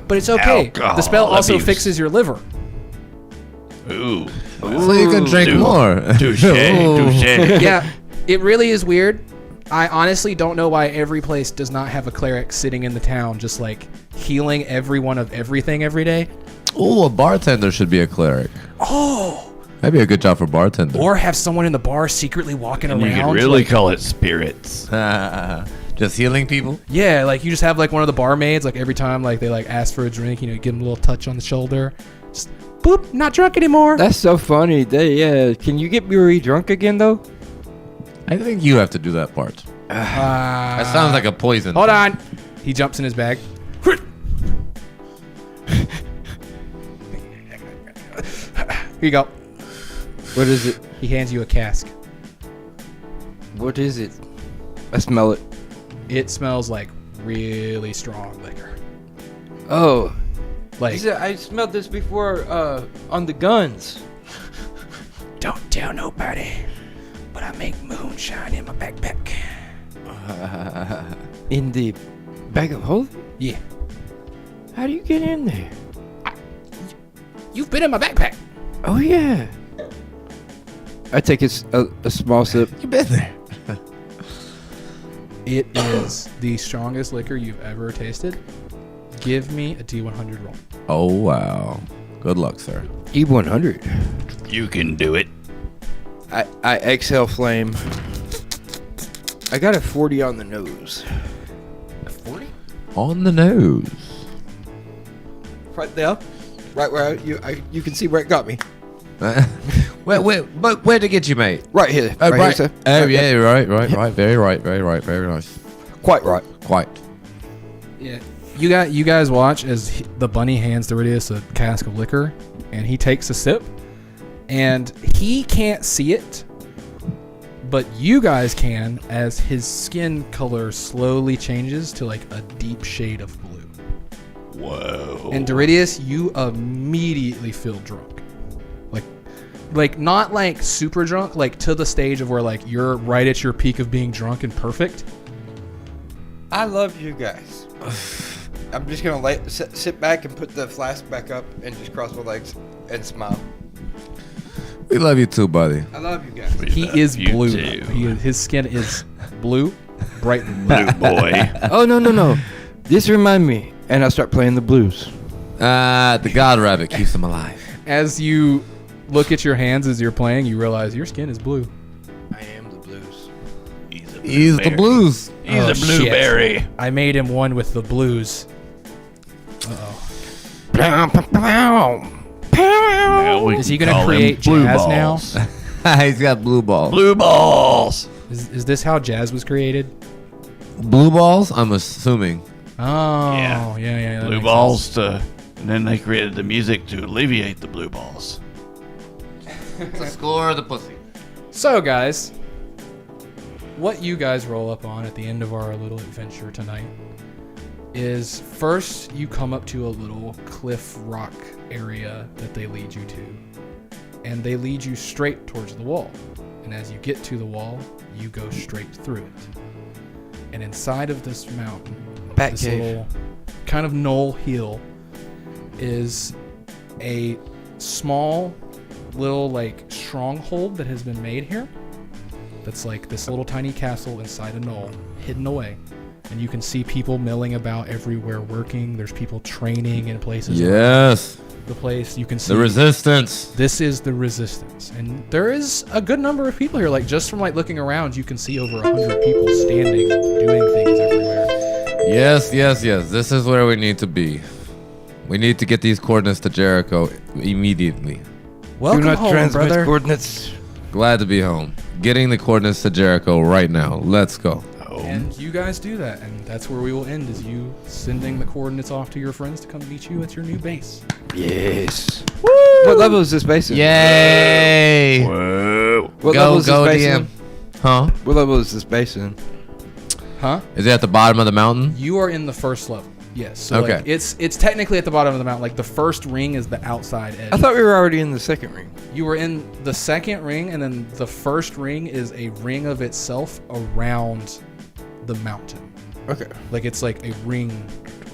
But it's okay. Alcohol the spell also abuse. fixes your liver. Ooh. So you can drink more. Touche. Touche. Yeah, it really is weird. I honestly don't know why every place does not have a cleric sitting in the town just like healing everyone of everything every day. Ooh, a bartender should be a cleric. Oh. That'd be a good job for bartender. Or have someone in the bar secretly walking And around. you could really like, call it spirits. Just healing people? yeah, like you just have like one of the barmaids, like every time like they like ask for a drink, you know, you give them a little touch on the shoulder. Just boop, not drunk anymore. That's so funny. Yeah. Can you get me re-drunk again, though? I think you have to do that part. That sounds like a poison. Hold on. He jumps in his bag. Here you go. What is it? He hands you a cask. What is it? I smell it. It smells like really strong liquor. Oh. Like, I smelled this before on the guns. don't tell nobody, but I make moonshine in my backpack. In the bag of holding? Yeah. How do you get in there? You've been in my backpack. Oh, yeah. I take a small sip. You been there. It is the strongest liquor you've ever tasted. Give me a D100 roll. Oh, wow. Good luck, sir. E100. You can do it. I exhale flame. I got a 40 on the nose. A 40? On the nose. Right there. Right where you can see where it got me. Wait, but where to get you, mate? Right here. Oh, right. right. Here, sir. Oh, Right yeah, there. right. Very right. Very nice. Quite right. Quite. Yeah. You guys watch as the bunny hands Doridius a cask of liquor, and he takes a sip, and he can't see it, but you guys can as his skin color slowly changes to like a deep shade of blue. Whoa. And Doridius, you immediately feel drunk. Like not like super drunk, like to the stage of where like you're right at your peak of being drunk and perfect. I love you guys. I'm just gonna sit back and put the flask back up and just cross my legs and smile. We love you too, buddy. I love you guys. He is you blue. too. His skin is blue, bright blue. Blue boy. Oh no! This remind me, and I start playing the blues. The God Rabbit keeps him alive. As you look at your hands as you're playing, you realize your skin is blue. I am the blues. He's the blues. He's Oh, a blueberry. shit. I made him one with the blues. Now we Is he can gonna call him create blue jazz balls. He's got blue balls. Blue balls. Is this how jazz was created? Blue balls? I'm assuming. Oh, Yeah. yeah. that Blue makes balls sense. and then they created the music to alleviate the blue balls. It's a score of the pussy. So, guys, what you guys roll up on at the end of our little adventure tonight is first you come up to a little cliff rock area that they lead you to. And they lead you straight towards the wall. And as you get to the wall, you go straight through it. And inside of this mountain, this little kind of knoll hill, is a small little like stronghold that has been made here. That's like this little tiny castle inside a knoll, hidden away. And you can see people milling about everywhere working. There's people training in places. Yes. The place you can see The resistance. This is the resistance, and there is a good number of people here. Like just from like looking around, you can see over 100 people standing, doing things everywhere. Yes. This is where we need to be. We need to get these coordinates to Jericho immediately. Welcome Do not home, transmit brother. coordinates. Glad to be home. Getting the coordinates to Jericho right now. Let's go. And you guys do that, and that's where we will end. Is you sending the coordinates off to your friends to come meet you at your new base. Yes. What level is this base in? Yay! What level is this base in? Huh? What level is this base in? Huh? Is it at the bottom of the mountain? You are in the first level. Yes. So Okay. like, it's technically at the bottom of the mountain. Like the first ring is the outside edge. I thought we were already in the second ring. You were in the second ring, and then the first ring is a ring of itself around the mountain. Okay. Like it's like a ring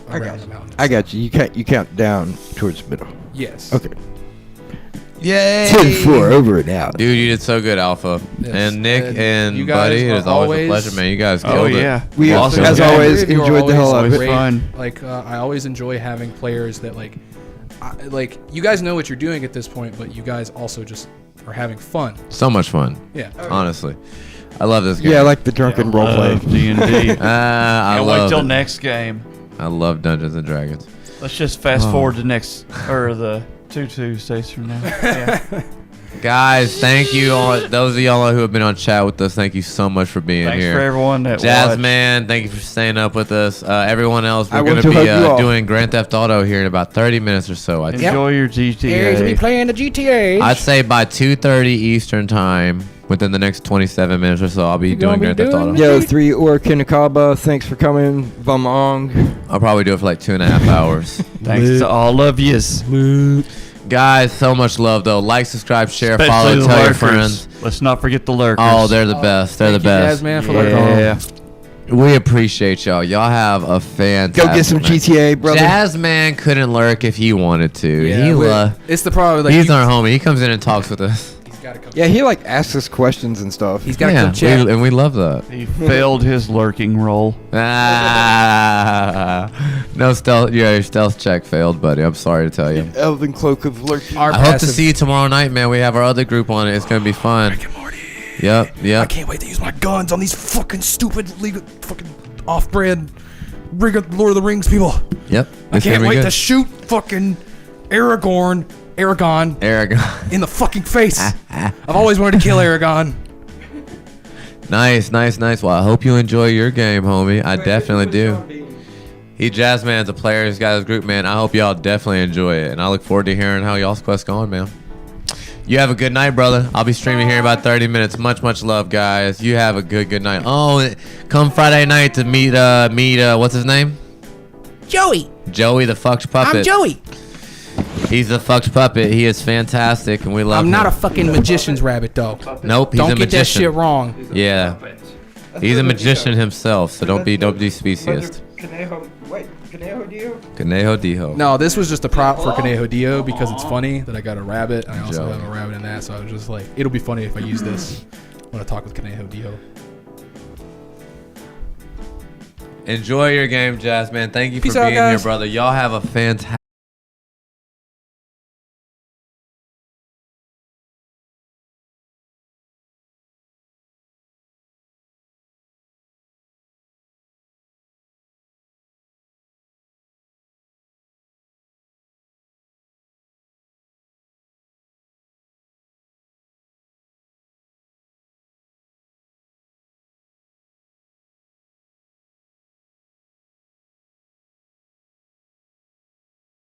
around the mountain. I got you. You count down towards the middle. Yes. Okay. Yay! 10-4 over and out. Dude, you did so good, Alpha. Yes. And Nick And and you guys Buddy, it are is always a always- pleasure, man. You guys killed Oh it. yeah. We have, Awesome. as Yeah. always, Three of you are enjoyed the hell out of always it. great. Fun. Like I always enjoy having players that like you guys know what you're doing at this point, but you guys also just are having fun. So much fun, Yeah. honestly. I love this game. Yeah, I like the drunken roleplay. D&D. I Can't wait love till it. next game. I love Dungeons and Dragons. Let's just fast Oh. forward to next, or the 2 Tuesdays from now. Yeah. Guys, thank you all. Those of y'all who have been on chat with us, thank you so much for being Thanks here. for everyone that Jazz watched. Man, thank you for staying up with us. Everyone else, I we're want going to to be hug you all. doing Grand Theft Auto here in about 30 minutes or so. Enjoy your GTA. playing the GTA. I'd say by 2:30 Eastern time, within the next 27 minutes or so, I'll be You doing gonna be Grand Theft Auto. doing- Yo, 3 or Kinakaba, thanks for coming. Bumong. I'll probably do it for like 2.5 hours. Thanks to all of yous. Guys, so much love though. Like, subscribe, share, Especially follow, the tell your lurkers. friends. Let's not forget the lurkers. Oh, they're the best. They're the Jazz best. Man for Yeah. We appreciate y'all. Y'all have a fantastic Go get some night. GTA, brother. Jazz Man couldn't lurk if he wanted to. It's the problem. Like He's our homie. He comes in and talks with us. he's got to come. Yeah, he like asks us questions and stuff. He's got to Yeah, come chat. and we love that. He failed his lurking role. No stealth. Yeah, your stealth check failed, buddy. I'm sorry to tell you. Elven cloak of lurking. Our I hope to passive- see you tomorrow night, man. We have our other group on it. It's gonna be fun. Yep. I can't wait to use my guns on these fucking stupid, fucking off-brand Lord of the Rings people. Yep. I It's can't gonna be wait good. to shoot fucking Aragon Aragon. in the fucking face. I've always wanted to kill Aragon. Nice. Well, I hope you enjoy your game, homie. I definitely do. He Jazz Man's a player. He's got his group, man. I hope y'all definitely enjoy it, and I look forward to hearing how y'all's quest going, man. You have a good night, brother. I'll be streaming here in about 30 minutes. Much love, guys. You have a good night. Oh, come Friday night to meet what's his name? Joey. Joey the fucked puppet. I'm Joey. He's the fucked puppet. He is fantastic, and we love I'm him. not a fucking magician's rabbit, though. Nope, he's Don't a get that magician. shit wrong. Yeah. He's a magician himself, so don't be speciesist. Conejo Dijo. No, this was just a prop for Conejo Dio because it's funny that I got a rabbit. I also Joe. have a rabbit in that, so I was just like, it'll be funny if I use this when I talk with Conejo Dio. Enjoy your game, Jazz, man. Thank you Peace for out, being here, guys. brother. Y'all have a fantastic